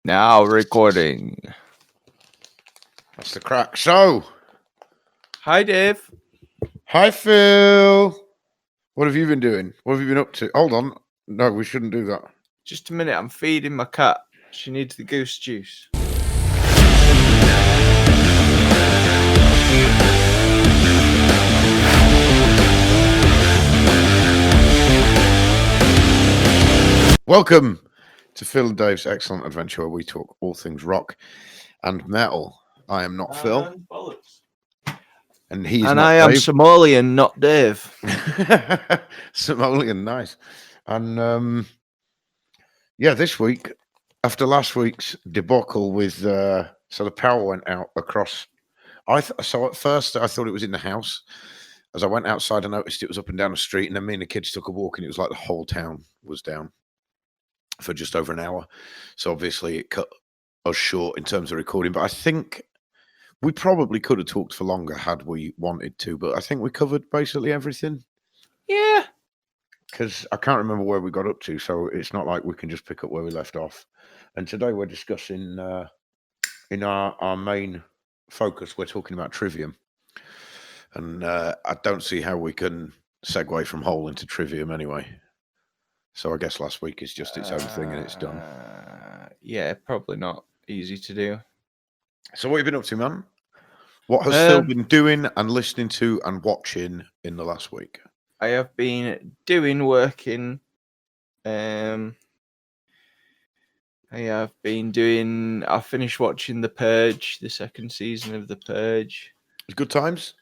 Now recording. That's the crack. So, Hi, Dave. hi, Phil. What have you been doing? What have you been up to? Hold on. No, we shouldn't do that. Just a minute. I'm feeding my cat. She needs the goose juice. Welcome to Phil and Dave's excellent adventure where we talk all things rock and metal. I am not Phil, and he's And not I am Dave. Somalian, not Dave. Somalian, nice. And yeah, this week, after last week's debacle with, so the power went out across. So at first I thought it was in the house. As I went outside, I noticed it was up and down the street, and then me and the kids took a walk, and it was like the whole town was down for just over an hour. So obviously it cut us short in terms of recording, but I think we probably could have talked for longer had we wanted to, but I think we covered basically everything. Yeah. Because I can't remember where we got up to, so it's not like we can just pick up where we left off. And today we're discussing, in our main focus, we're talking about Trivium. And I don't see how we can segue from Hole into Trivium anyway. So I guess last week is just its own thing and it's done. Yeah, probably not easy to do. So what have you been up to, man? What has Phil been doing and listening to and watching in the last week? I have been working. I finished watching The Purge, the second season of The Purge. Good times?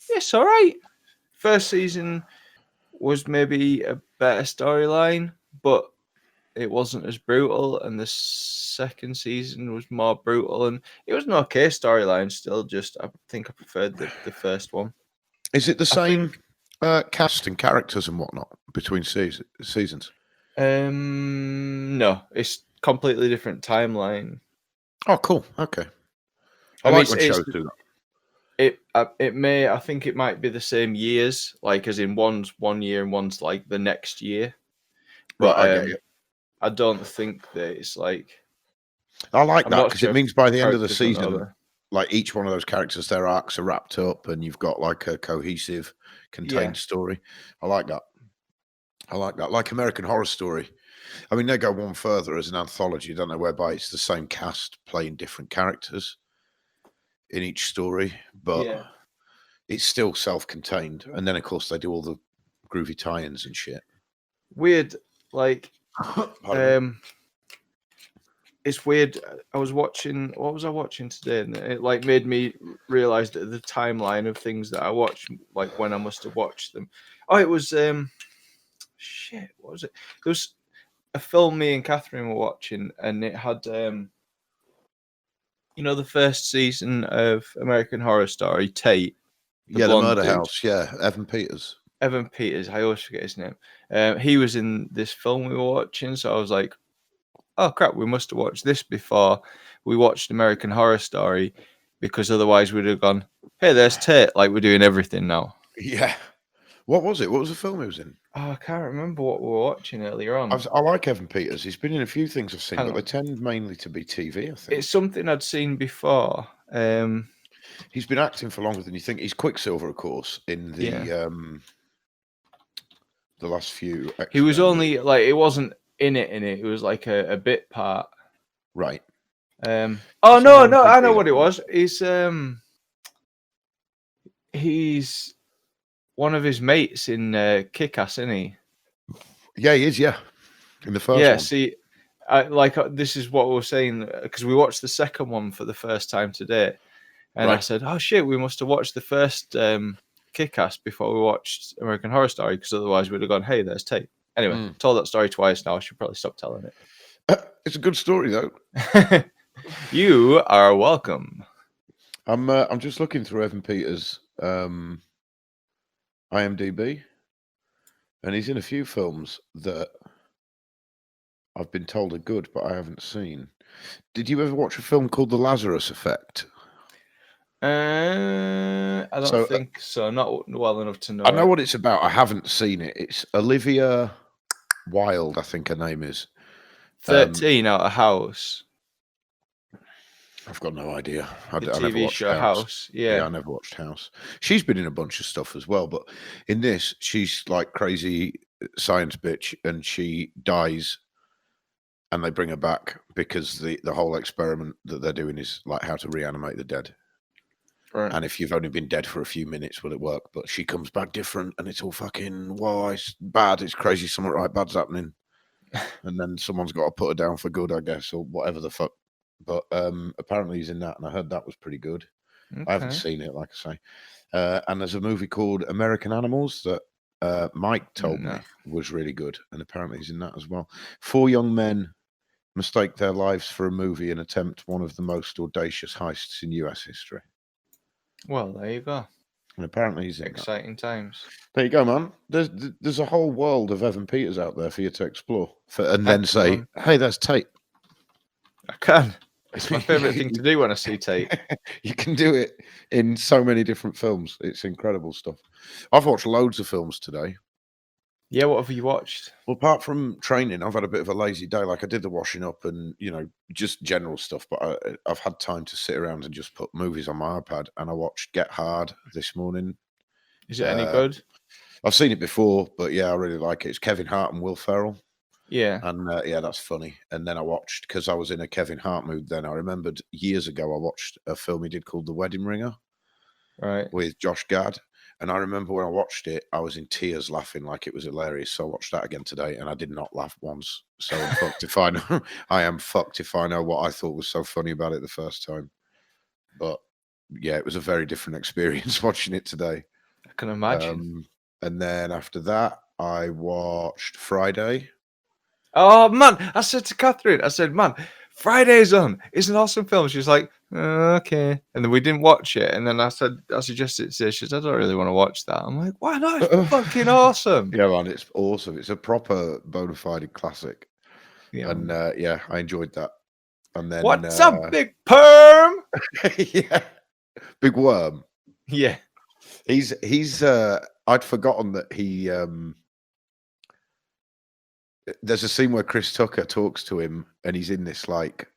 It's all right. First season was maybe a better storyline, but it wasn't as brutal, and the second season was more brutal, and it was an okay storyline still, just I think I preferred the first one. Is it the same cast and characters and whatnot between seasons? No, it's completely different timeline. Oh, cool. Okay. I like when shows do that. I think it might be the same years, like as in one's 1 year and one's like the next year. But Right, I get you. I don't think that it's like. I like that because it means by the end of the season, like each one of those characters, their arcs are wrapped up, and you've got like a cohesive, contained story. I like that. Like American Horror Story. I mean, they go one further as an anthology, don't they? Whereby it's the same cast playing different characters in each story, but it's still self-contained. And then, of course, they do all the groovy tie-ins and shit. Weird, like, it's weird. I was watching. What was I watching today? And it like made me realize that the timeline of things that I watched, like when I must have watched them. Oh, it was shit. What was it? There was a film me and Catherine were watching, and it had the first season of American Horror Story, Tate. The murder house. Yeah, Evan Peters. I always forget his name. He was in this film we were watching, so I was like, oh crap, we must have watched this before we watched American Horror Story, because otherwise we'd have gone, hey, there's Tate, like we're doing everything now. Yeah. What was it? What was the film he was in? Oh, I can't remember what we were watching earlier on. I like Evan Peters. He's been in a few things I've seen, but they tend mainly to be TV, I think. It's something I'd seen before. He's been acting for longer than you think. He's Quicksilver, of course, in the last few X-Men. He was only, like, it wasn't in it. It was like a bit part. Right. No, I know what it was. He's one of his mates in Kick-Ass, isn't he? Yeah, he is, yeah. In the first one. Yeah, see, this is what we were saying, because we watched the second one for the first time today. And I said, oh, shit, we must have watched the first Kick-Ass before we watched American Horror Story, because otherwise we'd have gone, hey, there's Tate. Anyway, told that story twice now. I should probably stop telling it. It's a good story, though. You are welcome. I'm just looking through Evan Peters' IMDb, and he's in a few films that I've been told are good, but I haven't seen. Did you ever watch a film called The Lazarus Effect? I don't think so. Not well enough to know. I know what it's about. I haven't seen it. It's Olivia Wilde, I think her name is. 13 out of house. I've got no idea. I The never TV watched show House. Yeah, Yeah. I never watched House. She's been in a bunch of stuff as well, but in this, she's like crazy science bitch, and she dies, and they bring her back because the whole experiment that they're doing is like how to reanimate the dead. Right. And if you've only been dead for a few minutes, will it work? But she comes back different, and it's all fucking it's bad. It's crazy. Something right bad's happening, and then someone's got to put her down for good, I guess, or whatever the fuck. But apparently he's in that, and I heard that was pretty good. I haven't Okay. seen it, like I say. And there's a movie called American Animals that Mike told me No. was really good, and apparently he's in that as well. 4 young men mistake their lives for a movie and attempt one of the most audacious heists in US history. Well, there you go. And apparently he's in that. Exciting times. There you go, man. There's a whole world of Evan Peters out there for you to explore, and then Thank you, say, man. "Hey, that's Tate." I can. It's my favourite thing to do when I see Tate. You can do it in so many different films. It's incredible stuff. I've watched loads of films today. Yeah, what have you watched? Well, apart from training, I've had a bit of a lazy day. Like I did the washing up and, just general stuff. But I've had time to sit around and just put movies on my iPad. And I watched Get Hard this morning. Is it any good? I've seen it before, but yeah, I really like it. It's Kevin Hart and Will Ferrell. Yeah. And yeah, that's funny. And then I watched, because I was in a Kevin Hart mood then, I remembered years ago I watched a film he did called The Wedding Ringer Right. with Josh Gad. And I remember when I watched it, I was in tears laughing like it was hilarious. So I watched that again today and I did not laugh once. So I'm fucked if I know. I am fucked if I know what I thought was so funny about it the first time. But yeah, it was a very different experience watching it today. I can imagine. And then after that, I watched Friday. Oh, man. I said to Catherine, man, Friday's on. It's an awesome film. She's like, okay. And then we didn't watch it. And then I suggested it to her. She said, I don't really want to watch that. I'm like, why not? It's fucking awesome. Yeah, man, it's awesome. It's a proper bona fide classic. Yeah, And yeah, I enjoyed that. And then what's up, Big Perm? yeah, Big Worm. Yeah. He's I'd forgotten that he there's a scene where Chris Tucker talks to him and he's in this like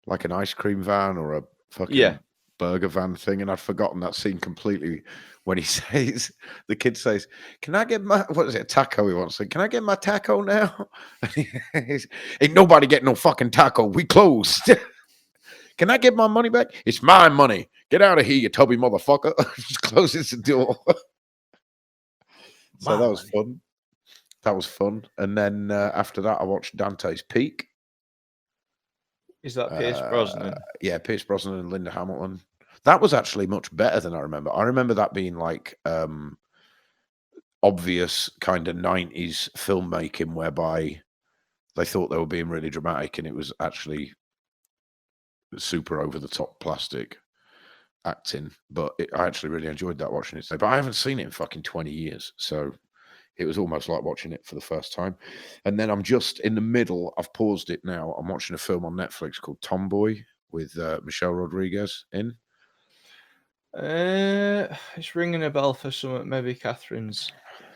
an ice cream van or a fucking burger van thing, and I'd forgotten that scene completely when he says, the kid says, "Can I get my," what is it, a taco he wants? Can I get my taco now? Ain't nobody getting no fucking taco. We closed. Can I get my money back? It's my money. Get out of here, you tubby motherfucker. Just closes the door. So that was fun. That was fun. And then after that, I watched Dante's Peak. Is that Pierce Brosnan? Yeah, Pierce Brosnan and Linda Hamilton. That was actually much better than I remember. I remember that being like obvious kind of 90s filmmaking whereby they thought they were being really dramatic and it was actually super over the top plastic acting. But I actually really enjoyed that watching it today. But I haven't seen it in fucking 20 years. So it was almost like watching it for the first time. And then I'm just in the middle. I've paused it now. I'm watching a film on Netflix called Tomboy with Michelle Rodriguez in. It's ringing a bell for some, maybe Catherine's.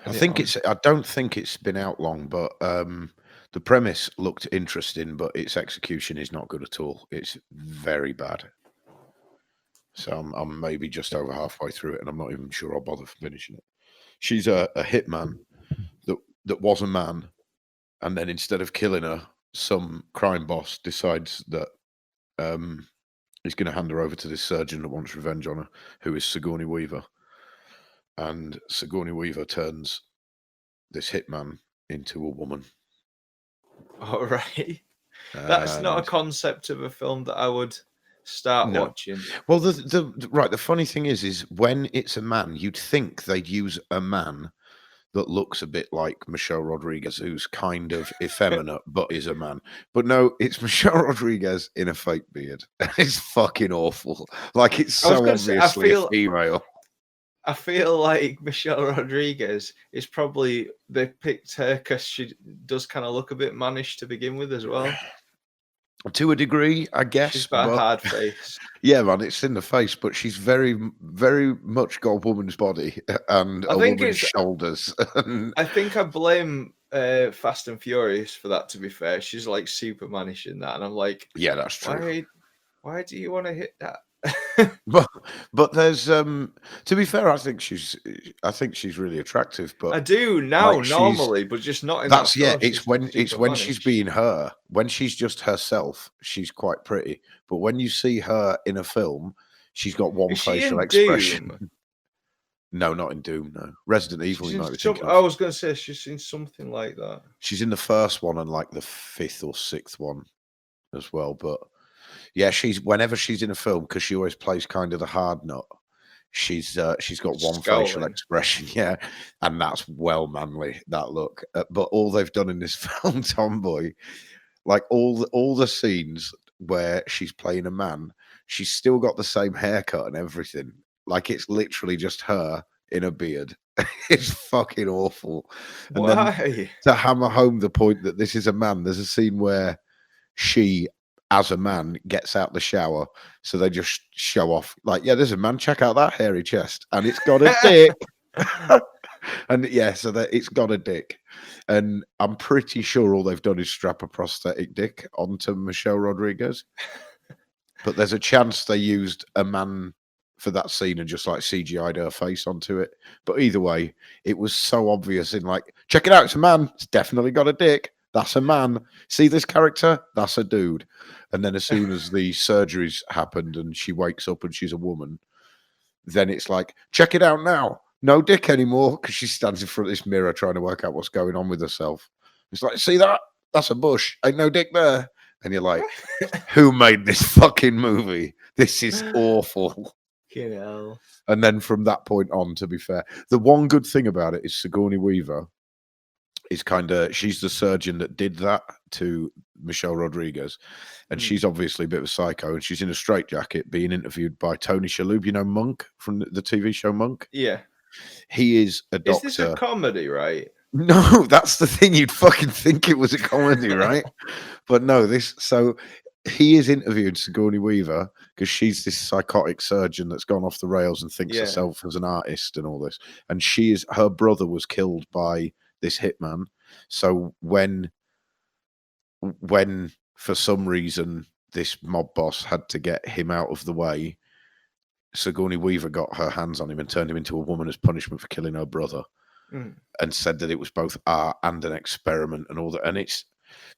I don't think it's been out long, but the premise looked interesting, but its execution is not good at all. It's very bad. So I'm maybe just over halfway through it, and I'm not even sure I'll bother finishing it. She's a hitman that was a man, and then instead of killing her, some crime boss decides that he's going to hand her over to this surgeon that wants revenge on her, who is Sigourney Weaver. And Sigourney Weaver turns this hitman into a woman. All right. That's not a concept of a film that I would start watching. Well, the funny thing is when it's a man, you'd think they'd use a man that looks a bit like Michelle Rodriguez, who's kind of effeminate, but is a man. But no, it's Michelle Rodriguez in a fake beard. It's fucking awful. Like, it's so obviously a female. I feel like Michelle Rodriguez is probably, they picked her because she does kind of look a bit mannish to begin with as well. To a degree, I guess. She's got a hard face. Yeah, man, it's in the face, but she's very, very much got a woman's body and a woman's shoulders. I think I blame Fast and Furious for that, to be fair. She's like super mannish in that. And I'm like, yeah, that's true. Why do you want to hit that? But there's to be fair, I think she's really attractive. I But do now like she's normally, but just not in that that's film. it's She's when super she's funny. being her. When she's just herself, she's quite pretty. But when you see her in a film, she's got one Is she facial in expression. Doom? No, not in Doom. No, Resident Evil. She's You in might be some. thinking I of. was gonna say she's in something like that. She's in the first one and like the fifth or sixth one as well. But yeah, whenever she's in a film, because she always plays kind of the hard nut. She's got one facial Scowling. expression, yeah, and that's well manly, that look. But all they've done in this film, Tomboy, like all the scenes where she's playing a man, she's still got the same haircut and everything. Like it's literally just her in a beard. It's fucking awful. And then Why? to hammer home the point that this is a man, there's a scene where she, as a man, gets out the shower. So they just show off, like, yeah, there's a man, check out that hairy chest. And it's got a dick. And yeah, so that it's got a dick. And I'm pretty sure all they've done is strap a prosthetic dick onto Michelle Rodriguez. But there's a chance they used a man for that scene and just like CGI'd her face onto it. But either way, it was so obvious in like, check it out, it's a man. It's definitely got a dick. That's a man. See this character? That's a dude. And then as soon as the surgeries happened and she wakes up and she's a woman, then it's like, check it out now. No dick anymore, because she stands in front of this mirror trying to work out what's going on with herself. It's like, see that? That's a bush. Ain't no dick there. And you're like, who made this fucking movie? This is awful. You know. And then from that point on, to be fair, the one good thing about it is Sigourney Weaver is she's the surgeon that did that to Michelle Rodriguez. And she's obviously a bit of a psycho, and she's in a straitjacket being interviewed by Tony Shalhoub, you know, Monk from the TV show Monk? Yeah. He is a doctor. Is this a comedy, right? No, that's the thing. You'd fucking think it was a comedy, right? But no, so he is interviewing Sigourney Weaver because she's this psychotic surgeon that's gone off the rails and thinks herself as an artist and all this. And her brother was killed by this hitman. So when for some reason this mob boss had to get him out of the way, Sigourney Weaver got her hands on him and turned him into a woman as punishment for killing her brother. And said that it was both art and an experiment and all that. And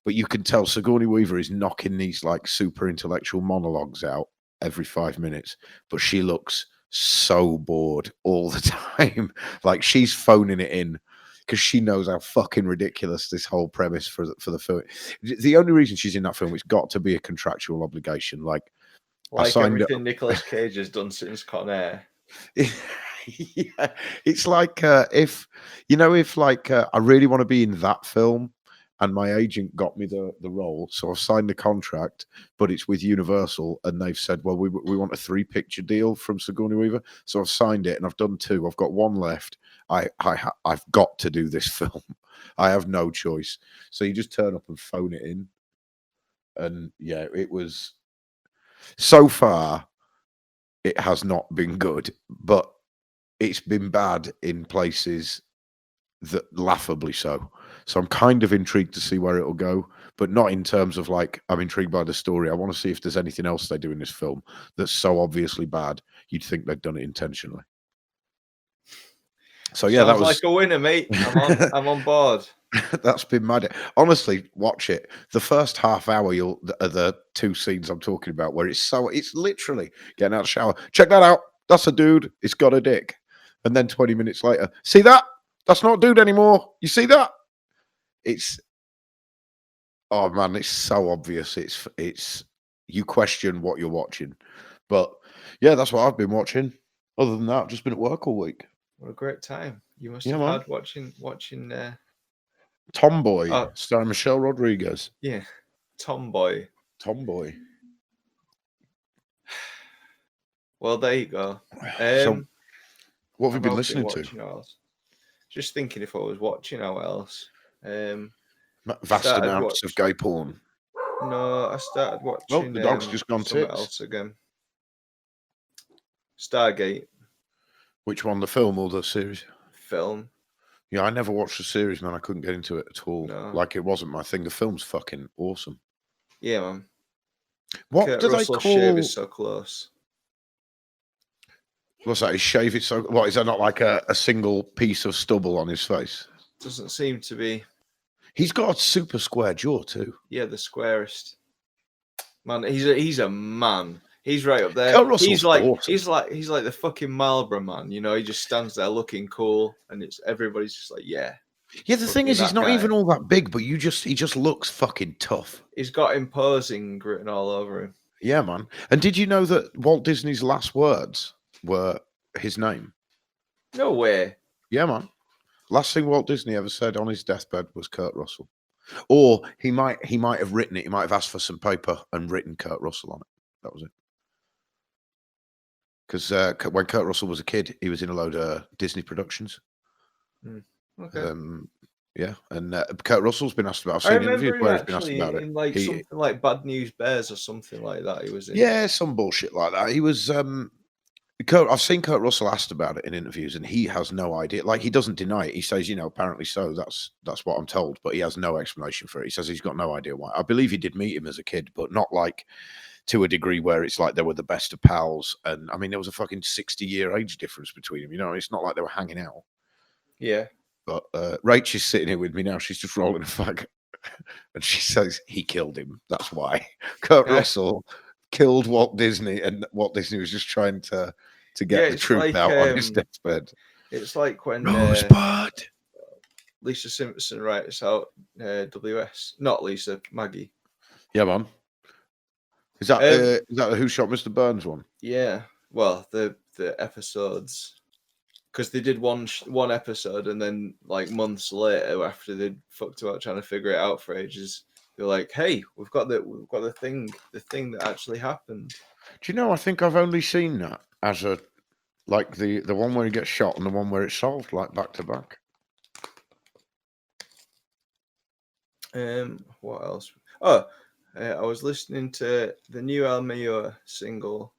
but you can tell Sigourney Weaver is knocking these like super intellectual monologues out every 5 minutes, but she looks so bored all the time. Like she's phoning it in because she knows how fucking ridiculous this whole premise for the film. The only reason she's in that film, it's got to be a contractual obligation. Like everything Nicolas Cage has done since Con Air. Yeah, it's like if I really want to be in that film and my agent got me the role, so I've signed the contract, but it's with Universal and they've said, well, we want a 3-picture deal from Sigourney Weaver, so I've signed it and I've done 2. I've got 1 left. I've got to do this film. I have no choice. So you just turn up and phone it in, and yeah, it was so far. It has not been good, but it's been bad in places that laughably so. So I'm kind of intrigued to see where it'll go, but not in terms of like, I'm intrigued by the story. I want to see if there's anything else they do in this film that's so obviously bad, you'd think they'd done it intentionally. So yeah, that was like a winner, mate. I'm on board. That's been my day. Honestly, watch it. The first half hour, the 2 scenes I'm talking about, where it's literally getting out of the shower. Check that out. That's a dude. It's got a dick. And then 20 minutes later, see that? That's not a dude anymore. You see that? Oh man, it's so obvious. It's you question what you're watching. But yeah, that's what I've been watching. Other than that, I've just been at work all week. What a great time. You must have had watching Tomboy, starring Michelle Rodriguez. Yeah. Tomboy. Well, there you go. So what have you been listening to? Just thinking if I was watching how else. Vast amounts of gay porn. No, I started watching. Oh, the dog's just gone tits. Else again. Stargate. Which one, the film or the series? Film. Yeah, I never watched the series, man. I couldn't get into it at all. No. Like, it wasn't my thing. The film's fucking awesome. Yeah, man. What Kurt do they Russell's shave is call? so close. What's that? His shave it so. What is that? Not like a single piece of stubble on his face. Doesn't seem to be. He's got a super square jaw too. Yeah, the squarest. Man, he's a man. He's right up there. Kurt Russell's awesome. He's like the fucking Marlboro man. You know, he just stands there looking cool, and everybody's just like, yeah. Yeah, the thing is, he's not guy. even all that big, but he just looks fucking tough. He's got imposing written all over him. Yeah, man. And did you know that Walt Disney's last words were his name? No way. Yeah, man. Last thing Walt Disney ever said on his deathbed was Kurt Russell. Or he might have written it. He might have asked for some paper and written Kurt Russell on it. That was it. Because when Kurt Russell was a kid, he was in a load of Disney productions. Okay. Yeah, and Kurt Russell's been asked about. I've seen interviews where he's been asked about it. In like something like Bad News Bears or something like that. He was in. Yeah, some bullshit like that. He was. I've seen Kurt Russell asked about it in interviews, and he has no idea. Like, he doesn't deny it. He says, apparently so. That's what I'm told, but he has no explanation for it. He says he's got no idea why. I believe he did meet him as a kid, but not like to a degree where it's like they were the best of pals. And I mean, there was a fucking 60-year age difference between them. It's not like they were hanging out. Yeah. But Rach is sitting here with me now. She's just rolling a fag, and she says he killed him. That's why Kurt Russell killed Walt Disney, and Walt Disney was just trying to get the truth out on his deathbed. It's like when Rosebud. Lisa Simpson writes out WS, not Lisa, Maggie. Yeah, man. Is that Who Shot Mr. Burns one? Yeah. Well, the episodes. Because they did one episode, and then like months later, after they'd fucked about trying to figure it out for ages, they're like, "Hey, we've got the thing that actually happened." Do you know? I think I've only seen that as the one where he gets shot and the one where it's solved, like back to back. What else? Oh, I was listening to the new El Mayor single.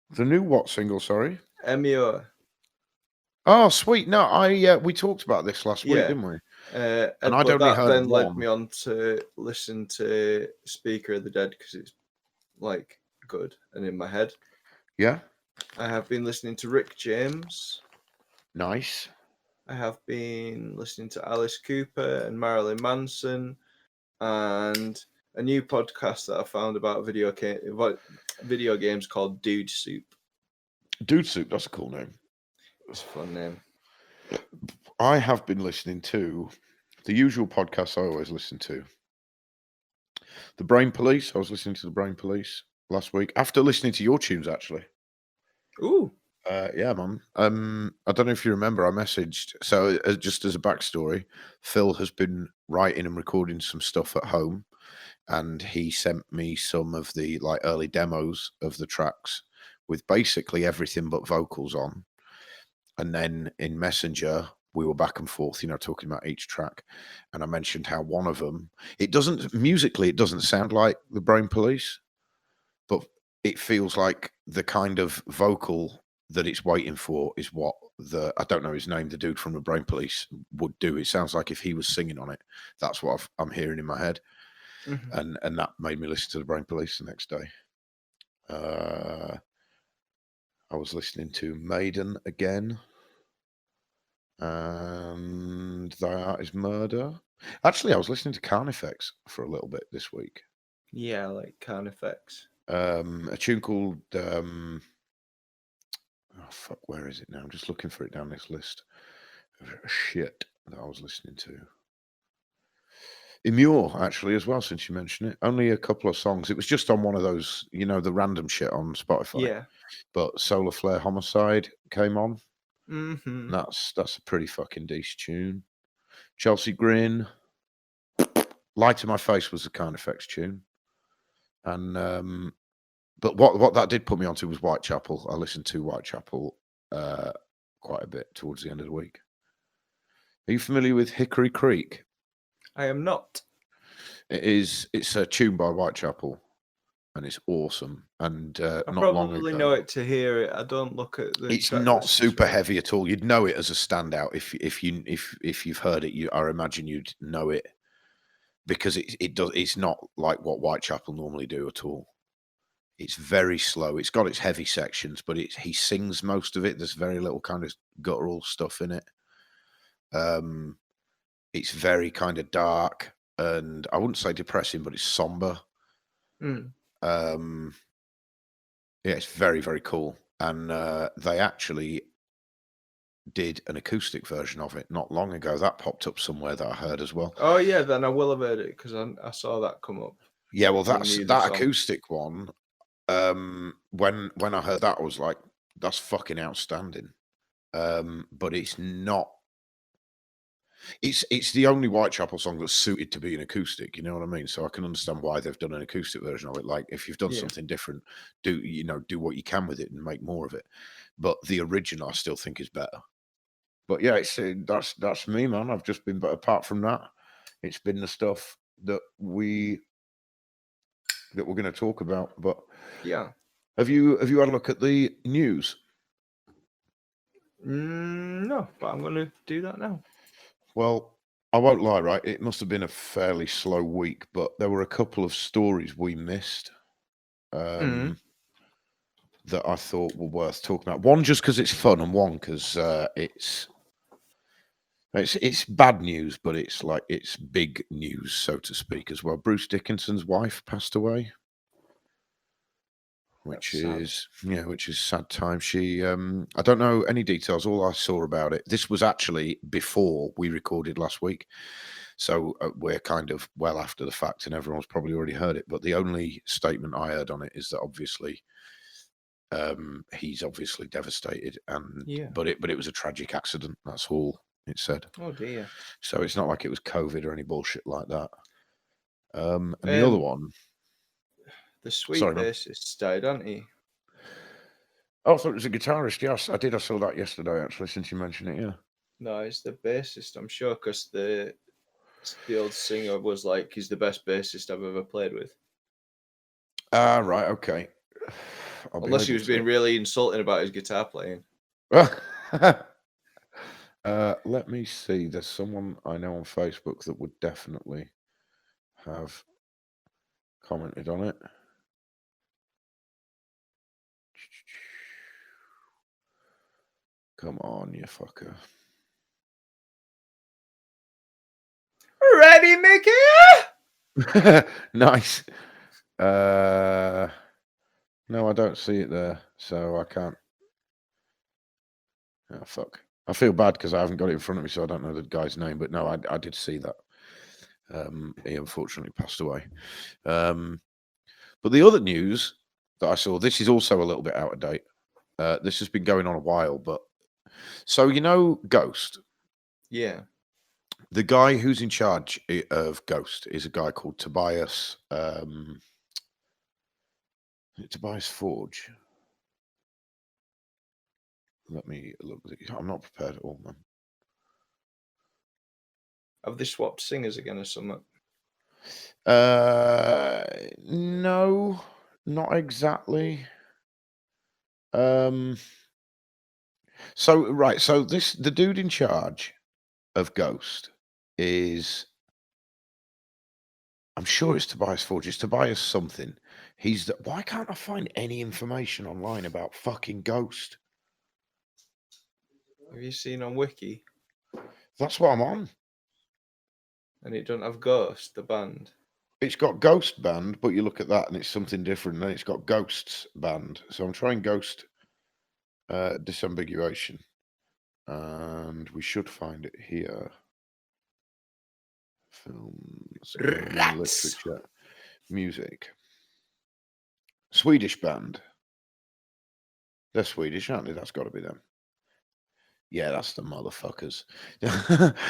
The new what single? Sorry, El Mayor. Oh, sweet. No, we talked about this last week, didn't we? And I'd only heard then led me on to listen to Speaker of the Dead because it's like good and in my head. Yeah. I have been listening to Rick James. Nice. I have been listening to Alice Cooper and Marilyn Manson, and a new podcast that I found about video games called Dude Soup. Dude Soup, that's a cool name. It's a fun name. I have been listening to the usual podcasts I always listen to. The Brain Police. I was listening to the Brain Police last week after listening to your tunes, actually. Ooh. Yeah, man. I don't know if you remember, I messaged. So just as a backstory, Phil has been writing and recording some stuff at home, and he sent me some of the early demos of the tracks with basically everything but vocals on. And then in Messenger, we were back and forth, talking about each track. And I mentioned how one of them, it doesn't sound like the Brain Police, but it feels like the kind of vocal that it's waiting for is what I don't know his name, the dude from the Brain Police would do. It sounds like if he was singing on it. That's what I'm hearing in my head. Mm-hmm. And that made me listen to the Brain Police the next day. I was listening to Maiden again. And that is Murder. Actually, I was listening to Carnifex for a little bit this week. Yeah, I like Carnifex. A tune called where is it now? I'm just looking for it down this list of shit that I was listening to. Immure, actually, as well, since you mentioned it. Only a couple of songs. It was just on one of those, the random shit on Spotify. Yeah. But Solar Flare Homicide came on. Mm-hmm. That's a pretty fucking decent tune. Chelsea Grin. Light to My Face was the Carnifex tune. And but what that did put me onto was Whitechapel. I listened to Whitechapel quite a bit towards the end of the week. Are you familiar with Hickory Creek? I am not. It's a tune by Whitechapel, and it's awesome. And I not long probably ago, know it to hear it. I don't look at the. It's not super heavy at all. You'd know it as a standout if you've heard it. I imagine you'd know it because it's not like what Whitechapel normally do at all. It's very slow. It's got its heavy sections, but he sings most of it. There's very little kind of guttural stuff in it. It's very kind of dark, and I wouldn't say depressing, but it's somber. Mm. Yeah, it's very, very cool. And they actually did an acoustic version of it not long ago. That popped up somewhere that I heard as well. Oh yeah, then I will have heard it because I saw that come up. Yeah, well, When I that's knew the that song. acoustic one. When I heard that, I was like, that's fucking outstanding. But it's not. It's the only Whitechapel song that's suited to be an acoustic. You know what I mean? So I can understand why they've done an acoustic version of it. Like, if you've done Yeah. something different, do what you can with it and make more of it. But the original, I still think, is better. But yeah, it's that's me, man. I've just been, but apart from that, it's been the stuff that we're going to talk about. But Yeah. have you had a look at the news? No, but I'm going to do that now. Well, I won't lie, right? It must have been a fairly slow week, but there were a couple of stories we missed that I thought were worth talking about. One just because it's fun, and one because it's bad news, but it's big news, so to speak, as well. Bruce Dickinson's wife passed away, which is sad time. She I don't know any details. All I saw about it, this was actually before we recorded last week, so we're kind of well after the fact, and everyone's probably already heard it. But the only statement I heard on it is that obviously he's obviously devastated, and but it was a tragic accident. That's all it said. Oh dear. So it's not like it was COVID or any bullshit like that. And the other one, the sweet sorry, man. bassist died, hasn't he? Oh, I thought it was a guitarist. Yes, I did. I saw that yesterday, actually, since you mentioned it. Yeah. No, it's the bassist. I'm sure because the old singer was like, he's the best bassist I've ever played with. Ah, right. Okay. Unless he was being really insulting about his guitar playing. Let me see. There's someone I know on Facebook that would definitely have commented on it. Come on, you fucker. Ready, Mickey? Nice. No, I don't see it there, so I can't. Oh, fuck. I feel bad because I haven't got it in front of me, so I don't know the guy's name. But no, I did see that. He unfortunately passed away. But the other news that I saw, this is also a little bit out of date. This has been going on a while, but so Ghost. Yeah. The guy who's in charge of Ghost is a guy called Tobias. Tobias Forge. Let me look. I'm not prepared at all, man. Have they swapped singers again or something? No, not exactly. So the dude in charge of Ghost is, I'm sure it's Tobias Forge. It's Tobias something. Why can't I find any information online about fucking Ghost? Have you seen on Wiki? That's what I'm on. And it don't have Ghost, the band. It's got Ghost Band, but you look at that and it's something different. Then it's got Ghosts Band. So I'm trying Ghost disambiguation, and we should find it here. Films, literature, music. Swedish band. They're Swedish, aren't they? That's got to be them. Yeah, that's the motherfuckers.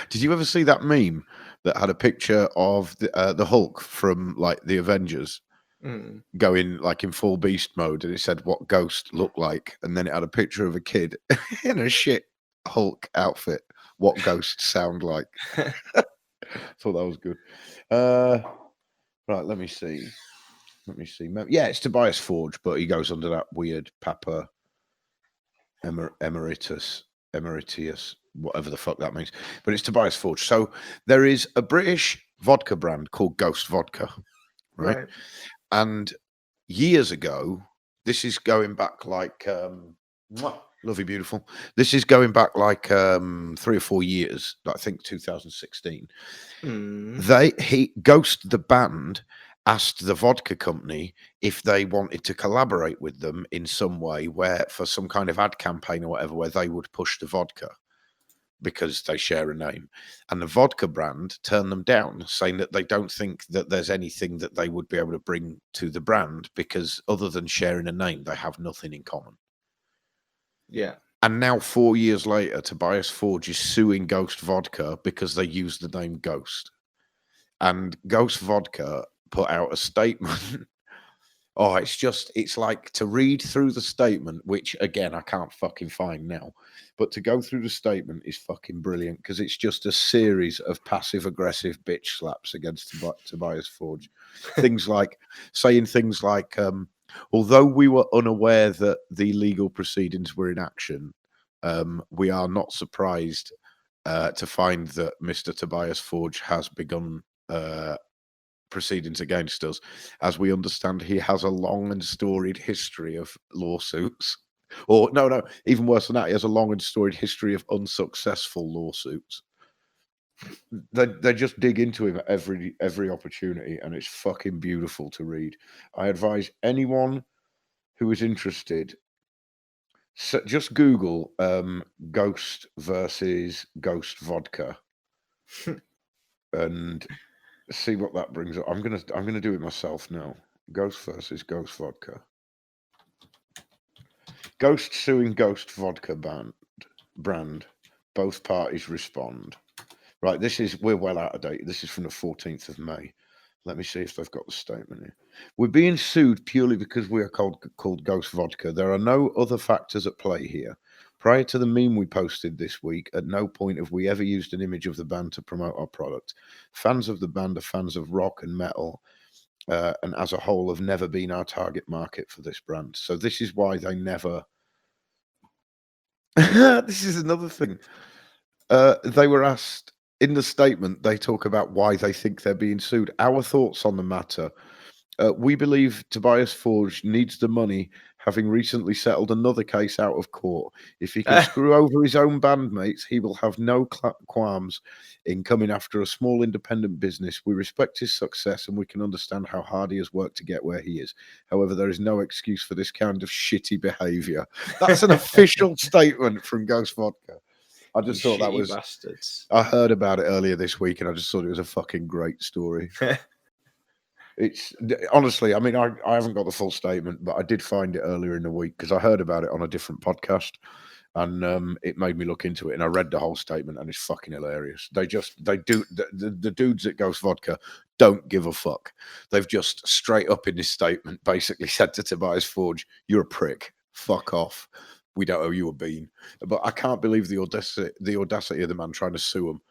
Did you ever see that meme that had a picture of the Hulk from like the Avengers going like in full beast mode, and it said what Ghost looked like, and then it had a picture of a kid in a shit Hulk outfit. What Ghosts sound like? Thought that was good. Right, let me see. Yeah, it's Tobias Forge, but he goes under that weird Papa Emeritus, whatever the fuck that means. But it's Tobias Forge. So there is a British vodka brand called Ghost Vodka, right? And years ago, this is going back like love you, beautiful. This is going back like 3 or 4 years. I think 2016. Ghost the band asked the vodka company if they wanted to collaborate with them in some way, where for some kind of ad campaign or whatever, where they would push the vodka because they share a name. And the vodka brand turned them down, saying that they don't think that there's anything that they would be able to bring to the brand, because other than sharing a name, they have nothing in common. Yeah. And now 4 years later, Tobias Forge is suing Ghost Vodka because they used the name Ghost. And Ghost Vodka put out a statement. Oh, it's like to read through the statement, which again, I can't fucking find now, but to go through the statement is fucking brilliant, because it's just a series of passive aggressive bitch slaps against Tobias Forge. Saying things like, although we were unaware that the legal proceedings were in action, we are not surprised to find that Mr. Tobias Forge has begun proceedings against us. As we understand, he has a long and storied history of lawsuits. Or no, even worse than that, he has a long and storied history of unsuccessful lawsuits. They just dig into him at every opportunity, and it's fucking beautiful to read. I advise anyone who is interested, just Google Ghost versus Ghost Vodka and see what that brings up. I'm gonna do it myself now. Ghost versus Ghost Vodka. Ghost suing Ghost Vodka brand. Both parties respond. Right, we're well out of date. This is from the 14th of May. Let me see if they've got the statement here. We're being sued purely because we are called Ghost Vodka. There are no other factors at play here. Prior to the meme we posted this week, at no point have we ever used an image of the band to promote our product. Fans of the band are fans of rock and metal, and as a whole have never been our target market for this brand. So this is why they never... This is another thing. They were asked... In the statement, they talk about why they think they're being sued. Our thoughts on the matter. We believe Tobias Forge needs the money, having recently settled another case out of court. If he can screw over his own bandmates, he will have no qualms in coming after a small independent business. We respect his success, and we can understand how hard he has worked to get where he is. However, there is no excuse for this kind of shitty behavior. That's an official statement from Ghost Vodka. I just thought that was... bastards. I heard about it earlier this week, and I just thought it was a fucking great story. It's honestly, I mean, I haven't got the full statement, but I did find it earlier in the week because I heard about it on a different podcast, and it made me look into it. And I read the whole statement, and it's fucking hilarious. The dudes at Ghost Vodka don't give a fuck. They've just straight up in this statement basically said to Tobias Forge, "You're a prick. Fuck off. We don't owe you a bean." But I can't believe the audacity of the man trying to sue him,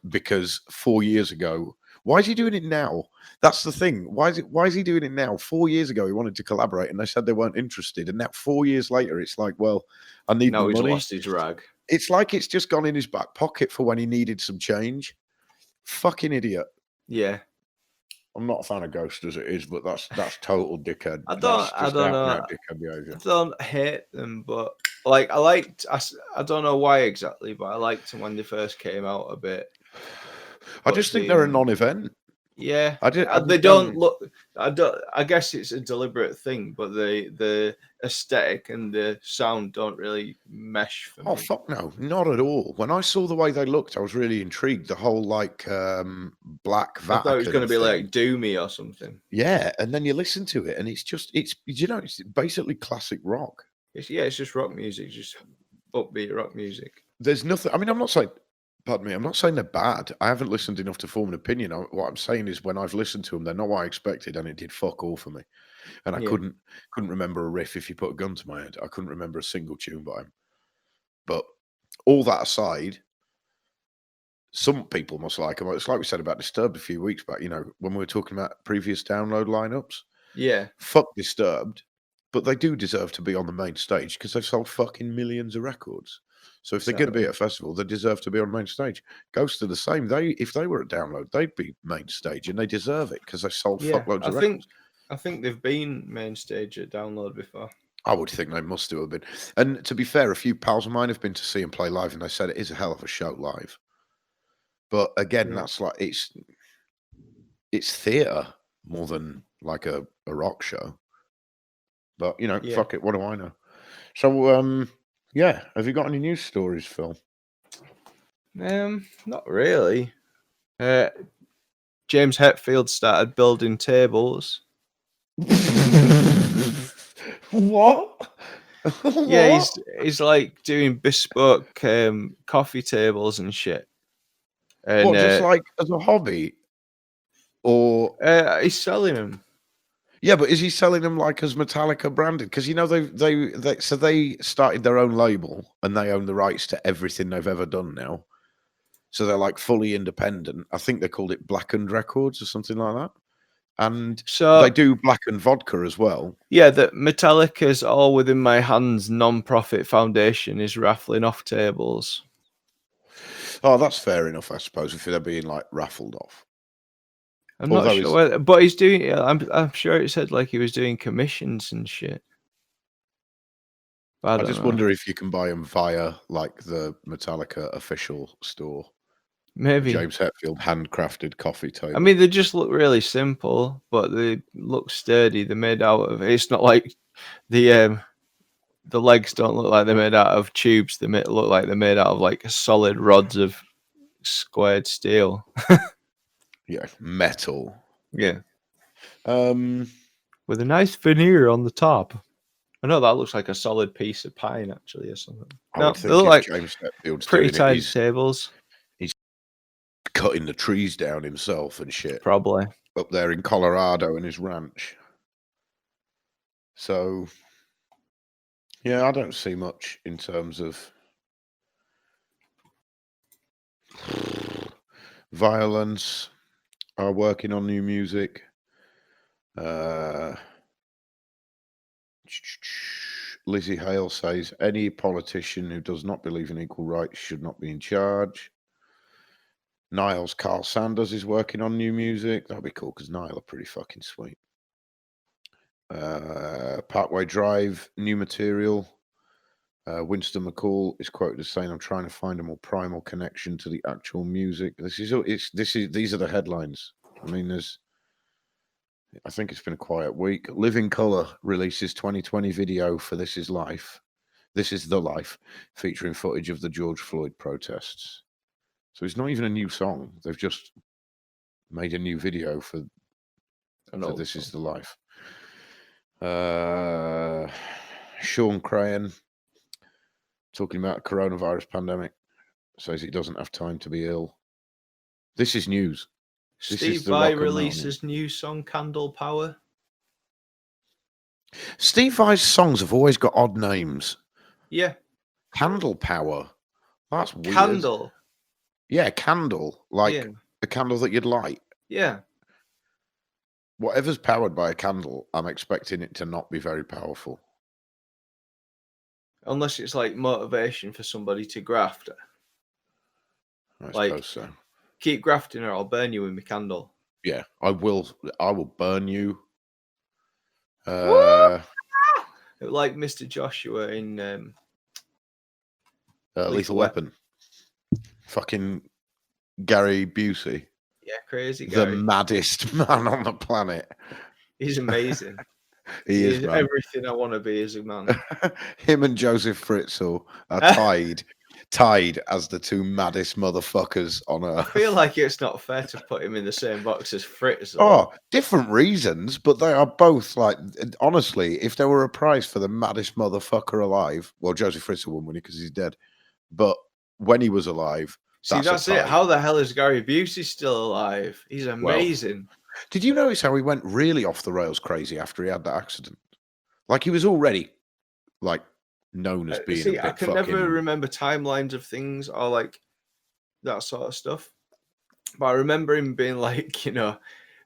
because 4 years ago, why is he doing it now? That's the thing. Why is he doing it now? 4 years ago, he wanted to collaborate, and they said they weren't interested. And now 4 years later, it's like, well, I need the money. Now he's lost his rag. It's like it's just gone in his back pocket for when he needed some change. Fucking idiot. Yeah. I'm not a fan of Ghost as it is, but that's total dickhead. I don't know. Dickhead behavior. I don't hate them, but like I don't know why exactly, but I liked them when they first came out a bit. I just think they're a non-event. Yeah, they don't look. I guess it's a deliberate thing, but the aesthetic and the sound don't really mesh for me. Oh fuck no, not at all. When I saw the way they looked, I was really intrigued. The whole like black Vatican. I thought it was going to be like Doomy or something. Yeah, and then you listen to it, and it's basically classic rock. It's just rock music, just upbeat rock music. There's nothing. I mean, I'm not saying. Pardon me, I'm not saying they're bad. I haven't listened enough to form an opinion. What I'm saying is, when I've listened to them, they're not what I expected, and it did fuck all for me. And I couldn't remember a riff if you put a gun to my head. I couldn't remember a single tune by him. But all that aside, some people must like them. It's like we said about Disturbed a few weeks back, when we were talking about previous download lineups. Yeah. Fuck Disturbed, but they do deserve to be on the main stage because they've sold fucking millions of records. So if they're going to be at a festival, they deserve to be on main stage. Ghost are the same. If they were at Download, they'd be main stage, and they deserve it because they sold fuckloads of records. I think they've been main stage at Download before. I would think they must have been. And to be fair, a few pals of mine have been to see him play live, and they said it is a hell of a show live. But again, Yeah. that's like it's theatre more than like a rock show. But you know, Yeah. fuck it. What do I know? So yeah. Have you got any news stories, Phil? Not really. James Hetfield started building tables. What? Yeah, What? he's like doing bespoke coffee tables and shit. And What? Just like as a hobby, or he's selling them. yeah, but is he selling them like as Metallica branded? Because you know they started their own label and they own the rights to everything they've ever done now. So they're like fully independent. I think they called it Blackened Records or something like that. And So they do Blackened Vodka as well. yeah, that Metallica's All Within My Hands non-profit foundation is raffling off tables. Oh, that's fair enough, I suppose, if they're being like raffled off. I'm not Although sure, whether, but he's doing. I'm sure it said like he was doing commissions and shit. I just wonder if you can buy them via like the Metallica official store. Maybe. James Hetfield handcrafted coffee table. I mean, they just look really simple, but they look sturdy. They're made out of. It's not like the legs don't look like they're made out of tubes. They look like they're made out of like solid rods of squared steel. Yeah, metal. Yeah. With a nice veneer on the top. I know that looks like a solid piece of pine, actually, or something. No, they look like James Hetfield's pretty doing tidy tables. He's cutting the trees down himself and shit. Probably. Up there in Colorado in his ranch. So, yeah, I don't see much in terms of violence. Are working on new music. Lizzie Hale says any politician who does not believe in equal rights should not be in charge. Niall's Carl Sanders is working on new music. That'll be cool because Niall are pretty fucking sweet. Parkway Drive, new material. Winston McCall is quoted as saying, "I'm trying to find a more primal connection to the actual music." These are the headlines. I mean, I think it's been a quiet week. Living Colour releases 2020 video for This Is Life. This Is the Life, featuring footage of the George Floyd protests. So it's not even a new song. They've just made a new video for This Is the Life. Sean Crahan, talking about coronavirus pandemic, says he doesn't have time to be ill. This is news. Steve Vai releases new song Candle Power. Steve Vai's songs have always got odd names. Yeah. Candle Power. That's weird. Candle. Yeah, candle. Like a candle that you'd light. Yeah. Whatever's powered by a candle, I'm expecting it to not be very powerful. Unless it's like motivation for somebody to graft. I suppose so. Keep grafting or I'll burn you with my candle. Yeah, I will burn you. Like Mr. Joshua in Lethal Weapon. Fucking Gary Busey. Yeah, crazy Gary. The maddest man on the planet. He's amazing. He is everything I want to be as a man. Him and Joseph Fritzl are tied as the two maddest motherfuckers on earth. I feel like it's not fair to put him in the same box as Fritzl. Oh, different reasons, but they are both like, honestly, if there were a prize for the maddest motherfucker alive, well, Joseph Fritzl wouldn't win it because he's dead. But when he was alive, that's it. How the hell is Gary Busey still alive? He's amazing. Well, did you notice how he went really off the rails crazy after he had that accident? Like he was already like known as being. See, I can never remember timelines of things or like that sort of stuff. But I remember him being like,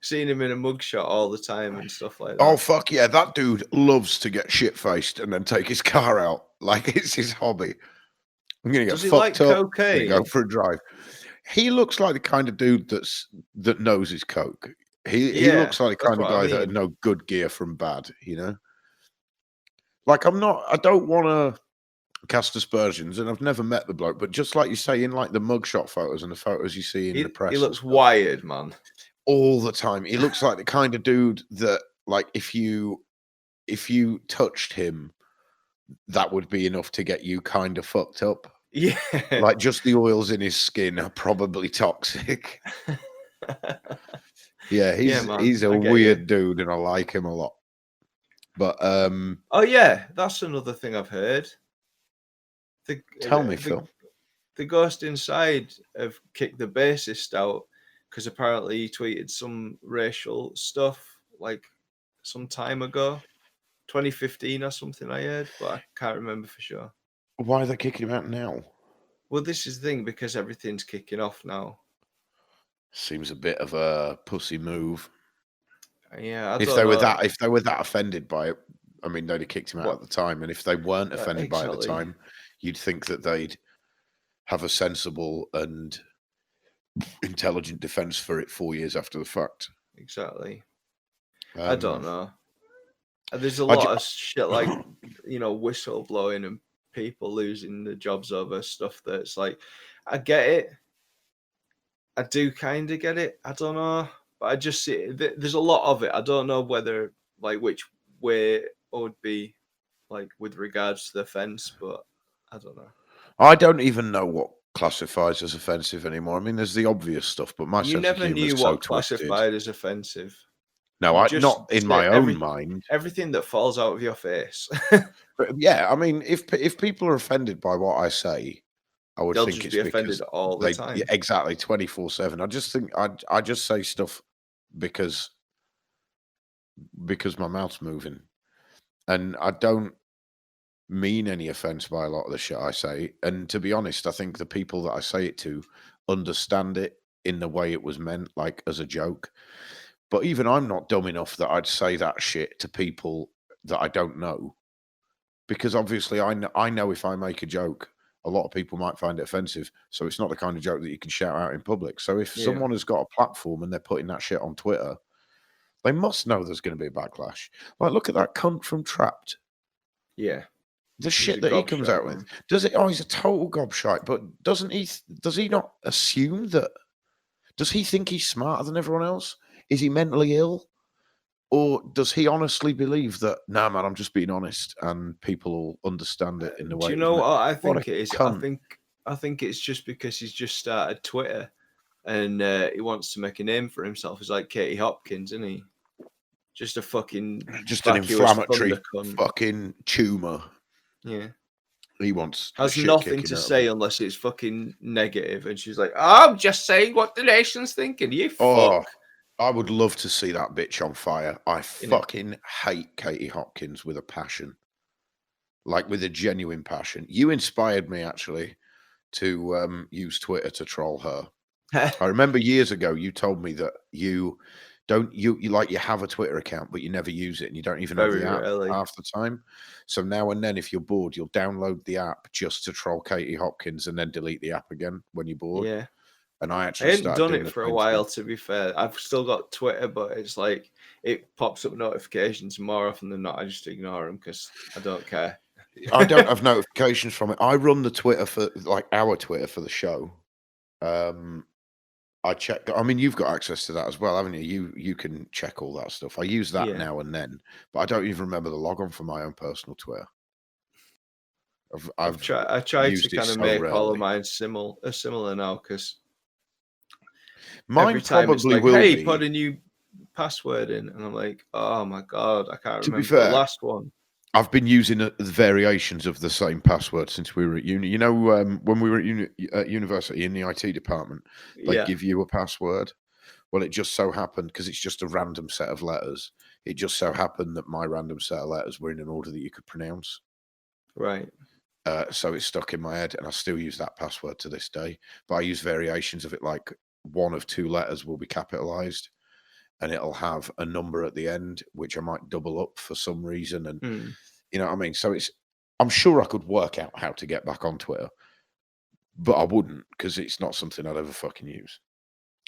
seeing him in a mugshot all the time and stuff like that. Oh fuck yeah, that dude loves to get shit faced and then take his car out like it's his hobby. I'm gonna get fucked up. Cocaine? Go for a drive. He looks like the kind of dude that knows his coke. He looks like the that's kind of what I guy that would mean. know good gear from bad, you know? Like, I don't wanna cast aspersions, and I've never met the bloke, but just like you say, in, like, the mugshot photos and the photos you see in the He press and looks stuff, wired, man. all the time, he looks like the kind of dude that, like, if you touched him, that would be enough to get you kind of fucked up. Yeah. Like, just the oils in his skin are probably toxic. Yeah, Yeah, he's man, a I get you. weird dude, and I like him a lot. But, Oh yeah, that's another thing I've heard. The tell me, the Phil. the Ghost Inside have kicked the bassist out because apparently he tweeted some racial stuff like some time ago, 2015 or something. I heard, but I can't remember for sure. Why are they kicking him out now? Well, this is the thing because everything's kicking off now. Seems a bit of a pussy move. Yeah, I If don't they were know that offended by it, I mean, they'd have kicked him out what at the time. And if they weren't offended by it at the exactly. time, you'd think that they'd have a sensible and intelligent defense for it 4 years after the fact. Exactly. I don't Um, know. There's a I ju lot of shit like whistleblowing and people losing their jobs over stuff that's like, I get it. I do kind of get it. I don't know, but I just see there's a lot of it. I don't know whether like which way it would be like with regards to the offense, but I don't know. I don't even know what classifies as offensive anymore. I mean, there's the obvious stuff, but my You sense of never humor is knew so what twisted. classified as offensive. No, You I just not in say my own mind. everything that falls out of your face. But yeah, I mean, if people are offended by what I say, I would They'll think just it's be offended because all the they yeah, time. exactly 24/7. I just think I just say stuff because my mouth's moving, and I don't mean any offense by a lot of the shit I say. And to be honest, I think the people that I say it to understand it in the way it was meant, like as a joke. But even I'm not dumb enough that I'd say that shit to people that I don't know, because obviously I know if I make a joke, a lot of people might find it offensive. So it's not the kind of joke that you can shout out in public. So if Yeah. someone has got a platform and they're putting that shit on Twitter, they must know there's going to be a backlash. Like, look at that cunt from Trapped. Yeah. The He's a shit that he comes gobshite, out with. man. Does it? Oh, he's a total gobshite. But doesn't he? Does he not assume that? Does he think he's smarter than everyone else? Is he mentally ill? Or does he honestly believe that, nah, man, I'm just being honest and people will understand it in the Do way you it was know meant? what I What a think it is? cunt. I think it's just because he's just started Twitter and he wants to make a name for himself. He's like Katie Hopkins, isn't he? Just a fucking Just an vacuous inflammatory thunder cunt. fucking tumor. Yeah. He wants the Has shit nothing kicking to out of say him. unless it's fucking negative. And she's like, oh, I'm just saying what the nation's thinking. You Oh, fuck. I would love to see that bitch on fire. I You know? fucking hate Katie Hopkins with a passion. Like with a genuine passion. You inspired me actually to use Twitter to troll her. I remember years ago you told me that you don't you like you have a Twitter account but you never use it and you don't even have the Very app rarely. half the time. So now and then if you're bored, you'll download the app just to troll Katie Hopkins and then delete the app again when you're bored. Yeah. And I I actually hadn't started done doing it the for a same thing. while, to be fair. I've still got Twitter, but it's like it pops up notifications more often than not. I just ignore them because I don't care. I don't have notifications from it. I run the Twitter for like our Twitter for the show. I check. I mean, you've got access to that as well, haven't you? You can check all that stuff. I use that Yeah. now and then, but I don't even remember the log on for my own personal Twitter. I've I tried to used it kind of so make all of rarely. mine similar now because Mine every time it's probably like, will hey, put be. a new password in, and I'm like, oh my god, I can't To be remember the fair, last one. I've been using the variations of the same password since we were at uni. You know, when we were at university in the IT department, they Yeah, give you a password. Well, it just so happened because it's just a random set of letters. It just so happened that my random set of letters were in an order that you could pronounce. right. So it's stuck in my head, and I still use that password to this day. But I use variations of it, like one of two letters will be capitalized, and it'll have a number at the end, which I might double up for some reason. And Hmm. you know what I mean? So I'm sure I could work out how to get back on Twitter, but I wouldn't because it's not something I'd ever fucking use.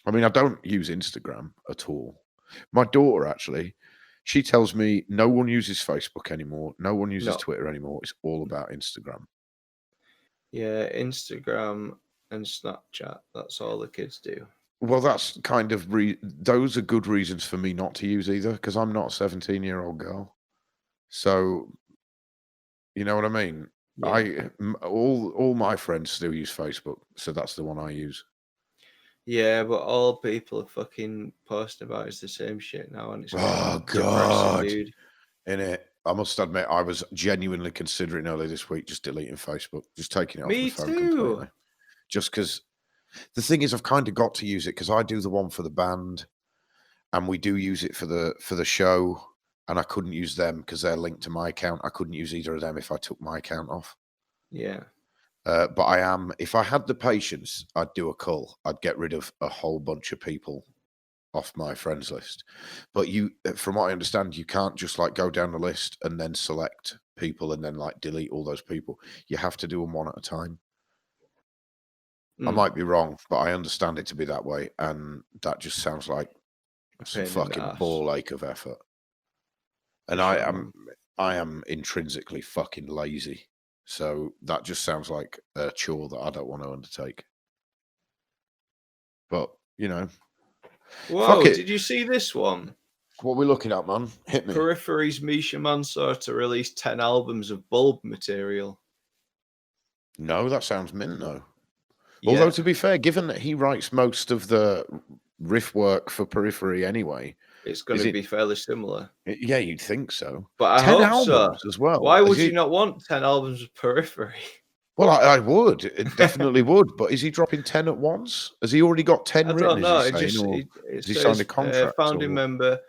I mean, I don't use Instagram at all. My daughter, actually, she tells me no one uses Facebook anymore. No one uses No. Twitter anymore. It's all about Instagram. Yeah, Instagram and Snapchat. That's all the kids do. Well, that's kind of those are good reasons for me not to use either, because I'm not a 17-year-old girl. So, you know what I mean? Yeah. All my friends still use Facebook, so that's the one I use. Yeah, but all people are fucking posting about is the same shit now, and it's Oh getting depressing, God. dude. In it, I must admit, I was genuinely considering earlier this week just deleting Facebook, just taking it off my Me phone too. completely. Just because the thing is, I've kind of got to use it because I do the one for the band, and we do use it for the show, and I couldn't use them because they're linked to my account. I couldn't use either of them if I took my account off. Yeah. But I am, if I had the patience, I'd do a cull. I'd get rid of a whole bunch of people off my friends list. But you, from what I understand, you can't just like go down the list and then select people and then like delete all those people. You have to do them one at a time. I Mm. might be wrong, but I understand it to be that way, and that just sounds like A some pain in the fucking ass. ball ache of effort. For And sure, man. I am intrinsically fucking lazy. So that just sounds like a chore that I don't want to undertake. But, you know, fuck Whoa, it. did you see this one? What are we looking at, man? Hit me. Periphery's Misha Mansoor to release 10 albums of bulb material. No, that sounds mint, though. Although, Yeah, to be fair, given that he writes most of the riff work for Periphery anyway, it's going is to it? be fairly similar. Yeah, you'd think so. But I 10 hope so. albums as well. Why Is would you he? not want 10 albums of Periphery? Well, I would. It definitely would. But is he dropping 10 at once? Has he already got 10 I written, don't is he know. saying? Or It has he signed a says contract? founding Or member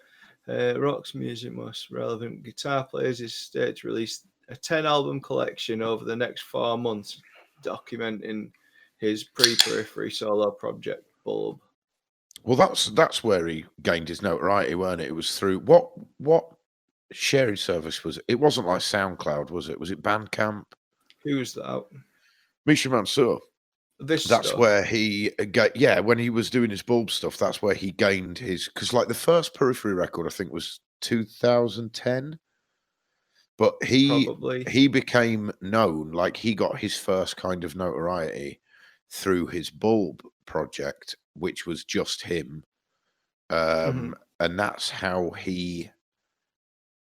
rock's music most relevant guitar players is set to release a 10 album collection over the next 4 months, documenting his pre-Periphery solo project Bulb. well, that's where he gained his notoriety, weren't it? It was through what sharing service was it? It wasn't like SoundCloud, was it? Was it Bandcamp? Who's that? Misha Mansoor. This That's stuff. where he yeah, when he was doing his bulb stuff, that's where he gained his, because like the first Periphery record I think was 2010, but Probably. he became known, like he got his first kind of notoriety through his bulb project, which was just him. Mhm. And that's how he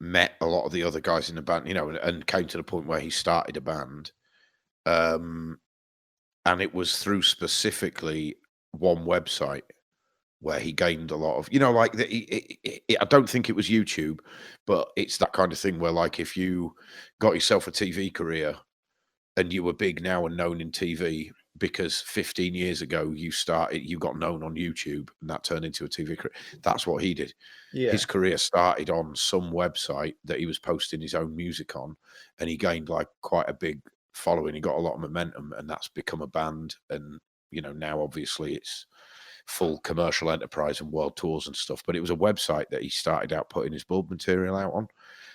met a lot of the other guys in the band, you know, and came to the point where he started a band. And it was through specifically one website where he gained a lot of, you know, like I don't think it was YouTube, but it's that kind of thing where, like, if you got yourself a TV career and you were big now and known in TV because 15 years ago you got known on YouTube and that turned into a TV career. That's what he did. Yeah. His career started on some website that he was posting his own music on, and he gained like quite a big following. He got a lot of momentum, and that's become a band. And you know, now obviously it's full commercial enterprise and world tours and stuff. But it was a website that he started out putting his bulb material out on,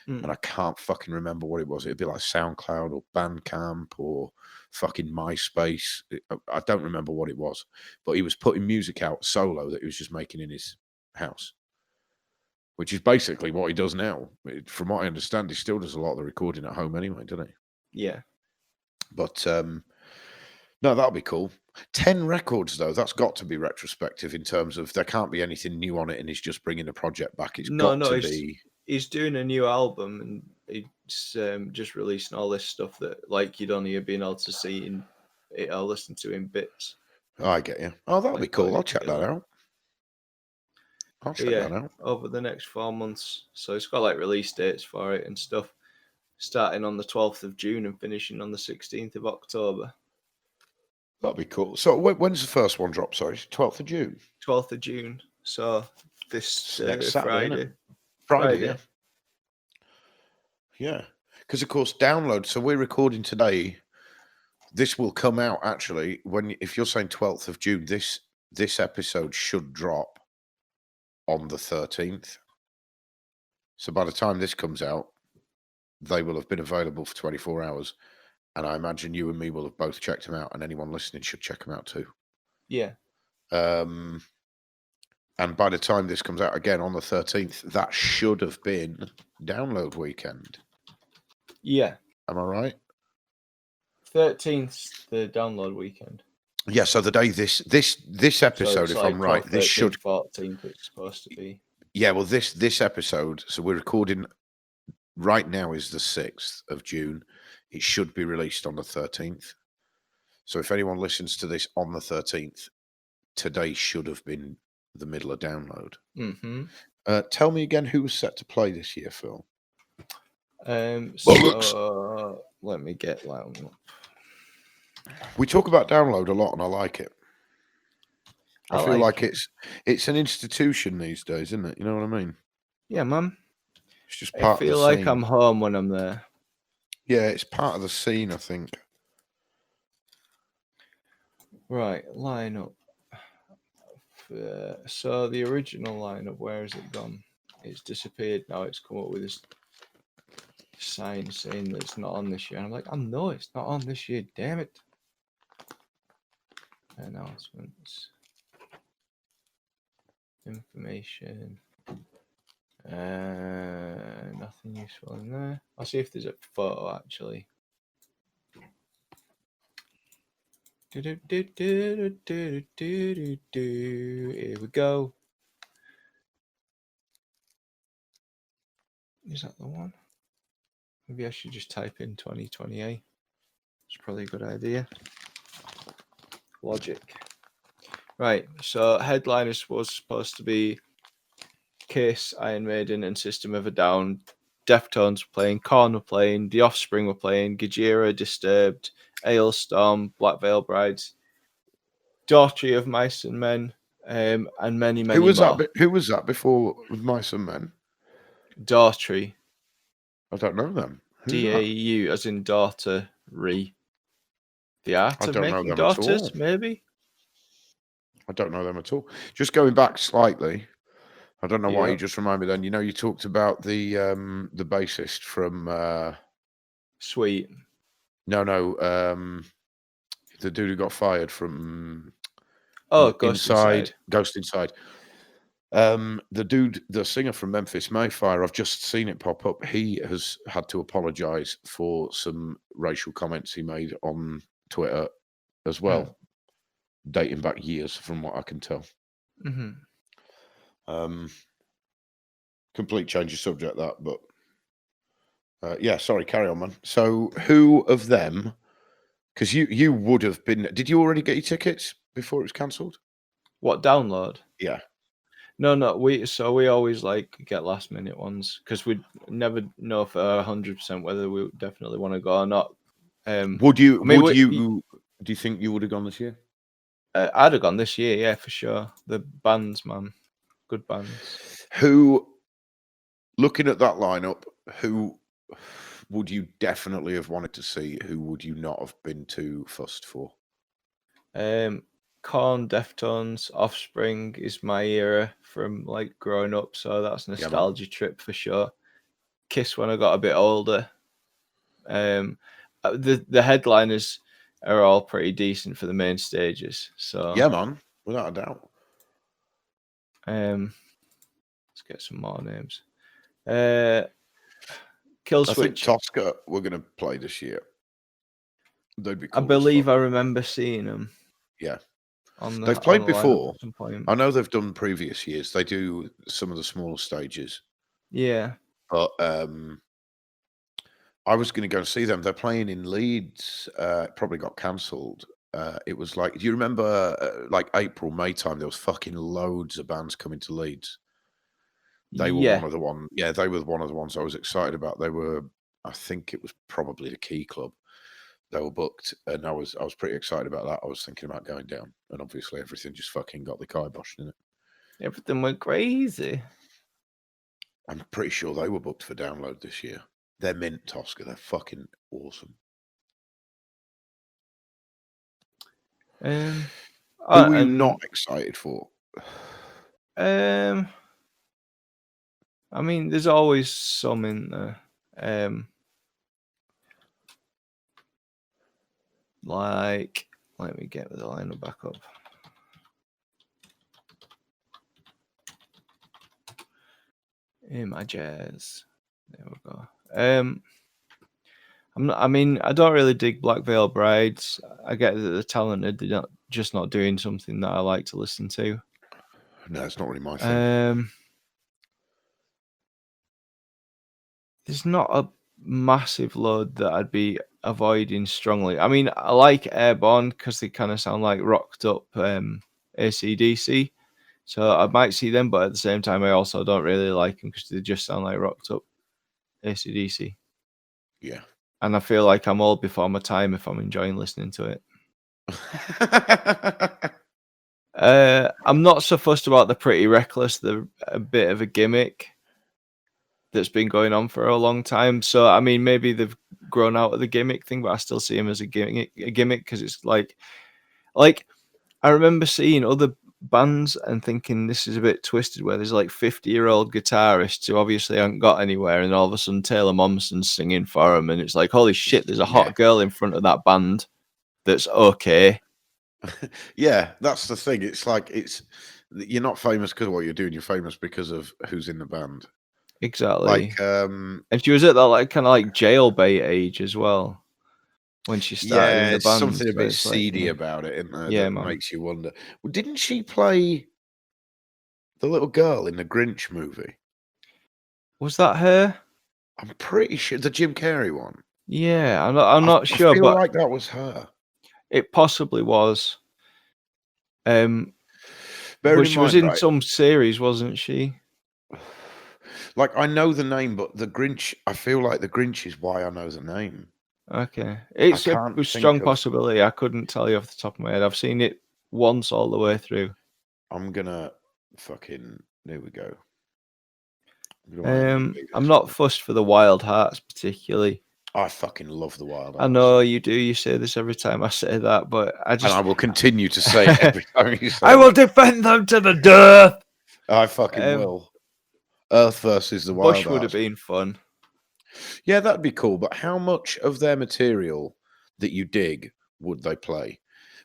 and Mm. I can't fucking remember what it was. It'd be like SoundCloud or Bandcamp or fucking MySpace. I don't remember what it was, but he was putting music out solo that he was just making in his house, which is basically what he does now. From what I understand, he still does a lot of the recording at home anyway, doesn't he? Yeah. But no, that'll be cool. 10 records, though, that's got to be retrospective in terms of there can't be anything new on it and he's just bringing the project back. It's No, got no, to be. he's doing a new album and he's just releasing all this stuff that like you'd only have been able to see in it or listen to in bits, I get you. Oh, that'll be like cool. putting I'll it check that together. out. I'll But check yeah, that out. over the next 4 months. So it's got like release dates for it and stuff, starting on the 12th of June and finishing on the 16th of October. That'll be cool. So when's the first one drop? Sorry, 12th of June. 12th of June. So It's this next Saturday, isn't it? Friday. Friday, yeah. Yeah. Because, of course, download. So we're recording today. This will come out actually if you're saying 12th of June, this episode should drop on the 13th. So by the time this comes out, they will have been available for 24 hours. And I imagine you and me will have both checked them out, and anyone listening should check them out too. Yeah. And by the time this comes out again on the 13th, that should have been download weekend. Yeah. Am I right? 13th, the download weekend. Yeah, so the day this episode, if I'm right, this 13th, should 14th, it's supposed to be. Yeah, well this episode, so we're recording right now is the 6th of June. It should be released on the 13th. So if anyone listens to this on the 13th, today should have been the middle of download. Mm-hmm. Tell me again who was set to play this year, Phil. So let me get that one up. We talk about download a lot, and I like it. I feel like it's an institution these days, isn't it? You know what I mean? Yeah, man. It's just I part of the feel like scene. I'm home when I'm there. Yeah, it's part of the scene, I think. Right, lineup. So the original lineup, where has it gone? It's disappeared now. It's come up with this sign saying that it's not on this year. And I'm like, I know it's not on this year. Damn it. Announcements. Information. Nothing useful in there. I'll see if there's a photo actually. Here we go. Is that the one? Maybe I should just type in 2028. It's probably a good idea. Logic. Right, so headliners was supposed to be Kiss, Iron Maiden, and System of a Down. Deftones were playing, Korn were playing, The Offspring were playing, Gojira, Disturbed, Ailstorm, Black Veil Brides, Daughtry of Mice and Men, and many more. Who was that before with Mice and Men? Daughtry. I don't know them. DAU, as in daughter, re. The art of making daughters, maybe? I don't know them at all. Just going back slightly, I don't know why you just remind me then. You know, you talked about the bassist from Sweet. No, the dude who got fired from Ghost Inside. Ghost Inside. The singer from Memphis Mayfire, I've just seen it pop up. He has had to apologize for some racial comments he made on Twitter as well, dating back years from what I can tell. Mm-hmm. Complete change of subject that, but yeah, sorry, carry on, man. So who of them, because you would have been, did you already get your tickets before it was cancelled? What, download? Yeah. No, we always like get last minute ones because we never know for 100% whether we definitely want to go or not. Do you think you would have gone this year? I'd have gone this year, yeah, for sure. The bands, man, good bands. Who, looking at that lineup, who would you definitely have wanted to see? Who would you not have been too fussed for? Korn, Deftones, Offspring is my era from like growing up, so that's a nostalgia trip for sure. Kiss when I got a bit older. The headliners are all pretty decent for the main stages, so yeah, man, without a doubt. Let's get some more names. Killswitch. I think Tosca we're going to play this year. They'd be cool. I believe I remember seeing them. Yeah. They've played before. At some point. I know they've done previous years. They do some of the smaller stages. Yeah. But I was going to go and see them. They're playing in Leeds. Probably got cancelled. It was like, do you remember like April, May time? There was fucking loads of bands coming to Leeds. They were one of the ones. Yeah, they were one of the ones I was excited about. They were, I think it was probably the Key Club. They were booked, and I was pretty excited about that. I was thinking about going down, and obviously everything just fucking got the kibosh in it. Everything went crazy. I'm pretty sure they were booked for download this year. They're mint, Tosca. They're fucking awesome. Who are you not excited for? I mean, there's always some in there. Like, let me get the lineup back up. Images. There we go. I mean, I don't really dig Black Veil Brides. I get that they're talented. They're just not doing something that I like to listen to. No, it's not really my thing. There's not a massive load that I'd be avoiding strongly. I mean, I like Airborne because they kind of sound like rocked up AC/DC. So I might see them, but at the same time, I also don't really like them because they just sound like rocked up AC/DC. Yeah. And I feel like I'm old before my time if I'm enjoying listening to it. I'm not so fussed about the Pretty Reckless. They're a bit of a gimmick that's been going on for a long time. So, I mean, maybe they've grown out of the gimmick thing, but I still see them as a gimmick because it's like I remember seeing other bands and thinking this is a bit twisted where there's like 50-year-old guitarists who obviously haven't got anywhere, and all of a sudden Taylor Momsen's singing for them, and it's like, holy shit, there's a hot girl in front of that band that's okay. Yeah, that's the thing. It's like you're not famous because of what you're doing. You're famous because of who's in the band. Exactly. Like, and she was at that like kind of like jailbait age as well when she started in the it's band. something a bit So like, seedy about it, isn't there? Yeah, that man. makes you wonder. Well, didn't she play the little girl in the Grinch movie? Was that her? I'm pretty sure the Jim Carrey one. Yeah, I'm not sure, I feel but like that was her. it possibly was. Bearing But in she was mind, in right? some series, wasn't she? Like, I know the name, but the Grinch. I feel like the Grinch is why I know the name. Okay, it's a can't strong think of. possibility. I couldn't tell you off the top of my head. I've seen it once all the way through. I'm gonna fucking. There we go. I'm not fussed for the Wild Hearts particularly. I fucking love the Wild Hearts. I know you do. You say this every time I say that, but And I will continue to say it every time you say I will defend them to the death. I fucking will. Earth versus the Wild Bush Hearts would have been fun. Yeah, that'd be cool. But how much of their material that you dig would they play?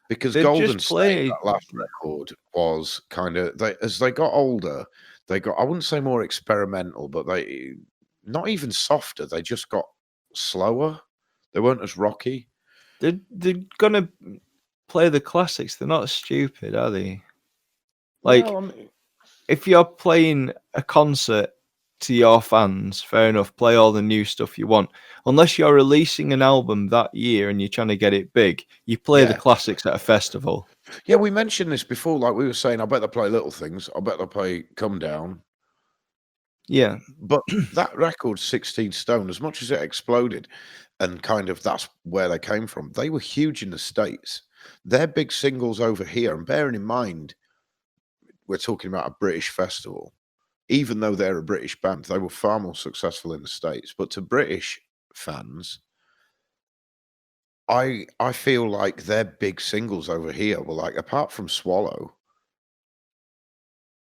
Because They'd Golden just State, play. that last record, was kind of as they got older, they got, I wouldn't say more experimental, but they not even softer. They just got slower. They weren't as rocky. They're gonna play the classics. They're not stupid, are they? Like, Well, I mean, if you're playing a concert to your fans, fair enough, play all the new stuff you want. Unless you're releasing an album that year and you're trying to get it big, you play the classics at a festival. Yeah, we mentioned this before. Like we were saying, I bet they play Little Things. I bet they play Come Down. Yeah. But that record, 16 Stone, as much as it exploded and kind of that's where they came from, they were huge in the States. Their big singles over here, and bearing in mind, we're talking about a British festival. Even though they're a British band, they were far more successful in the States. But to British fans, I feel like their big singles over here were like, apart from Swallow,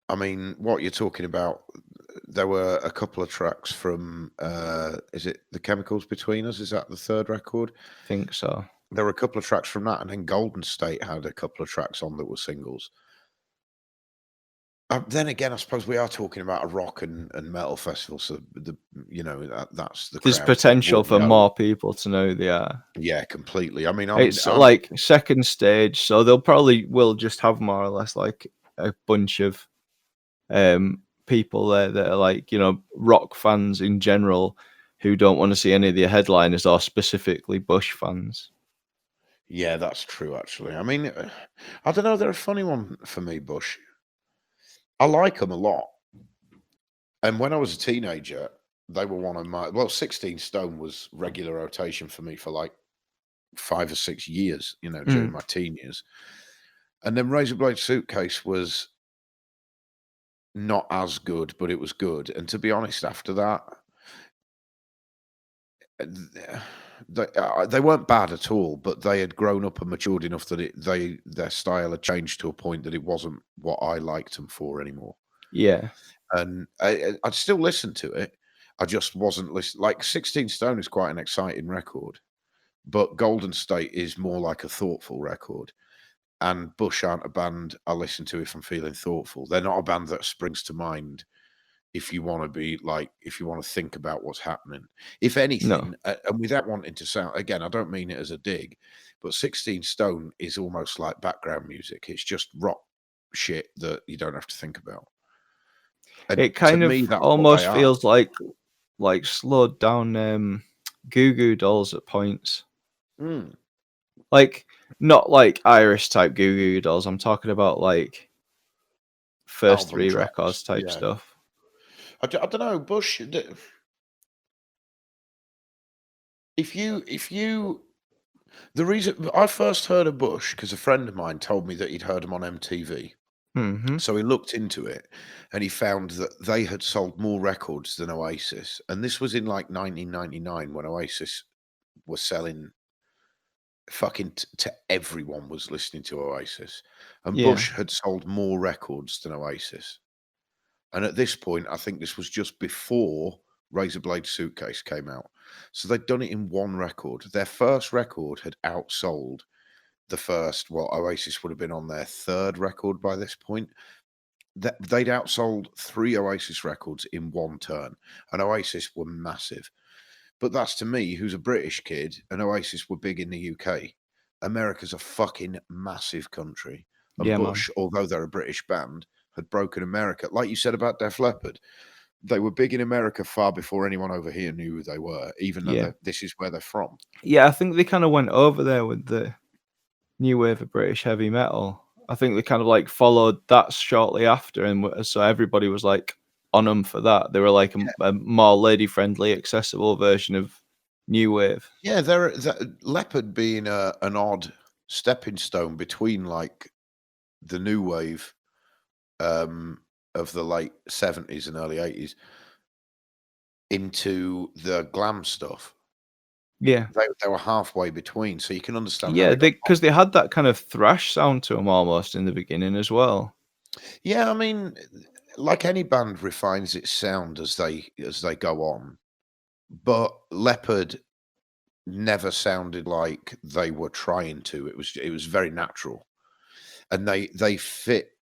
I mean, what you're talking about, there were a couple of tracks from, is it The Chemicals Between Us? Is that the third record? I think so. There were a couple of tracks from that, and then Golden State had a couple of tracks on that were singles. Then again, I suppose we are talking about a rock and metal festival, so that's the. There's potential for more people to know they are. Yeah, completely. I mean, it's like second stage, so they'll probably will just have more or less like a bunch of people there that are like, rock fans in general who don't want to see any of the headliners or specifically Bush fans. Yeah, that's true, actually. I mean, I don't know. They're a funny one for me, Bush. I like them a lot. And when I was a teenager, they were one of my... Well, 16 Stone was regular rotation for me for like 5 or 6 years, during my teen years. And then Razorblade Suitcase was not as good, but it was good. And to be honest, after that, they weren't bad at all, but they had grown up and matured enough that their style had changed to a point that it wasn't what I liked them for anymore. Yeah. And I'd still listen to it. I just wasn't listening. Like 16 Stone is quite an exciting record, but Golden State is more like a thoughtful record. And Bush aren't a band I listen to if I'm feeling thoughtful. They're not a band that springs to mind if you want to be like, if you want to think about what's happening. If anything, No. and without wanting to sound, again, I don't mean it as a dig, but 16 Stone is almost like background music. It's just rock shit that you don't have to think about. And It to kind of me, that's what they almost are. feels like slowed down Goo Goo Dolls at points. Mm. Like not like Irish type Goo Goo Dolls. I'm talking about like first Album 3 tracks, records type yeah. stuff. I don't know, Bush. If you, the reason I first heard of Bush because a friend of mine told me that he'd heard him on MTV. Mm-hmm. So he looked into it and he found that they had sold more records than Oasis. And this was in like 1999 when Oasis was selling fucking to everyone was listening to Oasis. And Yeah. Bush had sold more records than Oasis. And at this point, I think this was just before Razorblade Suitcase came out. So they'd done it in one record. Their first record had outsold the first, well, Oasis would have been on their third record by this point. They'd outsold 3 Oasis records in one turn, and Oasis were massive. But that's to me, who's a British kid, and Oasis were big in the UK. America's a fucking massive country. And Yeah, man. Bush, although they're a British band, had broken America. Like you said about Def Leppard, they were big in America far before anyone over here knew who they were, even though this is where they're from. Yeah, I think they kind of went over there with the new wave of British heavy metal. I think they kind of like followed that shortly after, and so everybody was like on them for that. They were like a more lady-friendly, accessible version of new wave. Yeah, Leopard being an odd stepping stone between like the new wave of the late 70s and early 80s into the glam stuff. Yeah, They were halfway between, so you can understand how yeah, they got. because they had that kind of thrash sound to them almost in the beginning as well. Yeah, I mean, like any band refines its sound as they go on, but Leopard never sounded like they were trying to. It was very natural, and they fit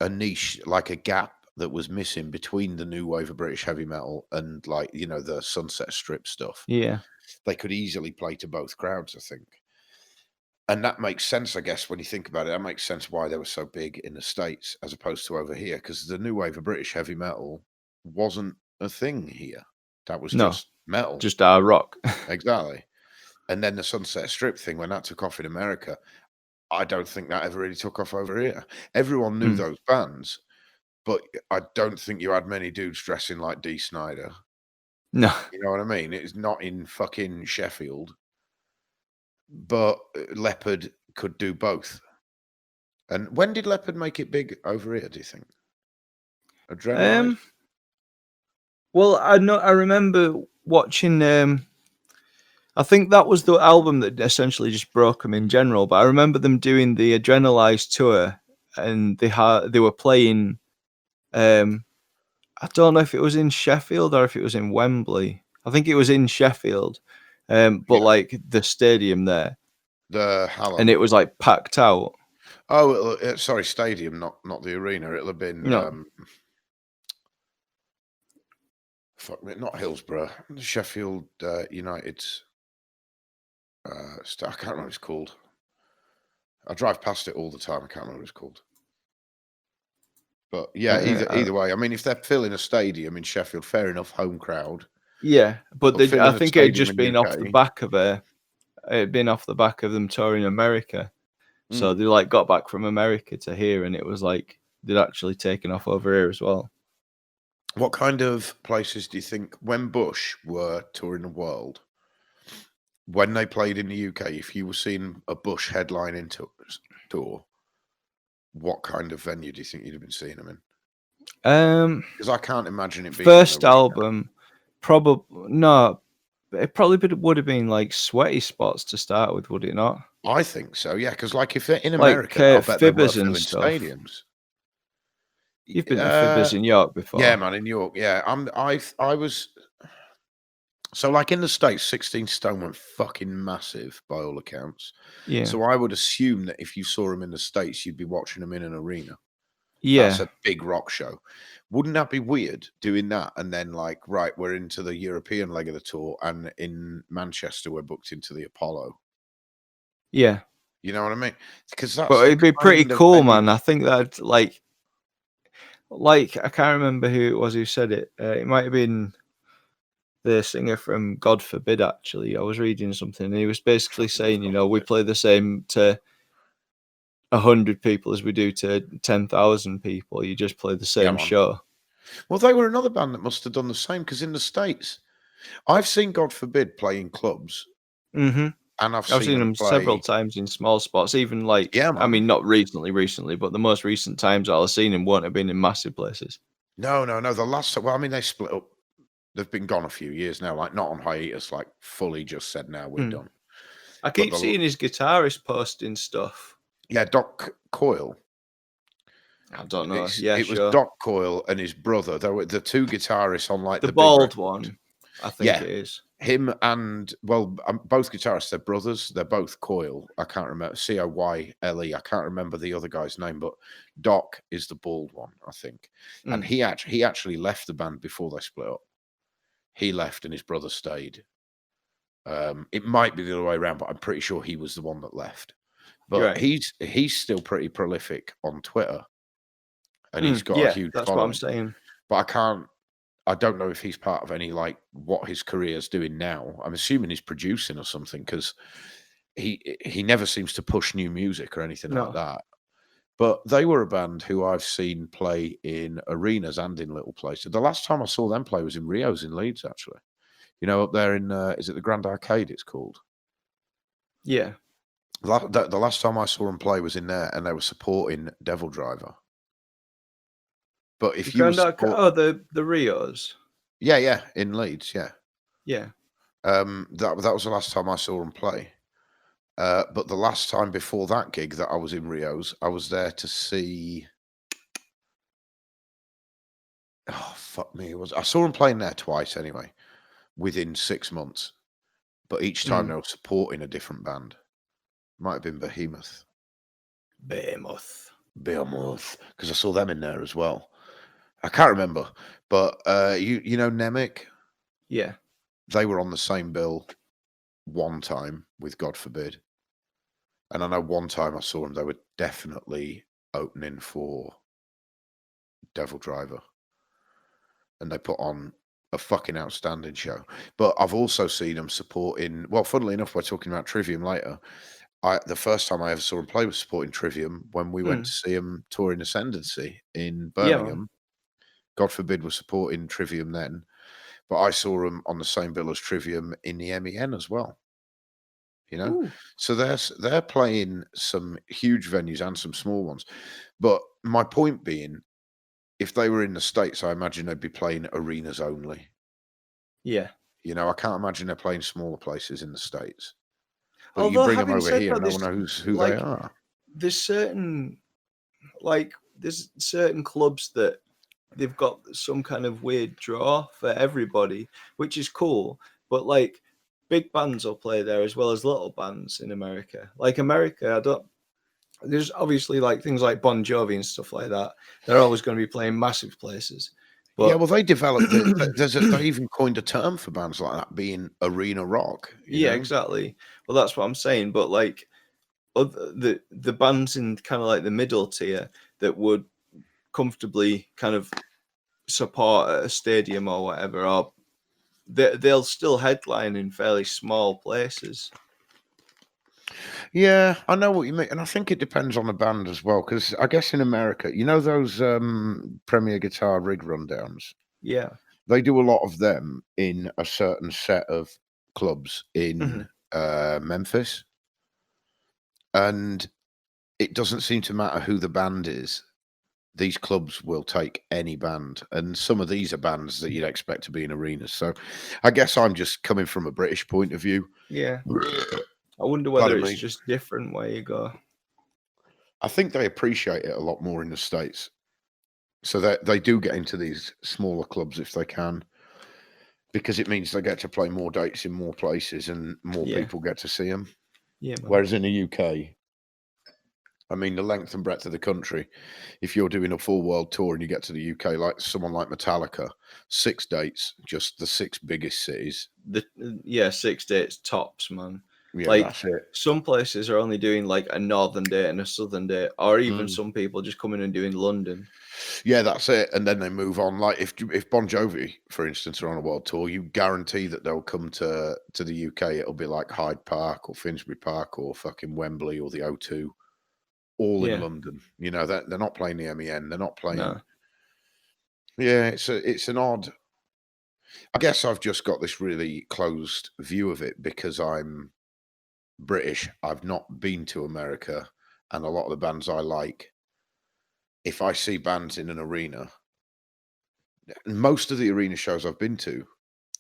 a niche, like a gap that was missing between the new wave of British heavy metal and like the Sunset Strip stuff. Yeah, They could easily play to both crowds, I think. And that makes sense, I guess, when you think about it. That makes sense why they were so big in the States as opposed to over here, because the new wave of British heavy metal wasn't a thing here. That was no, just metal. just our rock. Exactly. And then the Sunset Strip thing, when that took off in America, I don't think that ever really took off over here. Everyone knew those bands, but I don't think you had many dudes dressing like Dee Snider. No, You know what I mean? It's not in fucking Sheffield. But Leopard could do both. And when did Leopard make it big over here, do you think? Adrenaline? well, I remember watching. I think that was the album that essentially just broke them in general. But I remember them doing the Adrenalize tour, and they were playing. I don't know if it was in Sheffield or if it was in Wembley. I think it was in Sheffield, but Yeah. like the stadium there, The Hallam. and it was like packed out. Oh, sorry, stadium, not the arena. It'll have been fuck me, not Hillsborough, Sheffield United's. I can't remember what it's called. I drive past it all the time. I can't remember what it's called. But yeah, either way. I mean, if they're filling a stadium in Sheffield, fair enough, home crowd. Yeah, but I think it had just been off the UK. back of it had been off the back of them touring America. So they like got back from America to here, and it was like they'd actually taken off over here as well. What kind of places do you think, when Bush were touring the world, when they played in the UK, if you were seeing a Bush headline tour, what kind of venue do you think you'd have been seeing them in? Because I can't imagine it being first album, probably no. It probably would have been like Sweaty Spots to start with, would it not? I think so, yeah. Because like if they're in Like, America, I bet they were Fibbers and filling stuff. stadiums. You've been to Fibbers in York before. Yeah, man, in York. Yeah, I was. So, like in the States, 16 Stone went fucking massive by all accounts. Yeah. So I would assume that if you saw them in the States, you'd be watching them in an arena. Yeah. That's a big rock show. Wouldn't that be weird doing that? And then like, right, we're into the European leg of the tour, and in Manchester we're booked into the Apollo. Yeah. You know what I mean? Because that's But the it'd be pretty kind of cool, venue. man. I think that like I can't remember who it was who said it. It might have been the singer from God Forbid. Actually, I was reading something, and he was basically saying, we play the same to 100 people as we do to 10,000 people. You just play the same man. show. Well, they were another band that must have done the same, because in the States, I've seen God Forbid play in clubs, Mm-hmm. and I've I've seen seen them them several play. times in small spots. Even Yeah, I man. mean, not recently, but the most recent times I've seen him won't have been in massive places. No. The last, well, I mean, they split up. They've been gone a few years now, like not on hiatus, like fully just said, now we're done. I But keep seeing his guitarist posting stuff. yeah, Doc Coyle. I don't know. Yeah, It was sure. Doc Coyle and his brother. They were the two guitarists on like The the big bald record. one, I think Yeah. it is. Him and, well, both guitarists, they're brothers. They're both Coyle. I can't remember, Coyle. I can't remember the other guy's name, but Doc is the bald one, I think. And he actually left the band before they split up. He left and his brother stayed. It might be the other way around, but I'm pretty sure he was the one that left. But Right. he's still pretty prolific on Twitter, and he's got a Yeah, huge that's following. what I'm saying. But I don't know if he's part of any, like, what his career's doing now. I'm assuming he's producing or something, because he never seems to push new music or anything like No. that. But they were a band who I've seen play in arenas and in little places. The last time I saw them play was in Rio's in Leeds, actually. Up there in, is it the Grand Arcade it's called? Yeah. The last time I saw them play was in there, and they were supporting Devil Driver. But if you were the Rios. yeah, in Leeds, yeah. Yeah. That was the last time I saw them play. But the last time before that gig that I was in Rio's, I was there to see. Oh fuck me! I saw them playing there twice anyway, within 6 months. But each time they were supporting a different band. Might have been Behemoth, because I saw them in there as well. I can't remember, but you know Nemec? Yeah. They were on the same bill one time with God Forbid. And I know one time I saw them, they were definitely opening for Devil Driver. And they put on a fucking outstanding show. But I've also seen them supporting, well, funnily enough, we're talking about Trivium later. The first time I ever saw them play was supporting Trivium when we went to see them touring Ascendancy in Birmingham. God Forbid was supporting Trivium then. But I saw them on the same bill as Trivium in the MEN as well. Ooh. So they're playing some huge venues and some small ones. But my point being, if they were in the States, I imagine they'd be playing arenas only. Yeah. I can't imagine they're playing smaller places in the States. But Although, you bring them having over said here, that, no one knows who they are. There's certain clubs that they've got some kind of weird draw for everybody, which is cool. But big bands will play there as well as little bands in America. Like America, there's obviously things like Bon Jovi and stuff like that. They're always going to be playing massive places. But yeah, well, they developed they even coined a term for bands like that, being arena rock. Yeah, exactly. Well, that's what I'm saying. But the bands in kind of the middle tier that would comfortably kind of support at a stadium or whatever, or they'll still headline in fairly small places. Yeah, I know what you mean, and I think it depends on the band as well. Because I guess in America, those Premier Guitar rig rundowns. Yeah, they do a lot of them in a certain set of clubs in Memphis, and it doesn't seem to matter who the band is. These clubs will take any band, and some of these are bands that you'd expect to be in arenas. So I guess I'm just coming from a British point of view. Yeah. I wonder whether it's just different where you go. I think they appreciate it a lot more in the States. So they do get into these smaller clubs if they can, because it means they get to play more dates in more places and more people get to see them. Yeah, man. Whereas in the UK, I mean, the length and breadth of the country. If you're doing a full world tour and you get to the UK, like someone like Metallica, 6 dates, just the 6 biggest cities. Yeah, 6 dates tops, man. Yeah, Like that's it. some places are only doing like a northern date and a southern date, or even Mm. some people just coming and doing London. Yeah, that's it. And then they move on. Like if Bon Jovi, for instance, are on a world tour, you guarantee that they'll come to the UK. It'll be like Hyde Park or Finsbury Park or fucking Wembley or the O2, all in Yeah, London. You know, they're not playing the MEN. They're not playing. no, Yeah, it's an odd. I guess I've just got this really closed view of it because I'm British. I've not been to America, and a lot of the bands I like, if I see bands in an arena, most of the arena shows I've been to,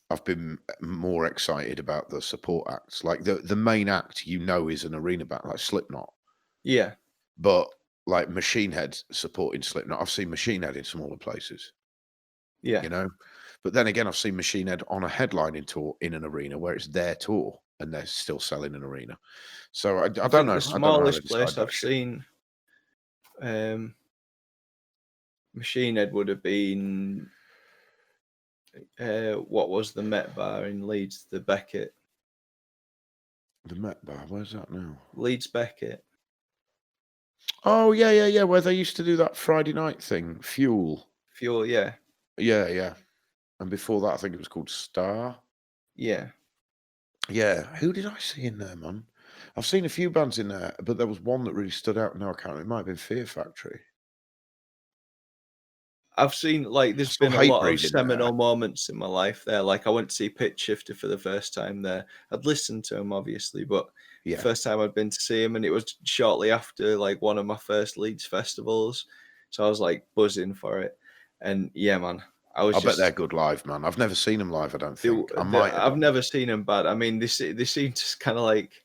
I've been more excited about the support acts. Like the main act, is an arena band like Slipknot, yeah, but like Machine Head supporting Slipknot, I've seen Machine Head in smaller places, yeah. you know. But then again, I've seen Machine Head on a headlining tour in an arena where it's their tour and they're still selling an arena. So I I don't think know. the I don't know how they smallest decide place that I've shit. seen Machine Head would have been what was the Met Bar in Leeds, the Beckett. The Met Bar, where's that now? Leeds Beckett. Oh yeah. Where they used to do that Friday night thing, Fuel. Fuel, yeah. Yeah. And before that, I think it was called Star. Yeah. Yeah, who did I see in there, man? I've seen a few bands in there, but there was one that really stood out. No, I can't. It might have been Fear Factory. I've seen like I there's saw been a lot of Hatebreed in there. seminal moments in my life there. Like I went to see Pitch Shifter for the first time there. I'd listened to him obviously, but the Yeah, first time I'd been to see him, and it was shortly after like one of my first Leeds festivals. So I was like buzzing for it. And yeah, man, I was I bet they're just good live, man. I've never seen them live. I don't think I might have I've done. never seen him bad. I mean, they seem to kind of like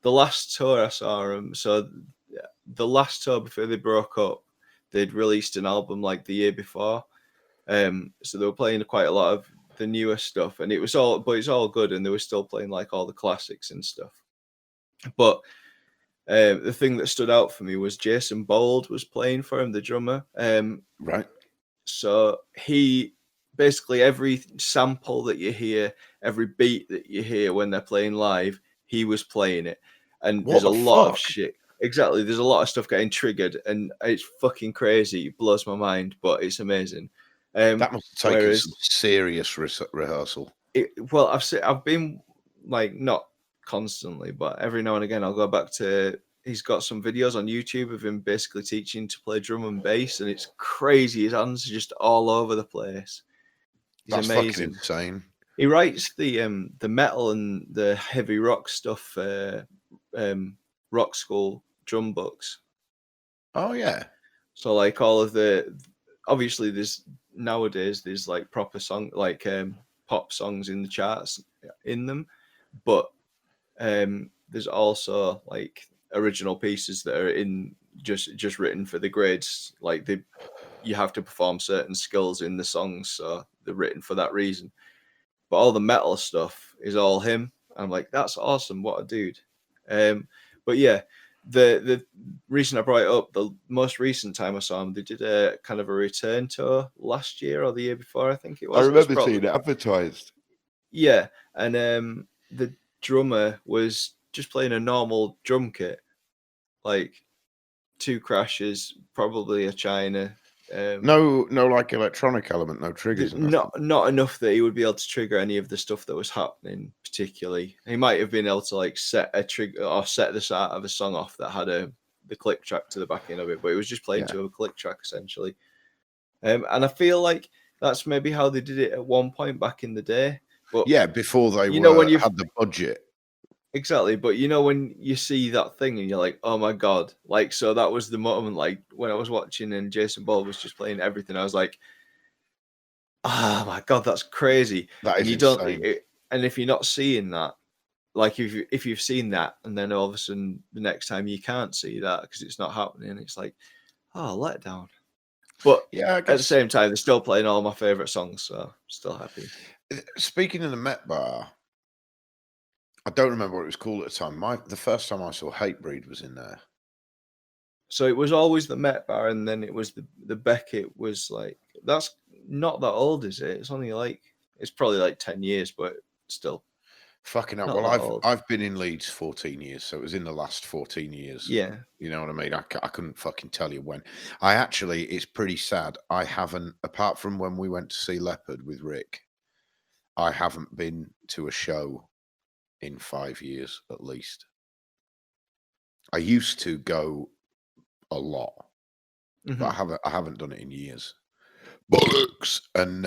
the last tour I saw him. So the last tour before they broke up, they'd released an album like the year before. So they were playing quite a lot of the newer stuff, and it's all good, and they were still playing like all the classics and stuff. But the thing that stood out for me was Jason Bold was playing for him, the drummer. Right? So he basically every sample that you hear, every beat that you hear when they're playing live, he was playing it. And What there's a the lot of fuck? shit. Exactly. There's a lot of stuff getting triggered, and it's fucking crazy. It blows my mind, but it's amazing. That must have taken Whereas some serious rehearsal. well, I've been like not constantly, but every now and again I'll go back to. He's got some videos on YouTube of him basically teaching to play drum and bass, and it's crazy. His hands are just all over the place. He's That's fucking amazing. insane. He writes the metal and the heavy rock stuff, rock school drum books. Oh yeah, So like all of the obviously there's like proper song like pop songs in the charts in them, but there's also like original pieces that are in just written for the grades. Like you have to perform certain skills in the songs, so they're written for that reason. But all the metal stuff is all him. I'm like, that's awesome. What a dude. But yeah, the reason I brought it up, the most recent time I saw him, they did a kind of a return tour last year or the year before, I think it I was. It was remember probably seeing it advertised. yeah, and the drummer was just playing a normal drum kit, like two crashes, probably a China. No, like electronic element, no triggers and nothing. Not enough that he would be able to trigger any of the stuff that was happening. Particularly, he might have been able to like set a trigger or set the start of a song off that had the click track to the back end of it, but it was just playing Yeah, to a click track essentially. And I feel like that's maybe how they did it at one point back in the day. But yeah. Before they you know when you had the budget. exactly, but you know when you see that thing and you're like, oh my god, like so that was the moment like when I was watching and Jason Ball was just playing everything. I was like, oh my god, that's crazy. That And is you don't, insane. and if you're not seeing that, like if you've seen that, and then all of a sudden the next time you can't see that because it's not happening, it's like, oh, let down. But Yeah, I at the guess. same time, they're still playing all my favorite songs, so still happy. Speaking of the Met Bar, I don't remember what it was called at the time. The first time I saw Hatebreed was in there. So it was always the Met Bar, and then it was the Beckett was like, that's not that old, is it? It's only like, it's probably like 10 years, but still Fucking hell. not Well, that old. I've been in Leeds 14 years, so it was in the last 14 years. Yeah. You know what I mean? I couldn't fucking tell you when. I actually, it's pretty sad. I haven't, apart from when we went to see Leopard with Rick, I haven't been to a show in 5 years at least. I used to go a lot, but I haven't done it in years. Bollocks. And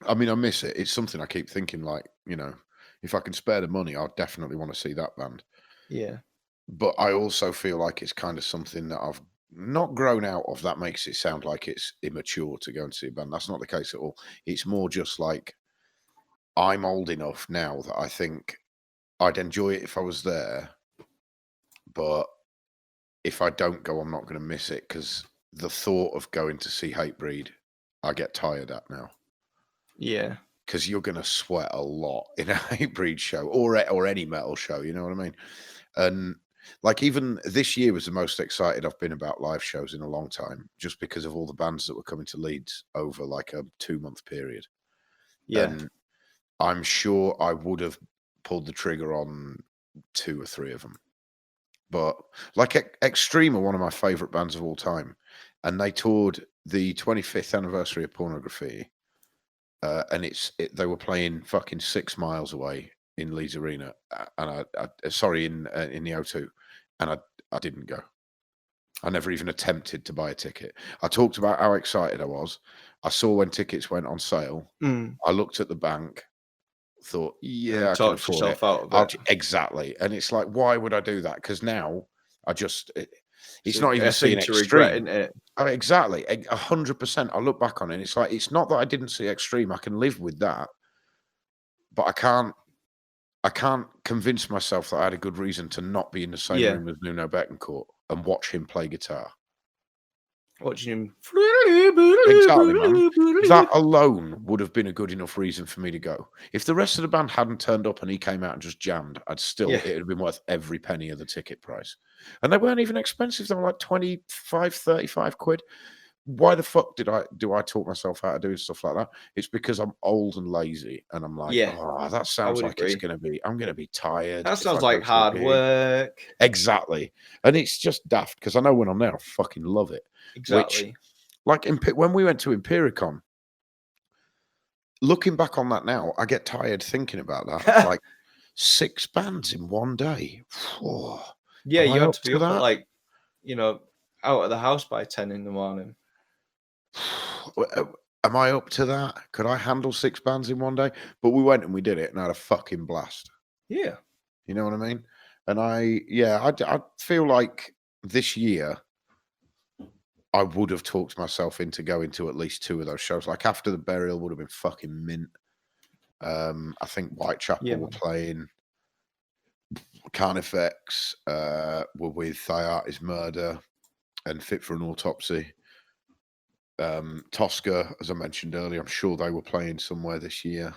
I mean, I miss it. It's something I keep thinking, like, you know, if I can spare the money, I'll definitely want to see that band. Yeah. But I also feel like it's kind of something that I've not grown out of. That makes it sound like it's immature to go and see a band. That's not the case at all. It's more just like I'm old enough now that I think I'd enjoy it if I was there, but if I don't go, I'm not going to miss it, because the thought of going to see Hatebreed, I get tired at now. Yeah. Because you're going to sweat a lot in a Hatebreed show or any metal show, you know what I mean? And like, even this year was the most excited I've been about live shows in a long time, just because of all the bands that were coming to Leeds over like a 2-month period. Yeah. And I'm sure I would have pulled the trigger on 2 or 3 of them. But like Extreme are one of my favorite bands of all time, and they toured the 25th anniversary of Pornography, and they were playing fucking 6 miles away in Leeds Arena, and sorry, in the O2, and I didn't go. I never even attempted to buy a ticket. I talked about how excited I was. I saw when tickets went on sale. I looked at the bank, thought, yeah, I can Talked afford it. yourself out of it. Exactly. And it's like, why would I do that? Because now I just, it's So not even a seeing thing to regret, Extreme. isn't it? Oh, exactly. 100%. I look back on it, and it's like, it's not that I didn't see Extreme. I can live with that. But I can't convince myself that I had a good reason to not be in the same room as Nuno Bettencourt and watch him play guitar. Watching him. Exactly, man. That alone would have been a good enough reason for me to go. If the rest of the band hadn't turned up and he came out and just jammed, it would have been worth every penny of the ticket price. And they weren't even expensive. They were like 25, 35 quid. Why the fuck do I talk myself out of doing stuff like that? It's because I'm old and lazy, and I'm like, oh, that sounds like it's going to be, I'm going to be tired. That sounds like hard work. Exactly. And it's just daft, because I know when I'm there, I fucking love it. Exactly. Like, when we went to Empiricon, looking back on that now, I get tired thinking about that. Like, 6 bands in one day. Whoa. Yeah, you had to be up at, like, you know, out of the house by 10 in the morning. Am I up to that? Could I handle 6 bands in one day? But we went and we did it, and I had a fucking blast. Yeah. You know what I mean? And I feel like this year I would have talked myself into going to at least 2 of those shows. Like, After the Burial would have been fucking mint. I think Whitechapel were playing. Carnifex were with Thy Art Is Murder and Fit for an Autopsy. Tosca, as I mentioned earlier, I'm sure they were playing somewhere this year.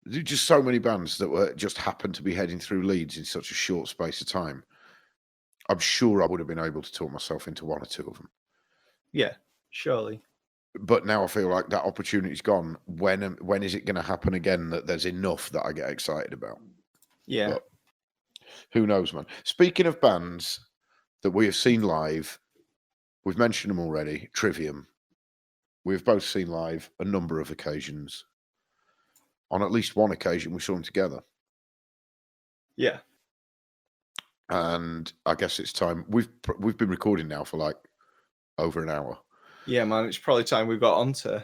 Just so many bands that were just happened to be heading through Leeds in such a short space of time. I'm sure I would have been able to talk myself into 1 or 2 of them. Yeah, surely. But now I feel like that opportunity's gone. When is it going to happen again that there's enough that I get excited about? Yeah. But who knows, man? Speaking of bands that we have seen live, we've mentioned them already. Trivium. We've both seen live a number of occasions. On at least one occasion, we saw them together. Yeah. And I guess it's time. We've been recording now for like over an hour. Yeah, man, it's probably time we got on to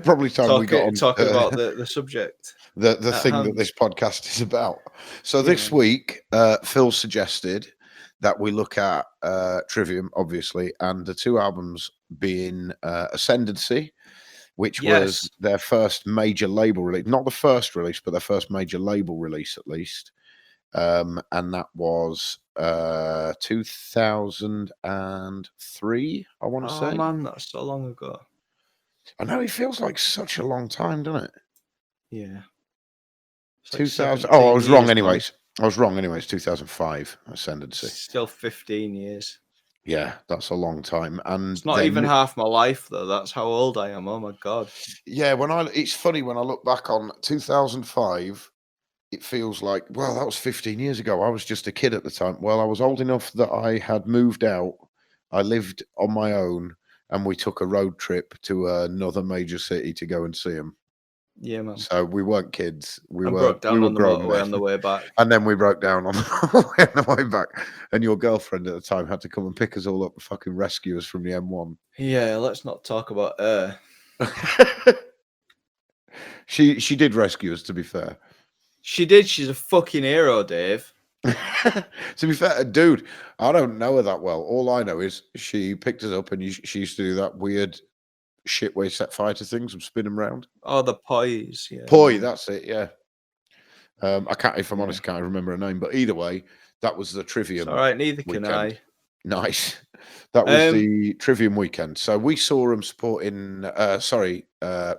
probably time we got on talking about the subject. The thing that this podcast is about. So this week, Phil suggested that we look at Trivium, obviously, and the 2 albums being Ascendancy, which was their first major label release. Not the first release, but their first major label release, at least. And that was 2003, I want to say. Oh, man, that's so long ago. I know, it feels like such a long time, doesn't it? Yeah. 2000. Oh, I was wrong anyways. I was wrong anyway. It's 2005 Ascendancy. Still 15 years. Yeah, that's a long time. And It's not then, even half my life though. That's how old I am. Oh my god. yeah, it's funny when I look back on 2005. It feels like, well, that was 15 years ago. I was just a kid at the time. Well, I was old enough that I had moved out. I lived on my own, and we took a road trip to another major city to go and see him. Yeah, man. So we weren't kids. We I were broke down on the grown motorway men. on the way back. And then we broke down on the way back. And your girlfriend at the time had to come and pick us all up and fucking rescue us from the M1. Yeah, let's not talk about her. She did rescue us, to be fair. She did. She's a fucking hero, Dave. To be fair, dude, I don't know her that well. All I know is she picked us up and she used to do that weird shit where you set fire to things and spin them around. Oh, the poise. Yeah. Poi, that's it, yeah. I can't, if I'm Yeah. honest, can't remember her name. But either way, that was the It's Trivium all right. Neither can weekend. I. Nice. That was the Trivium weekend. So we saw them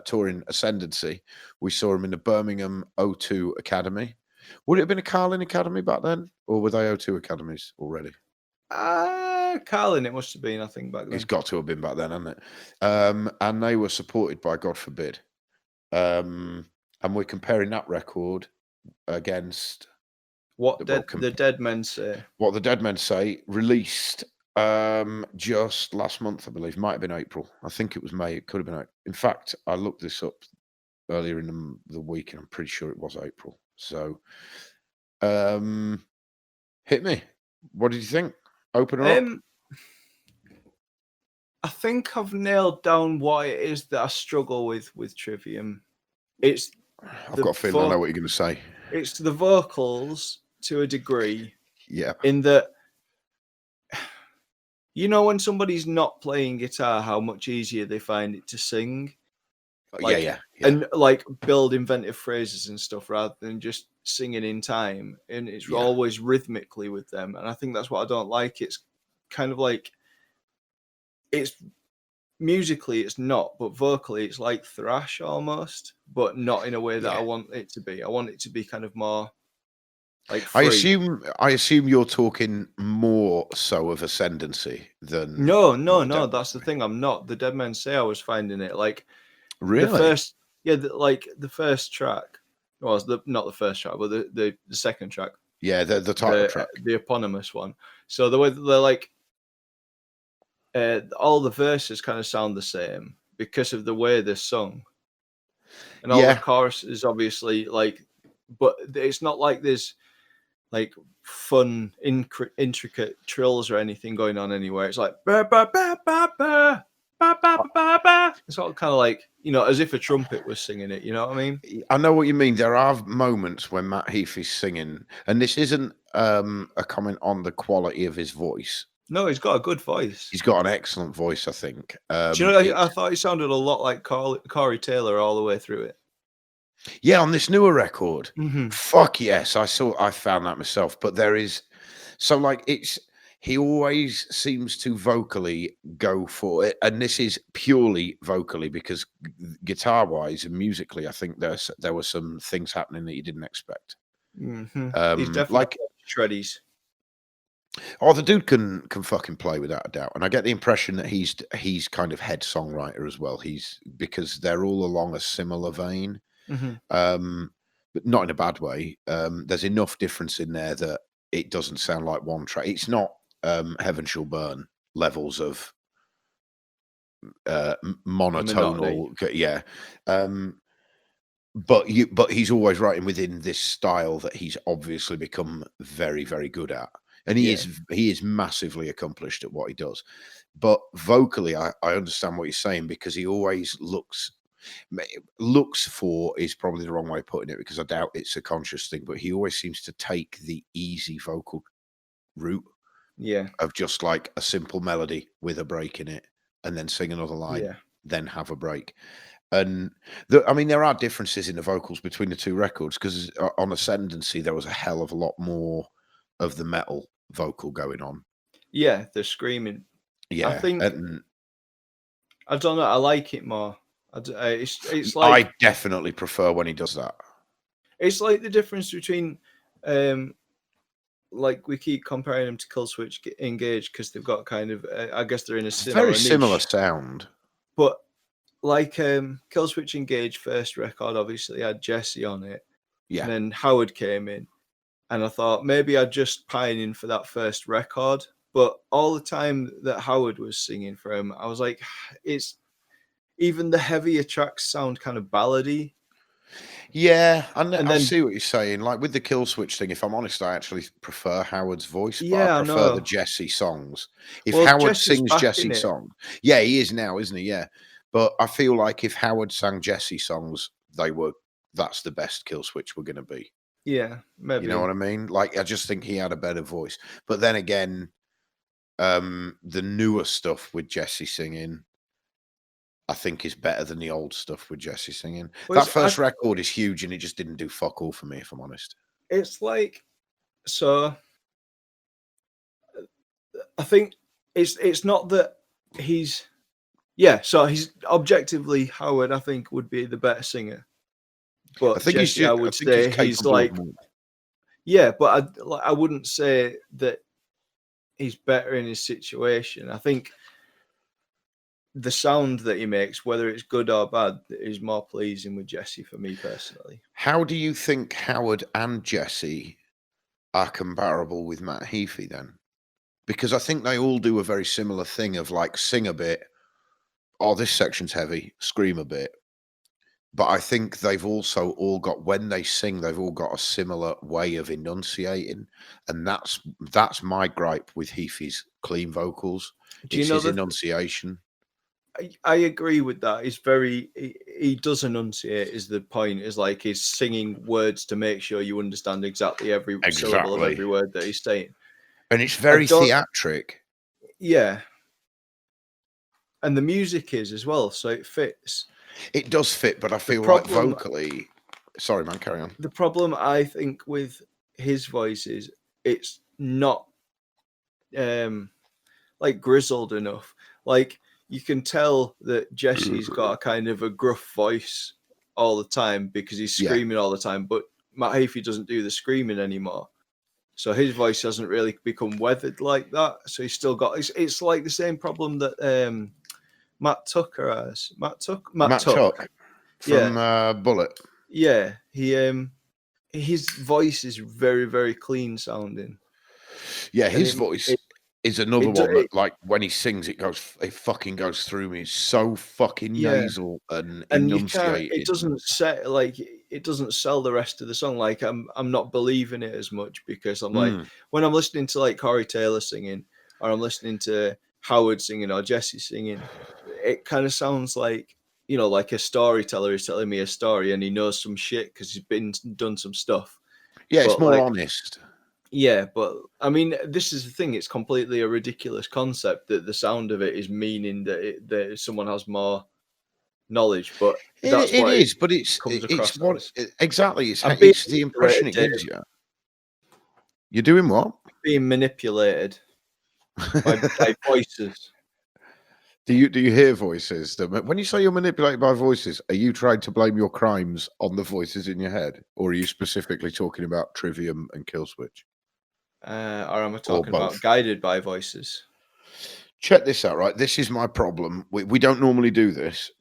touring Ascendancy. We saw them in the Birmingham O2 Academy. Would it have been a Carlin Academy back then? Or were they O2 Academies already? Carlin, it must have been, I think, back then. It's got to have been back then, hasn't it? And they were supported by God Forbid. And we're comparing that record against What the Dead Men Say. What the Dead Men Say, released just last month, I believe. Might have been April. I think it was May. It could have been April. In fact, I looked this up earlier in the week, and I'm pretty sure it was April. So, hit me. What did you think? Open her up. I think I've nailed down what it is that I struggle with Trivium. I've got a feeling I know what you're going to say. It's the vocals to a degree. Yeah. In that, you know, when somebody's not playing guitar, how much easier they find it to sing. Like, yeah. And like build inventive phrases and stuff rather than just singing in time. And it's always rhythmically with them. And I think that's what I don't like. It's kind of like, it's musically it's not, but vocally it's like thrash almost, but not in a way that I want it to be. I want it to be kind of more like free. I assume you're talking more so of Ascendancy than No, that's the thing. I'm not. The Dead Men Say, I was finding it like really the first track. Well, not the first track, but the second track. Yeah, the title track, the eponymous one. So the way that they're like, all the verses kind of sound the same because of the way they're sung, and all the chorus is obviously like, but it's not like there's like fun, intricate trills or anything going on anywhere. It's like ba ba ba ba ba ba ba ba ba. It's all kind of like, you know, as if a trumpet was singing it. You know what I mean? I know what you mean. There are moments when Matt Heath is singing, and this isn't a comment on the quality of his voice. No, he's got a good voice. He's got an excellent voice, I think. Do you know, I thought he sounded a lot like Corey Taylor all the way through it. Yeah, on this newer record. Mm-hmm. Fuck yes, I found that myself. But there is, so like he always seems to vocally go for it, and this is purely vocally because guitar-wise and musically, I think there were some things happening that you didn't expect. Mm-hmm. He's definitely like shreddies. Oh, the dude can fucking play without a doubt, and I get the impression that he's kind of head songwriter as well. Because they're all along a similar vein, but not in a bad way. There's enough difference in there that it doesn't sound like one track. It's not Heaven Shall Burn levels of monotonal, but he's always writing within this style that he's obviously become very, very good at. And he is massively accomplished at what he does. But vocally, I understand what you're saying, because he always looks for is probably the wrong way of putting it, because I doubt it's a conscious thing, but he always seems to take the easy vocal route of just like a simple melody with a break in it and then sing another line, then have a break. And I mean, there are differences in the vocals between the two records, because on Ascendancy, there was a hell of a lot more of the metal vocal going on. Yeah, the screaming. Yeah, I think I don't know. I like it more. It's like I definitely prefer when he does that. It's like the difference between like we keep comparing them to Killswitch Engage because they've got kind of, I guess they're in a similar Very niche. similar sound. But like Killswitch Engage first record obviously had Jesse on it. Yeah. And then Howard came in. And I thought maybe I'd just pine in for that first record. But all the time that Howard was singing for him, I was like, it's even the heavier tracks sound kind of ballady. Yeah, And I then, see what you're saying. Like with the kill switch thing, if I'm honest, I actually prefer Howard's voice, but yeah, I I prefer the know. Jesse songs. If Well, Howard Jesse's sings back in Jesse it. song, yeah, he is now, isn't he? Yeah. But I feel like if Howard sang Jesse songs, that's the best kill switch we're gonna be. Yeah, maybe. You know what I mean? Like I just think he had a better voice. But then again, the newer stuff with Jesse singing, I think is better than the old stuff with Jesse singing. Well, That first record is huge, and it just didn't do fuck all for me, if I'm honest. It's like, so I think it's not that he's, so he's objectively Howard, I think, would be the better singer. But I think Jesse, I would say he's like, yeah, but I wouldn't say that he's better in his situation. I think the sound that he makes, whether it's good or bad, is more pleasing with Jesse for me personally. How do you think Howard and Jesse are comparable with Matt Heafy then? Because I think they all do a very similar thing of like sing a bit, oh, this section's heavy, scream a bit. But I think they've also all got, when they sing, they've all got a similar way of enunciating. And that's my gripe with Heafy's clean vocals. It's his enunciation. I agree with that. He's he does enunciate, is the point. Is like he's singing words to make sure you understand exactly every syllable of every word that he's saying. And it's very theatric. Yeah. And the music is as well, so it fits. It does fit, but I feel like vocally... Sorry, man, carry on. The problem, I think, with his voice is it's not like grizzled enough. Like, you can tell that Jesse's got a kind of a gruff voice all the time because he's screaming all the time, but Matt Heafy doesn't do the screaming anymore. So his voice hasn't really become weathered like that. So he's still got... It's like the same problem that... Matt Tucker has. Matt Tuck from Bullet. Yeah, his voice is very, very clean sounding. Yeah, his voice is another one that, like, when he sings, it fucking goes through me. It's so fucking nasal and enunciated. It doesn't sell the rest of the song. Like I'm not believing it as much because I'm like, when I'm listening to like Corey Taylor singing, or I'm listening to Howard singing or Jesse singing, it kind of sounds like, you know, like a storyteller is telling me a story and he knows some shit because he's done some stuff. Yeah, it's more honest. Yeah, but I mean, this is the thing. It's completely a ridiculous concept that the sound of it is meaning that someone has more knowledge. But that's what it is. But it's what exactly. It's the impression it gives you. You're doing what? Being manipulated by voices. Do you hear voices? When you say you're manipulated by voices, are you trying to blame your crimes on the voices in your head, or are you specifically talking about Trivium and Killswitch? Or am I talking about guided by voices? Check this out, right? This is my problem. We don't normally do this,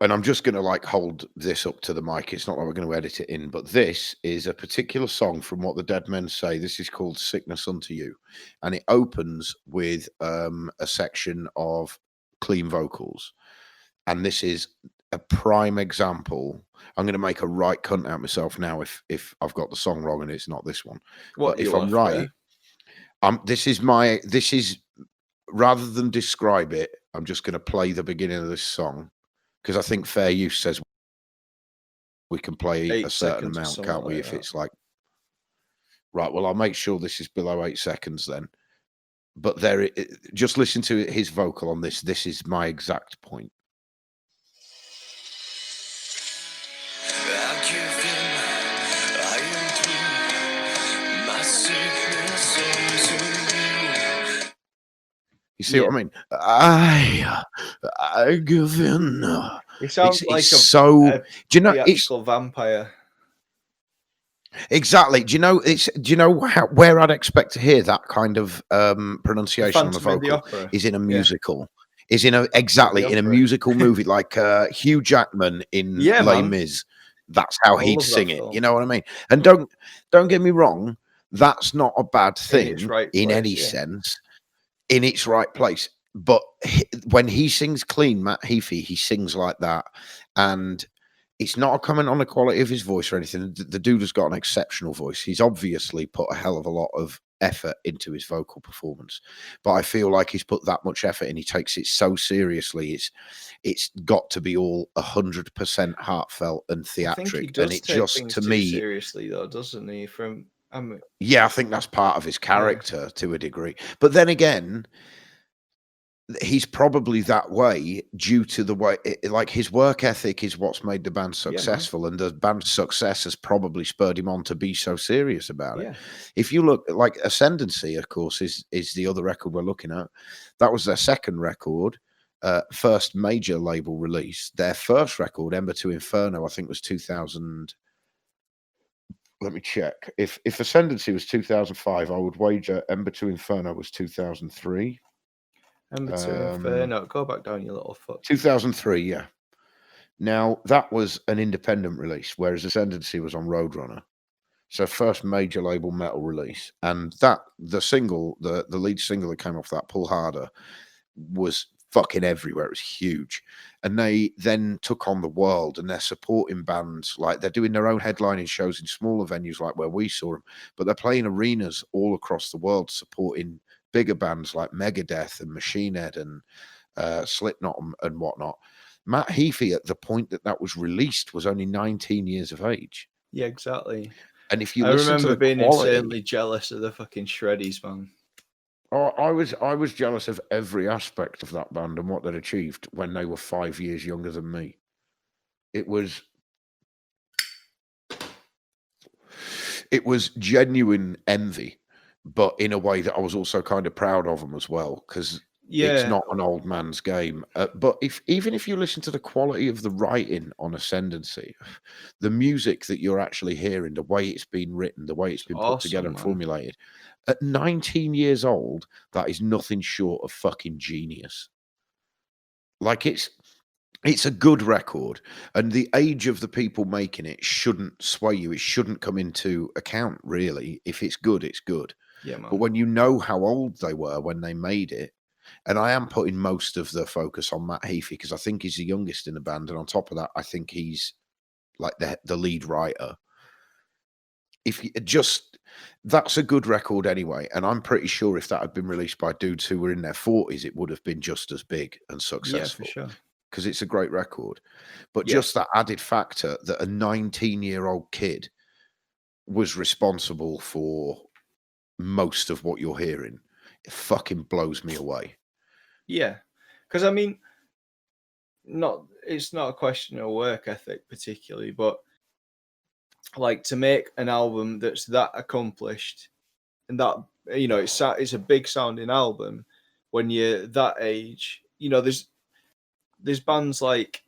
and I'm just going to like hold this up to the mic. It's not like we're going to edit it in, but this is a particular song from What the Dead Men Say. This is called Sickness Unto You. And it opens with a section of clean vocals. And this is a prime example. I'm going to make a right cunt out myself now if I've got the song wrong and it's not this one. But if I'm right, this is rather than describe it, I'm just going to play the beginning of this song. Because I think fair use says we can play a certain amount, can't we? If it's like, right, well, I'll make sure this is below 8 seconds then. But just listen to his vocal on this. This is my exact point. You see what I mean? I give in. It sounds like do you know? It's vampire. Exactly. Do you know where I'd expect to hear that kind of The pronunciation on a Phantom of the vocal Opera. is in a Yeah, musical. Is in a Phantom of the exactly in a Opera. musical movie like Hugh Jackman in Yeah, Les man. Mis. That's how I he'd love that sing it. film. You know what I mean? And don't get me wrong, that's not a bad In its thing right in place, any yeah. sense, in its right place. But when he sings clean, Matt Heafy, he sings like that, and it's not a comment on the quality of his voice or anything. The dude has got an exceptional voice. He's obviously put a hell of a lot of effort into his vocal performance, but I feel like he's put that much effort and he takes it so seriously. It's got to be all 100% heartfelt and I think he theatric, and does it take just things to too me, seriously, though, doesn't he? yeah, I think that's part of his Yeah, character to a degree. But then again, he's probably that way due to the way like his work ethic is what's made the band yeah, man. successful, and the band's success has probably spurred him on to be so serious about it. Yeah, If you look like Ascendancy, of course, is the other record we're looking at. That was their second record, first major label release. Their first record, Ember to Inferno, I think was 2000. Let me check. If Ascendancy was 2005, I would wager Ember to Inferno was 2003. Ember to um Inferno. Go back down, you little fuck. 2003, yeah. Now, that was an independent release, whereas Ascendancy was on Roadrunner. So first major label metal release. And that the single, the lead single that came off that, Pull Harder, was fucking everywhere. It was huge. And they then took on the world, and they're supporting bands, like they're doing their own headlining shows in smaller venues like where we saw them, but they're playing arenas all across the world supporting bigger bands like Megadeth and Machine Head and Slipknot and whatnot. Matt Heafy, at the point that that was released, was only 19 years of age. Yeah, exactly. And if you I listen to remember the being quality, insanely jealous of the fucking Shreddies, man. oh, I was jealous of every aspect of that band and what they'd achieved when they were 5 years younger than me. It was genuine envy, but in a way that I was also kind of proud of them as well, because it's Yeah, not an old man's game. But even if you listen to the quality of the writing on Ascendancy, the music that you're actually hearing, the way it's been written, the way it's it's been put together awesome, and man. formulated, at 19 years old, that is nothing short of fucking genius. Like it's a good record, and the age of the people making it shouldn't sway you. It shouldn't come into account, really. If it's good, it's good. Yeah, But man. when you know how old they were when they made it, and I am putting most of the focus on Matt Heafy because I think he's the youngest in the band, and on top of that, I think he's like the lead writer. If you just That's a good record anyway, and I'm pretty sure if that had been released by dudes who were in their 40s, it would have been just as big and Yeah, for successful sure. because it's a great record. But Yeah, just that added factor that a 19-year-old kid was responsible for most of what you're hearing, it fucking blows me away. yeah. Because I mean, it's not a question of work ethic particularly, but like to make an album that's that accomplished and that it's a big sounding album when you're that age. There's bands like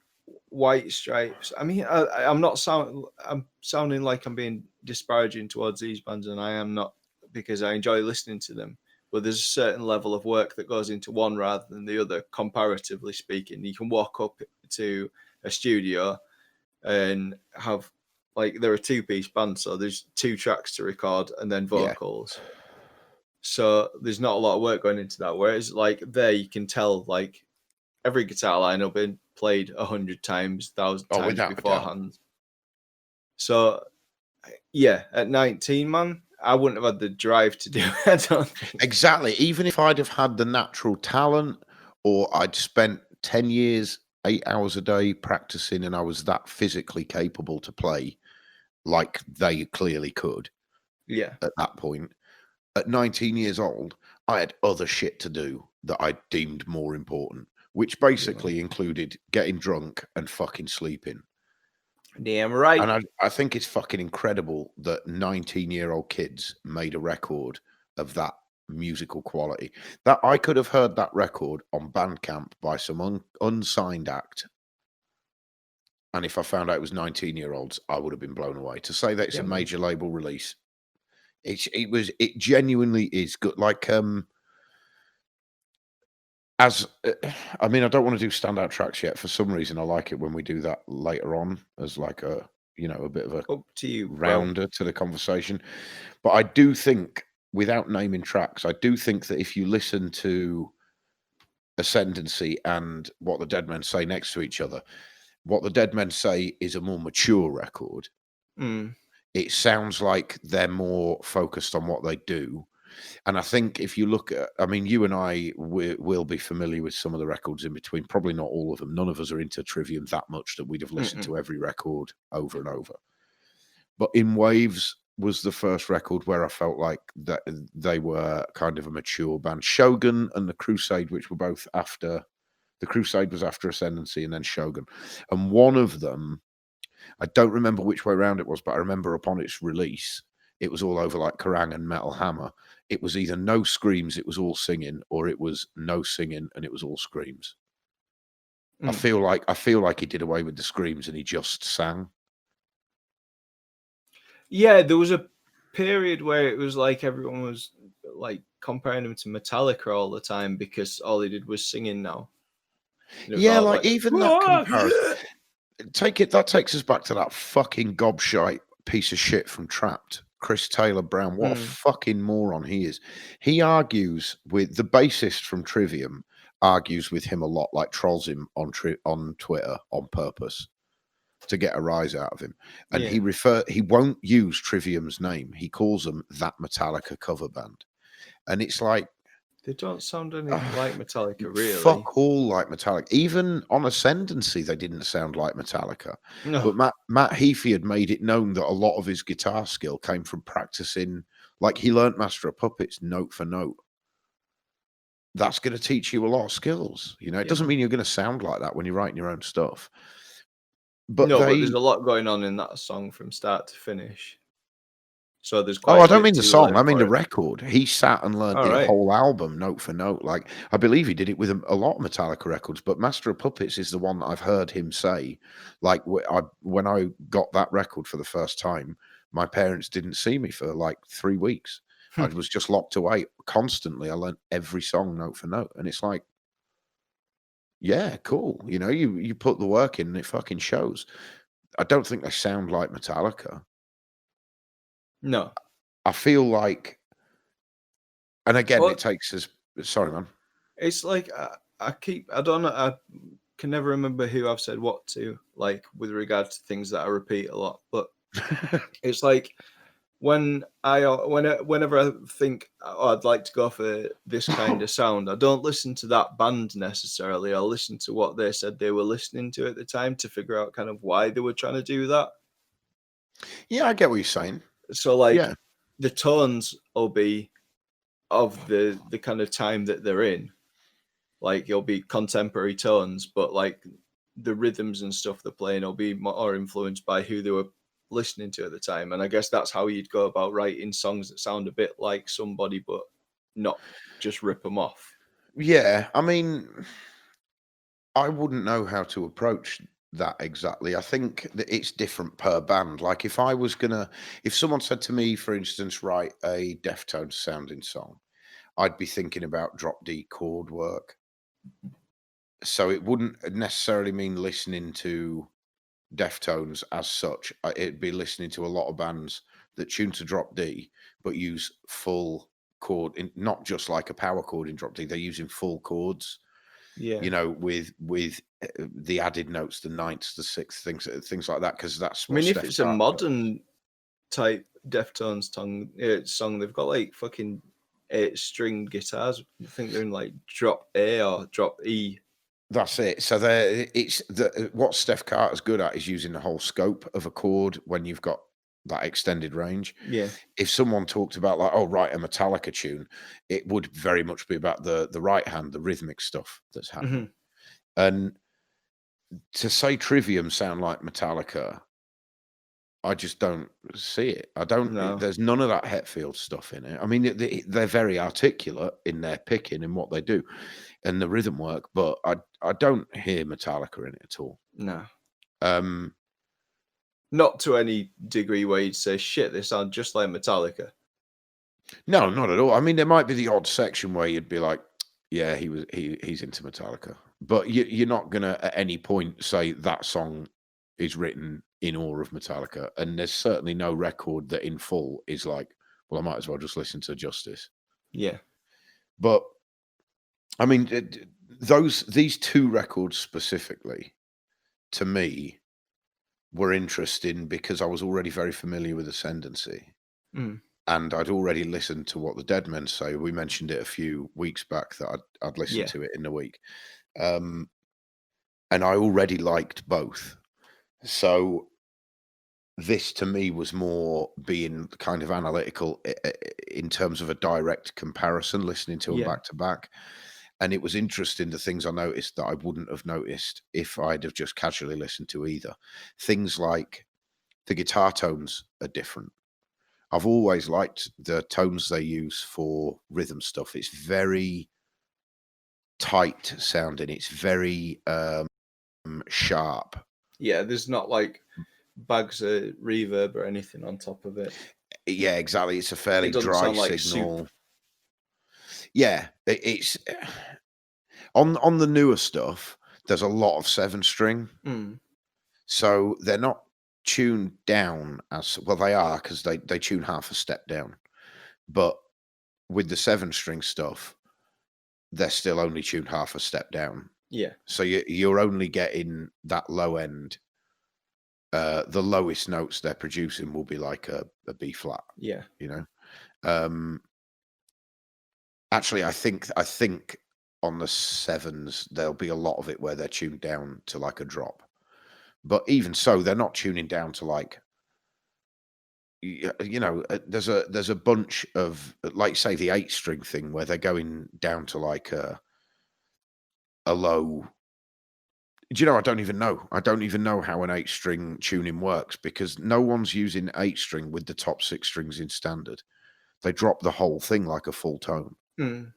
White Stripes. I mean, I'm sounding like I'm being disparaging towards these bands, and I am not, because I enjoy listening to them. But there's a certain level of work that goes into one rather than the other, comparatively speaking. You can walk up to a studio and have, like, they're a two-piece band, so there's two tracks to record and then Yeah. vocals. So there's not a lot of work going into that. Whereas like there, you can tell like every guitar line have been played 100 times, 1,000 Oh, times without a doubt. beforehand. So yeah, at 19, man, I wouldn't have had the drive to do it. I don't think. Exactly. Even if I'd have had the natural talent, or I'd spent 10 years, 8 hours a day practicing, and I was that physically capable to play like they clearly could Yeah, at that point, at 19 years old, I had other shit to do that I deemed more important, which yeah, man. basically included getting drunk and fucking sleeping. Damn right. And I think it's fucking incredible that 19-year-old kids made a record of that musical quality. That I could have heard that record on Bandcamp by some unsigned act, And if I found out it was 19-year-olds, I would have been blown away. To say that it's Yeah, a man. major label release, it genuinely is good. Like as I mean, I don't want to do standout tracks yet. For some reason, I like it when we do that later on as like a a bit of a Up to you, bro. rounder to the conversation. But I do think, without naming tracks, I do think that if you listen to Ascendancy and What the Dead Men Say next to each other, What the Dead Men Say is a more mature record. Mm. It sounds like they're more focused on what they do. And I think if you look at, I mean, you and I will be familiar with some of the records in between, probably not all of them. None of us are into Trivium that much that we'd have listened Mm-mm. to every record over and over. But In Waves was the first record where I felt like that they were kind of a mature band. Shogun and The Crusade, which were both after, The Crusade was after Ascendancy and then Shogun. And one of them, I don't remember which way around it was, but I remember upon its release, it was all over like Kerrang and Metal Hammer. It was either no screams, it was all singing, or it was no singing and it was all screams. I feel like he did away with the screams and he just sang. Yeah, there was a period where it was like everyone was like comparing him to Metallica all the time because all he did was singing now. And it was Yeah, all like even that comparison. That takes us back to that fucking gobshite piece of shit from Trapped, Chris Taylor Brown. What a fucking moron he is. He argues with the bassist from Trivium, argues with him a lot, like trolls him on Twitter on purpose to get a rise out of him. And he won't use Trivium's name. He calls them that Metallica cover band. And it's like, they don't sound anything like Metallica, really. fuck all like Metallica. Even on Ascendancy, they didn't sound like Metallica. No. But Matt Heafy had made it known that a lot of his guitar skill came from practicing. Like he learnt Master of Puppets note for note. That's going to teach you a lot of skills. It doesn't mean you're going to sound like that when you're writing your own stuff. But but there's a lot going on in that song from start to finish. So there's quite. Oh, I don't mean the song. I mean the record. He sat and learned the right. whole album note for note. Like I believe he did it with a lot of Metallica records, but Master of Puppets is the one that I've heard him say. Like when I got that record for the first time, my parents didn't see me for like 3 weeks. I was just locked away constantly. I learned every song note for note, and it's like, yeah, cool. You put the work in, and it fucking shows. I don't think they sound like Metallica. No. I feel like, and again, it takes us. Sorry, man. It's like I don't know. I can never remember who I've said what to, like with regard to things that I repeat a lot. But it's like whenever I think I'd like to go for this kind of sound, I don't listen to that band necessarily. I listen to what they said they were listening to at the time to figure out kind of why they were trying to do that. Yeah, I get what you're saying. So the tones will be of the kind of time that they're in. Like it'll be contemporary tones, but like the rhythms and stuff they're playing will be more influenced by who they were listening to at the time. And I guess that's how you'd go about writing songs that sound a bit like somebody, but not just rip them off. Yeah, I mean, I wouldn't know how to approach that exactly. I think that it's different per band. Like if someone said to me, for instance, write a Deftones sounding song, I'd be thinking about drop D chord work. So it wouldn't necessarily mean listening to Deftones as such. It'd be listening to a lot of bands that tune to drop D, but use full chord, not just like a power chord in drop D. They're using full chords. Yeah. With the added notes, the ninths, the sixths, things like that. Because that's what if it's a modern type Deftones song, they've got like fucking 8-string guitars. I think they're in like drop A or drop E. That's it. So what Steph Carter's good at is using the whole scope of a chord when you've got that extended range. Yeah. If someone talked about like, write a Metallica tune, it would very much be about the right hand, the rhythmic stuff that's happening. And to say Trivium sound like Metallica, I just don't see it. I don't. No. There's none of that Hetfield stuff in it. I mean, they're very articulate in their picking and what they do, and the rhythm work. But I don't hear Metallica in it at all. No. Um, Not to any degree where you'd say, shit, they sound just like Metallica. no, not at all. I mean, there might be the odd section where you'd be like, yeah, he's into Metallica, but you're not gonna at any point say that song is written in awe of Metallica, and there's certainly no record that in full is like, well, I might as well just listen to Justice. Yeah. But I mean, these two records specifically, to me, were interesting because I was already very familiar with Ascendancy. Mm. And I'd already listened to what the Dead Men say. We mentioned it a few weeks back that I'd listened Yeah. to it in the week. And I already liked both. So this to me was more being kind of analytical in terms of a direct comparison, listening to them Yeah. back to back. And it was interesting, the things I noticed that I wouldn't have noticed if I'd have just casually listened to either. Things like the guitar tones are different. I've always liked the tones they use for rhythm stuff. It's very tight sounding. It's very sharp. Yeah, there's not like bags of reverb or anything on top of it. Yeah, exactly. It's a fairly It doesn't dry sound like signal. soup. Yeah, it's on the newer stuff. There's a lot of 7-string, Mm. so they're not tuned down as well. They are because they tune half a step down, but with the 7-string stuff, they're still only tuned half a step down. Yeah. So you're only getting that low end. The lowest notes they're producing will be like a B flat. Yeah. You know. Actually, I think on the sevens there'll be a lot of it where they're tuned down to like a drop. But even so, they're not tuning down to like. You know, there's a bunch of, like, say, the 8-string thing where they're going down to like a low. Do you know? I don't even know. I don't even know how an 8-string tuning works because no one's using 8-string with the top 6 strings in standard. They drop the whole thing like a full tone, Mm.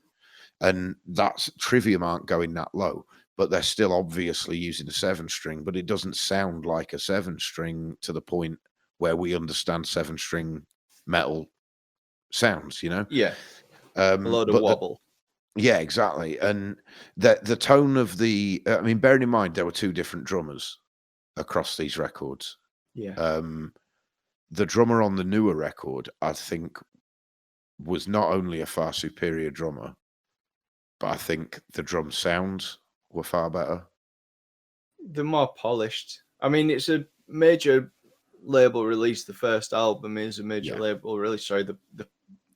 and that's Trivium aren't going that low, but they're still obviously using a 7-string. But it doesn't sound like a 7-string to the point where we understand 7-string metal sounds. You know? Yeah. A load of But wobble. yeah, exactly. And the tone of the, I mean, bearing in mind there were 2 different drummers across these records. Yeah. The drummer on the newer record, I think, was not only a far superior drummer, but I think the drum sounds were far better. They're more polished. I mean, it's a major label release. The first album is a major Yeah. label release. Sorry, the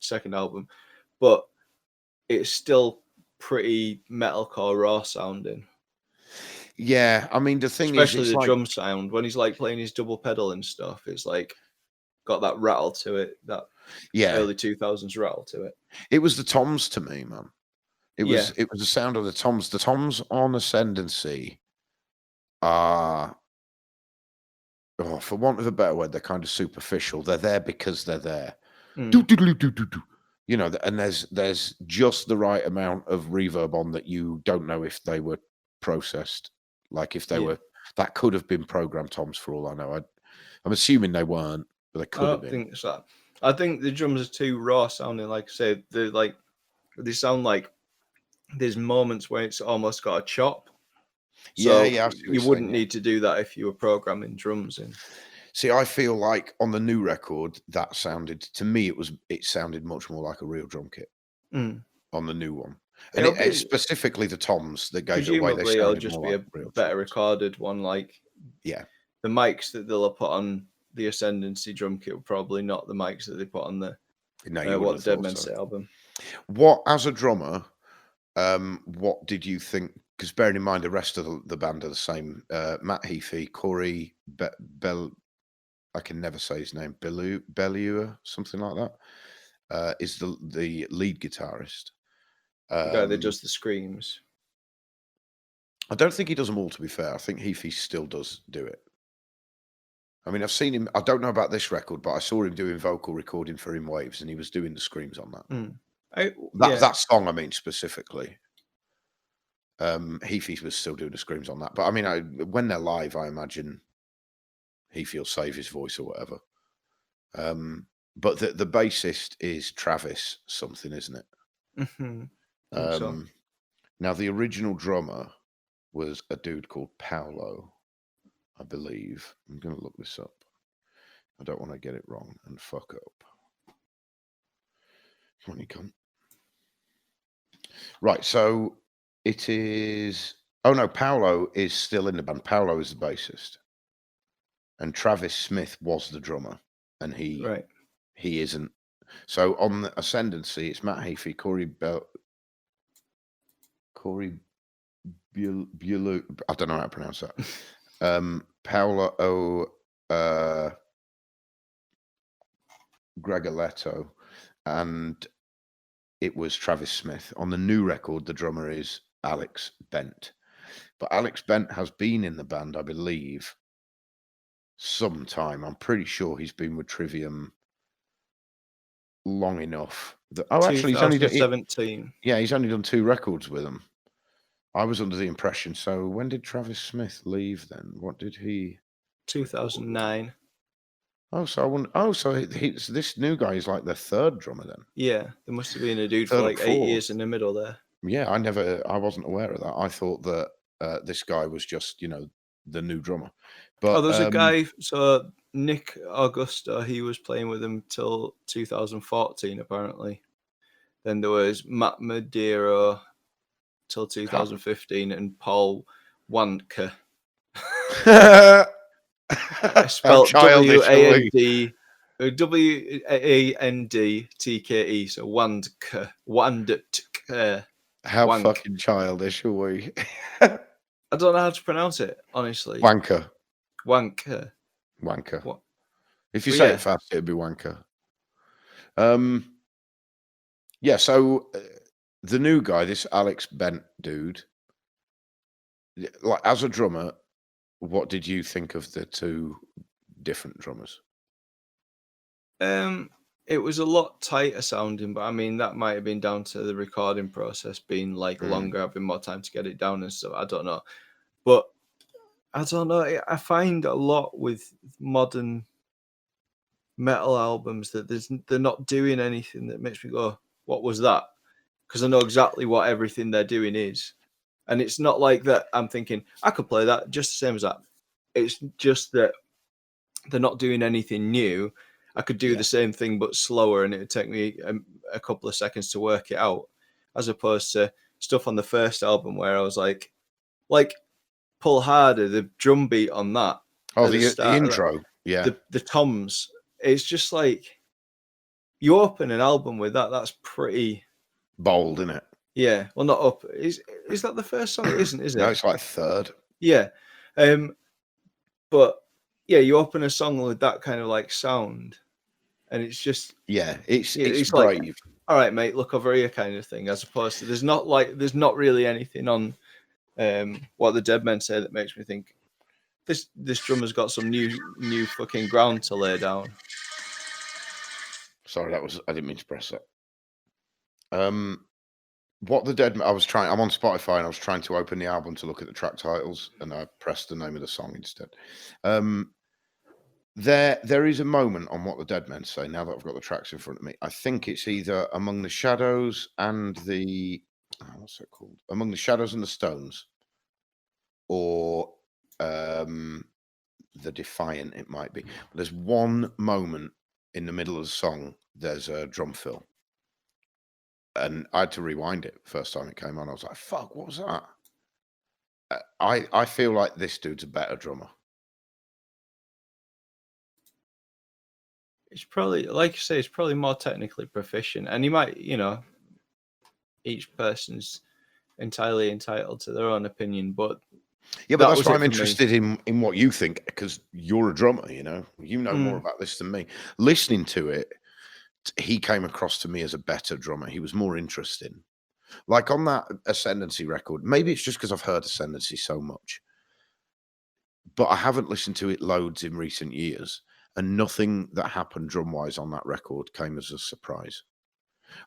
second album, but it's still pretty metalcore raw sounding. Yeah, I mean, the thing is, Especially it's the like, drum sound when he's like playing his double pedal and stuff. It's like got that rattle to it, that yeah, early 2000s rattle to it. it was the toms to me, man. It Yeah. was the sound of the toms. The toms on Ascendancy are, oh, for want of a better word, they're kind of superficial. They're there because they're there. Mm. You know, and there's just the right amount of reverb on that you don't know if they were processed. Like if they Yeah. were, that could have been programmed toms for all I know. I'm assuming they weren't, but they I could have don't been. think so. I think the drums are too raw sounding. Like I say, they sound like there's moments where it's almost got a chop. Yeah, So yeah, I see what you you're saying, wouldn't yeah. need to do that if you were programming drums in. See, I feel like on the new record, that sounded to me, it sounded much more like a real drum kit Mm. on the new one, and It'll it's be specifically the toms that gave it away. They presumably it'll sounded just more be like a real better drums. recorded one. Like Yeah, the mics that they'll have put on the Ascendancy drum kit were probably not the mics that they put on the no, you What wouldn't the have Dead thought Men so. Say album. What, as a drummer, what did you think? Because bearing in mind the rest of the band are the same. Matt Heafy, Corey Bell, I can never say his name. Bellew, something like that. Is the lead guitarist. The guy that does the screams. I don't think he does them all, to be fair. I think Heafy still does do it. I mean, I've seen him. I don't know about this record, but I saw him doing vocal recording for In Waves, and he was doing the screams on that. Mm. That song, I mean, specifically. Heafy was still doing the screams on that, but I mean, when they're live, I imagine Hetfield save his voice or whatever. But the bassist is Travis something, isn't it? Mm-hmm. I think so. Now, the original drummer was a dude called Paolo, I believe. I'm going to look this up. I don't want to get it wrong and fuck up. Come on, you cunt. Right, so it is... Oh, no, Paolo is still in the band. Paolo is the bassist. And Travis Smith was the drummer. And he isn't. So on the Ascendancy, it's Matt Heafy, Corey Bulu, I don't know how to pronounce that. Paolo Gregoletto, and it was Travis Smith. On the new record, the drummer is Alex Bent. But Alex Bent has been in the band, I believe, some time. I'm pretty sure he's been with Trivium long enough. Actually, he's only done 2017. He's only done 2 records with them. I was under the impression. So when did Travis Smith leave then? What did he? 2009. Oh, so I wonder, so this new guy is like the 3rd drummer then. Yeah, there must have been a dude for like 8 years in the middle there. Yeah, I wasn't aware of that. I thought that this guy was just, the new drummer. But there's a guy. So Nick Augusta, he was playing with him till 2014 apparently. Then there was Matt Madeira till 2015, and Paul Wanka. Spelled WANDTKE. So Wandtka. How fucking childish are we? I don't know how to pronounce it, honestly. Wanker. Wanker. What? If you say it fast, it'd be wanker. Yeah, so the new guy, this Alex Bent dude, like as a drummer, what did you think of the 2 different drummers? It was a lot tighter sounding, but I mean that might have been down to the recording process being like longer, having more time to get it down and stuff. I don't know, but I don't know. I find a lot with modern metal albums that they're not doing anything that makes me go, "What was that?" Because I know exactly what everything they're doing is, and it's not like that. I'm thinking I could play that just the same as that. It's just that they're not doing anything new. I could do the same thing but slower, and it would take me a couple of seconds to work it out, as opposed to stuff on the first album where I was like Pull Harder, the drum beat on that. Oh, the intro, the toms. It's just like you open an album with that. That's pretty bold, isn't it? Yeah. Well, not up. Is that the first song? It isn't, is it? No, it's like 3rd. Yeah. But yeah, you open a song with that kind of like sound, and it's just it's brave. Like, all right, mate, look over here, kind of thing. As opposed to there's not really anything on what the Dead Men Say that makes me think this drummer's got some new fucking ground to lay down. Sorry, I didn't mean to press that. What the Dead Men, I'm on Spotify and I was trying to open the album to look at the track titles, and I pressed the name of the song instead. There is a moment on What the Dead Men Say, now that I've got the tracks in front of me. I think it's either Among the Shadows and what's it called? Among the Shadows and the Stones, or The Defiant, it might be. But there's one moment in the middle of the song, there's a drum fill. And I had to rewind it first time it came on. I was like, fuck, what was that? I feel like this dude's a better drummer. It's probably, like you say, it's probably more technically proficient. And he might, each person's entirely entitled to their own opinion. But yeah, but that's why I'm interested in what you think, because you're a drummer, you know more about this than me. Listening to it, he came across to me as a better drummer. He was more interesting. Like on that Ascendancy record, maybe it's just because I've heard Ascendancy so much, but I haven't listened to it loads in recent years, and nothing that happened drum-wise on that record came as a surprise.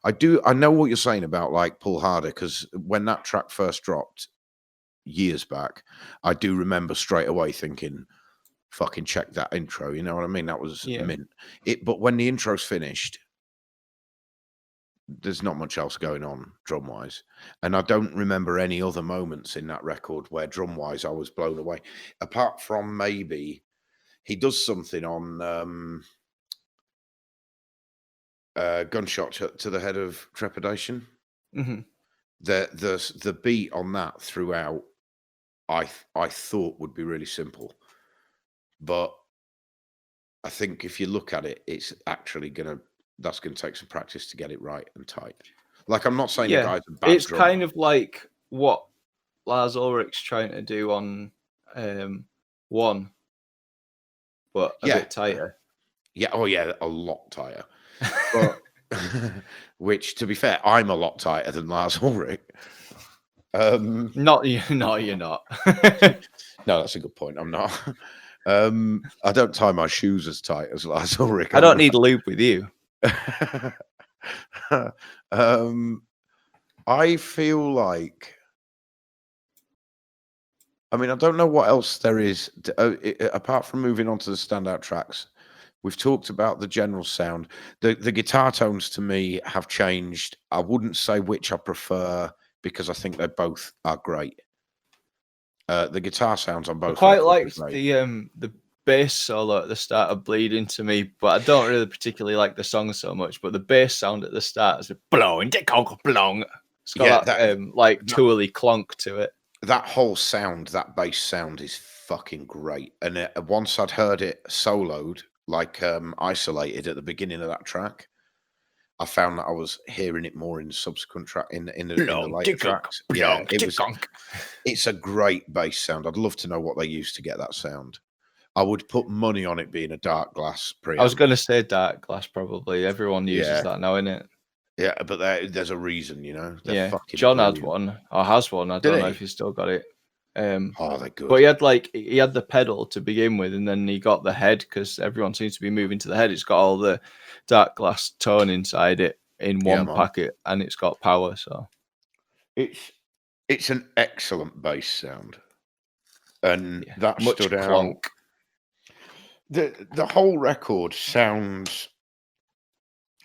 I know what you're saying about like Pull Harder, because when that track first dropped years back, I do remember straight away thinking, fucking check that intro. You know what I mean? That was Yeah. mint. But when the intro's finished, there's not much else going on drum wise, and I don't remember any other moments in that record where drum wise I was blown away, apart from maybe he does something on Gunshot to the Head of Trepidation. Hmm. The beat on that throughout, I thought would be really simple, but I think if you look at it, it's actually that's gonna take some practice to get it right and tight. Like, I'm not saying the Yeah, guy's a bad it's drummer. kind of like what Lars Ulrich's trying to do on One, but a Yeah, bit tighter. yeah, oh yeah, a lot tighter. But which, to be fair, I'm a lot tighter than Lars Ulrich. Not you, no, you're not. No, that's a good point. I'm not. I don't tie my shoes as tight as Lars Ulrich. I don't need lube with you. I feel like, I mean, I don't know what else there is apart from moving on to the standout tracks. We've talked about the general sound. The guitar tones to me have changed. I wouldn't say which I prefer because I think they both are great. The guitar sounds on I both quite records are liked great. the bass solo at the start of Bleeding to me, but I don't really particularly like the song so much. But the bass sound at the start is blowing, blong. It's got that like twirly clonk to it. That whole sound, that bass sound is fucking great. And once I'd heard it soloed, like isolated at the beginning of that track, I found that I was hearing it more in subsequent track in the later tracks. Yeah, it's a great bass sound. I'd love to know what they used to get that sound. I would put money on it being a Dark Glass preamp. I was going to say Dark Glass, probably. Everyone uses that now, innit? Yeah, but there's a reason, you know. Yeah, fucking John brilliant. had one or has one. I don't know if he's still got it. Oh, they're good. But he had the pedal to begin with, and then he got the head because everyone seems to be moving to the head. It's got all the Dark Glass tone inside it in one packet, and it's got power. So it's an excellent bass sound, and that much stood clonk. out. The whole record sounds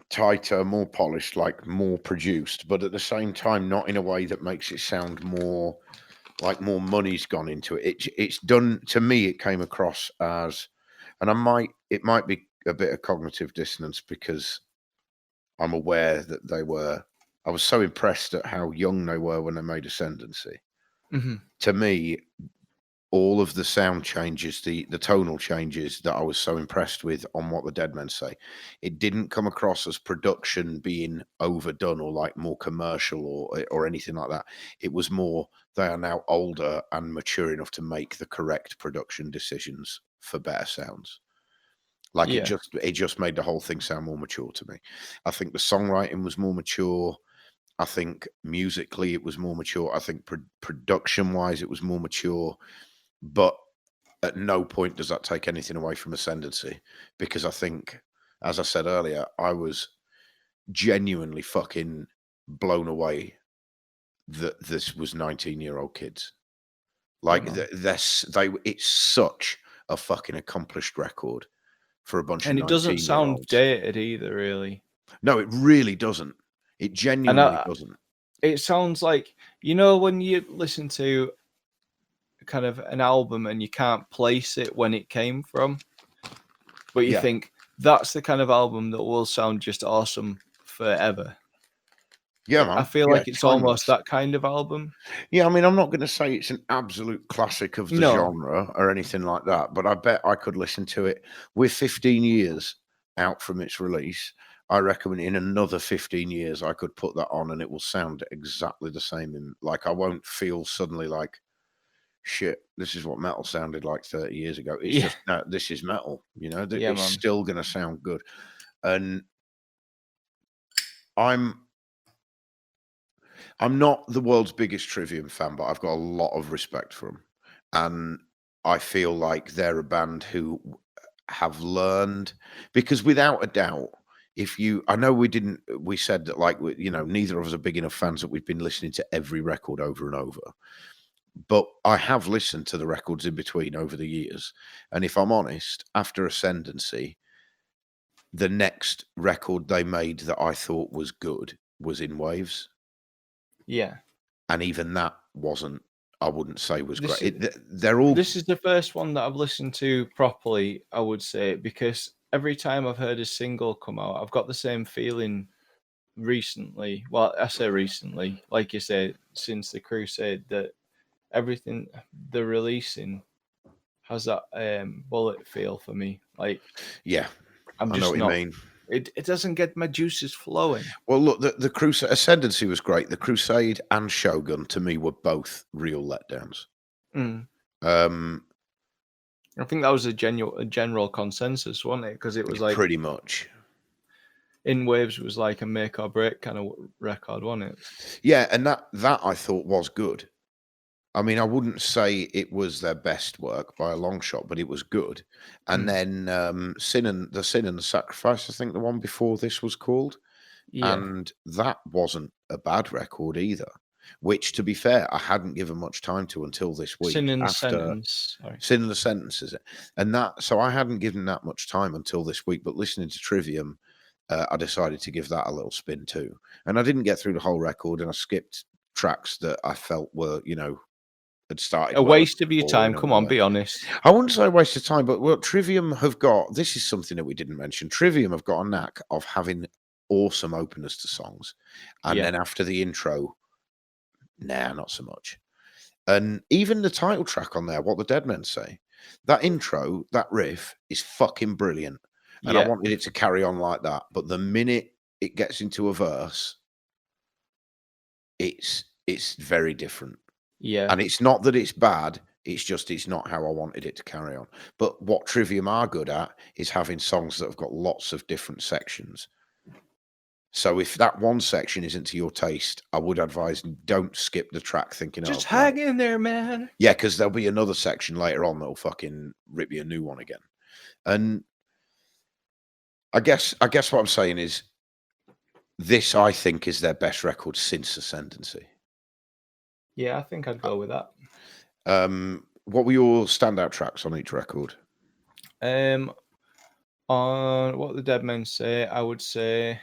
tighter, more polished, like more produced, but at the same time, not in a way that makes it sound more like more money's gone into it. It's done, to me, it came across as, and it might be a bit of cognitive dissonance because I'm aware that I was so impressed at how young they were when they made Ascendancy. Mm-hmm. To me, all of the sound changes, the tonal changes that I was so impressed with on What the Dead Men Say, it didn't come across as production being overdone or like more commercial or anything like that. It was more, they are now older and mature enough to make the correct production decisions for better sounds. Like it just made the whole thing sound more mature to me. I think the songwriting was more mature. I think musically it was more mature. I think production wise it was more mature. But at no point does that take anything away from Ascendancy, because I think, as I said earlier, I was genuinely fucking blown away that this was 19-year-old kids. Like it's such a fucking accomplished record for a bunch of 19-year-olds. And it doesn't sound dated either, really. No, it really doesn't. It genuinely doesn't. It sounds like, you know, when you listen to kind of an album and you can't place it when it came from, but you think that's the kind of album that will sound just awesome forever. Yeah, man. I feel like it's timeless. almost that kind of album. Yeah, I mean, I'm not going to say it's an absolute classic of the genre or anything like that, but I bet I could listen to it with 15 years out from its release. I reckon in another 15 years, I could put that on and it will sound exactly the same. Like, I won't feel suddenly like, shit, this is what metal sounded like 30 years ago. It's just, no, this is metal, you know? It's still going to sound good. And I'm not the world's biggest Trivium fan, but I've got a lot of respect for them. And I feel like they're a band who have learned, because without a doubt, I know we said that, like, you know, neither of us are big enough fans that we've been listening to every record over and over. But I have listened to the records in between over the years, and if I'm honest, after Ascendancy, the next record they made that I thought was good was In Waves, Yeah. and even that wasn't. I wouldn't say was great. This is They're all this is the first one that I've listened to properly, I would say, because every time I've heard a single come out, I've got the same feeling recently. Well, I say recently, like you said, since the Crusade, that everything they're releasing has that bullet feel for me. Like yeah. I'm I know just what you not. mean. It doesn't get my juices flowing. Well, look, the Crusade Ascendancy was great. The Crusade and Shogun to me were both real letdowns. Mm. Um, I think that was a general consensus, wasn't it? Because it was like pretty much. In Waves was like a make or break kind of record, wasn't it? Yeah, and that I thought was good. I mean, I wouldn't say it was their best work by a long shot, but it was good. And then Sin and the Sacrifice, I think the one before this was called, Yeah. and that wasn't a bad record either. Which, to be fair, I hadn't given much time to until this week. Sin in the After Sentence. Sorry. Sin and the Sentences, and that, so I hadn't given that much time until this week. But listening to Trivium, I decided to give that a little spin too. And I didn't get through the whole record, and I skipped tracks that I felt were, had started A well waste of your before time. in a Come on, way. be honest. I wouldn't say a waste of time, but what Trivium have got, this is something that we didn't mention. Trivium have got a knack of having awesome openers to songs, and Yeah. then after the intro, not so much. And even the title track on there, What the Dead Men Say, that intro, that riff is fucking brilliant. And I Yeah. wanted it to carry on like that. But the minute it gets into a verse, it's very different. Yeah. And it's not that it's bad, it's not how I wanted it to carry on. But what Trivium are good at is having songs that have got lots of different sections. So if that one section isn't to your taste, I would advise don't skip the track thinking, Just oh, great. hang in there, man. Yeah, because there'll be another section later on that'll fucking rip you a new one again. And I guess what I'm saying is this, I think, is their best record since Ascendancy. Yeah, I think I'd go with that. What were your standout tracks on each record? On What the Dead Men Say, I would say.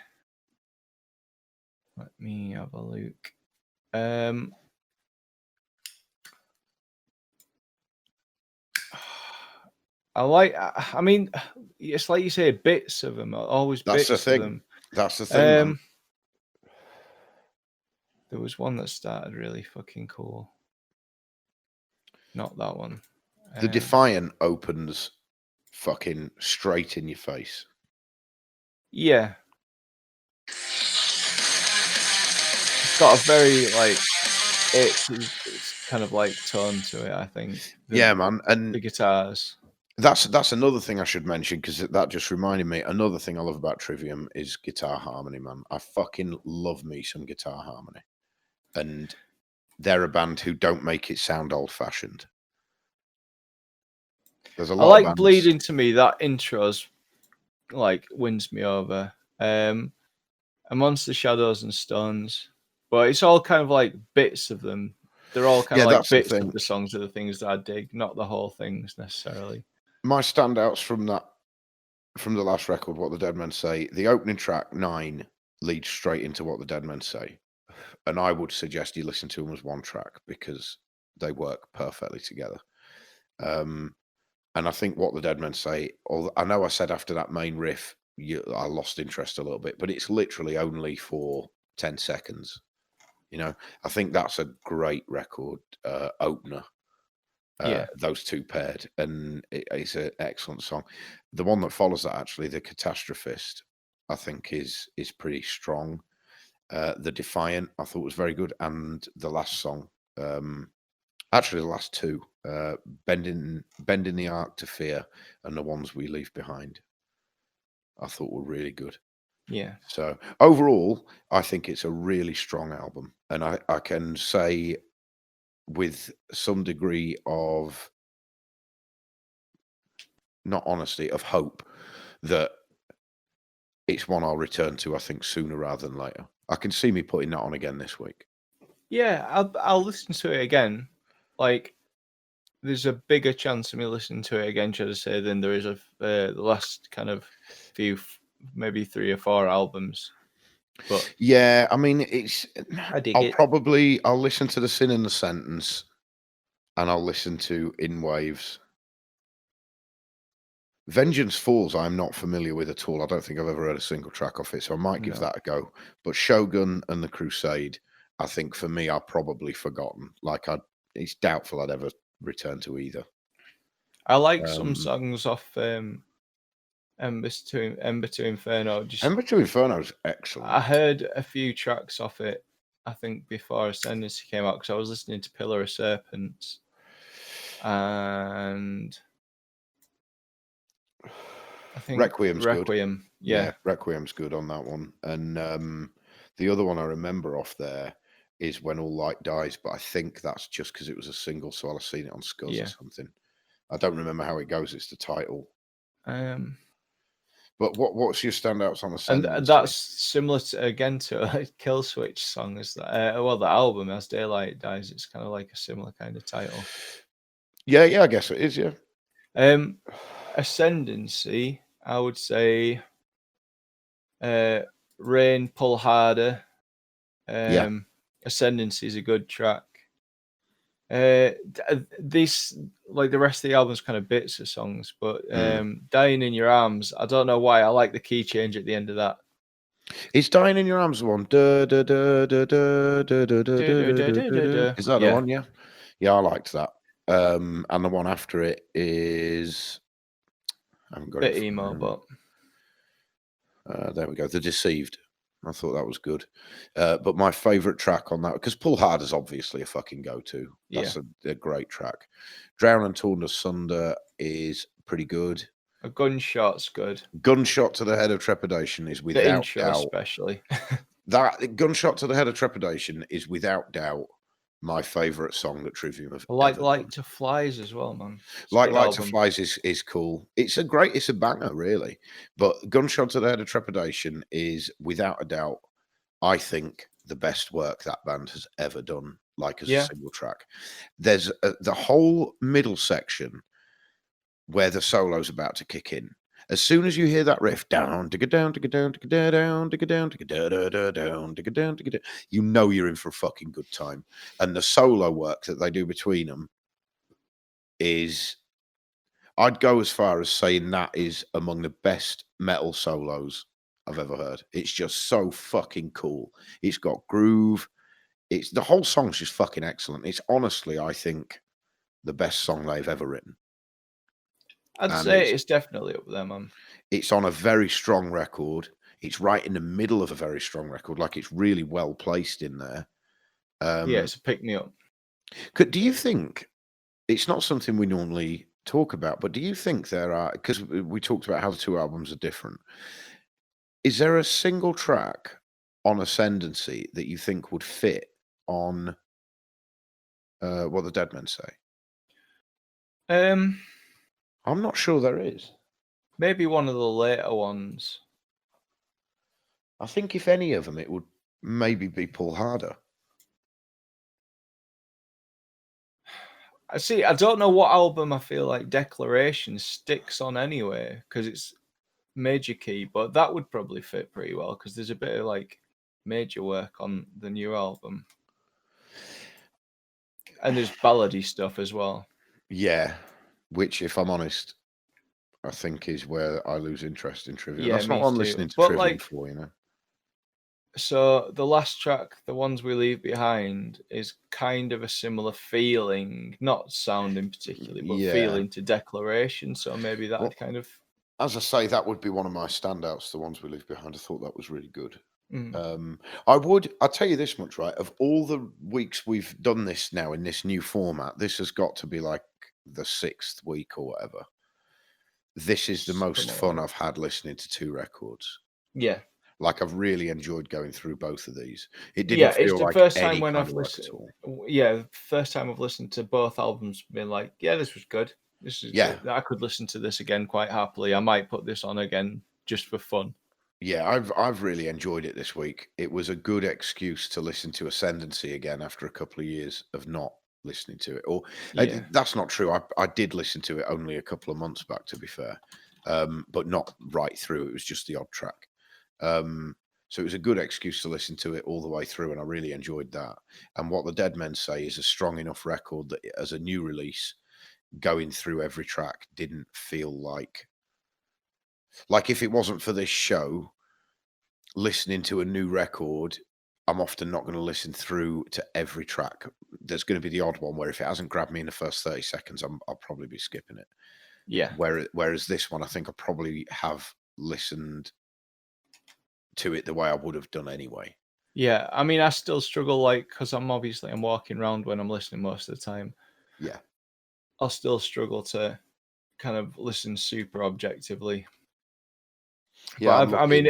Let me have a look. I mean, it's like you say, bits of them, always That's bits the thing. of them. That's the thing, man. There was one that started really fucking cool. Not that one. The Defiant opens fucking straight in your face. Yeah. It's got a very, like, it's kind of like tone to it, I think. Yeah, man. And the guitars. That's another thing I should mention, because that just reminded me. Another thing I love about Trivium is guitar harmony, man. I fucking love me some guitar harmony. And they're a band who don't make it sound old-fashioned. There's a lot of bands. Bleeding to me, that intro's like wins me over. Amongst the Shadows and Stones, but it's all kind of like bits of them. They're all kind of like bits of the songs are the things that I dig, not the whole things necessarily. My standouts from the last record, What the Dead Men Say, the opening track 9 leads straight into What the Dead Men Say, and I would suggest you listen to them as one track because they work perfectly together. And I think What the Dead Men Say, I know I said after that main riff, I lost interest a little bit, but it's literally only for 10 seconds. I think that's a great record opener. Those two paired, and it's an excellent song. The one that follows that, actually, The Catastrophist, I think is pretty strong. The Defiant, I thought was very good, and the last song, actually the last two, Bending the Arc to Fear and The Ones We Leave Behind, I thought were really good. Yeah. So overall, I think it's a really strong album, and I can say with some degree of, not honesty, of hope, that it's one I'll return to, I think, sooner rather than later. I can see me putting that on again this week. Yeah, I'll listen to it again. like there's a bigger chance of me listening to it again, should I say, than there is of the last kind of few, maybe 3 or 4 albums. But yeah, I mean, it's. I dig it. I'll listen to The Sin in the Sentence, and I'll listen to In Waves. Vengeance Falls, I'm not familiar with at all. I don't think I've ever heard a single track off it, so I might give that a go. But Shogun and The Crusade, I think for me, I've probably forgotten. Like, it's doubtful I'd ever return to either. I like some songs off Ember to Inferno. Ember to Inferno is excellent. I heard a few tracks off it, I think, before Ascendancy came out, because I was listening to Pillar of Serpents. And I think Requiem's Requiem. Good. Yeah, Requiem's good on that one. And the other one I remember off there is When All Light Dies, but I think that's just because it was a single, so I'll have seen it on Scuzz or something. I don't remember how it goes. It's the title. But what's your standouts on the and that's similar to a Kill Switch song. Is that the album As Daylight Dies? It's kind of like a similar kind of title. Yeah, I guess it is. Yeah. Ascendancy, I would say. Rain, Pull Harder. Ascendancy is a good track. This, like the rest of the album's kind of bits of songs, but Dying in Your Arms, I don't know why I like the key change at the end of that. Is Dying in Your Arms the one? Is that the one? Yeah, I liked that. And the one after it is, I haven't got bit it emo, but there we go. The Deceived. I thought that was good. But my favourite track on that, because Pull Hard is obviously a fucking go-to. That's a great track. Drown and Torn Asunder is pretty good. A Gunshot's good. Gunshot to the Head of Trepidation is without the intro doubt. Especially. That Gunshot to the Head of Trepidation is without doubt my favourite song that Trivium have ever Like to Flies as well, man. Like to Flies is cool. It's a banger, really. But Gunshot to the Head of Trepidation is without a doubt, I think, the best work that band has ever done, like as a single track. There's the whole middle section where the solo's about to kick in. As soon as you hear that riff, down, digga down, digga down, digga down, digga down, digga da da da down, digga down, digga down, you know you're in for a fucking good time. And the solo work that they do between them is, I'd go as far as saying that is among the best metal solos I've ever heard. It's just so fucking cool. It's got groove. The whole song's just fucking excellent. It's honestly, I think, the best song they've ever written. I'd say it's definitely up there, man. It's on a very strong record. It's right in the middle of a very strong record. Like, it's really well placed in there. It's a pick me up. Do you think, it's not something we normally talk about, but do you think there are, because we talked about how the two albums are different, is there a single track on Ascendancy that you think would fit on What the Dead Men Say? I'm not sure there is. Maybe one of the later ones. I think if any of them, it would maybe be Pull Harder. I don't know what album I feel like Declaration sticks on anyway, because it's major key, but that would probably fit pretty well, because there's a bit of like major work on the new album. And there's ballady stuff as well. Yeah, which, if I'm honest, I think is where I lose interest in Trivium. Yeah, that's not what I'm listening to Trivium for, you know. So the last track, The Ones We Leave Behind, is kind of a similar feeling, not sounding particularly, but feeling to Declaration. So maybe that kind of. As I say, that would be one of my standouts, The Ones We Leave Behind. I thought that was really good. I'll tell you this much, right? Of all the weeks we've done this now in this new format, this has got to be like the 6th week or whatever. This is the most fun I've had listening to 2 records. Yeah. Like, I've really enjoyed going through both of these. It didn't feel like first time any when kind I've of work listened. at all. Yeah, first time I've listened to both albums, been like, yeah, this was good. This is I could listen to this again quite happily. I might put this on again just for fun. Yeah, I've really enjoyed it this week. It was a good excuse to listen to Ascendancy again after a couple of years of not listening to it. Or Yeah. that's not true. I did listen to it only a couple of months back, to be fair, but not right through. It was just the odd track. So it was a good excuse to listen to it all the way through, and I really enjoyed that. And What the Dead Men Say is a strong enough record that, as a new release, going through every track didn't feel like if it wasn't for this show, listening to a new record, I'm often not going to listen through to every track. There's going to be the odd one where if it hasn't grabbed me in the first 30 seconds, I'll probably be skipping it. Yeah. Whereas this one, I think I probably have listened to it the way I would have done anyway. Yeah, I mean, I still struggle, like, because I'm walking around when I'm listening most of the time. Yeah. I'll still struggle to kind of listen super objectively. Yeah, But I mean,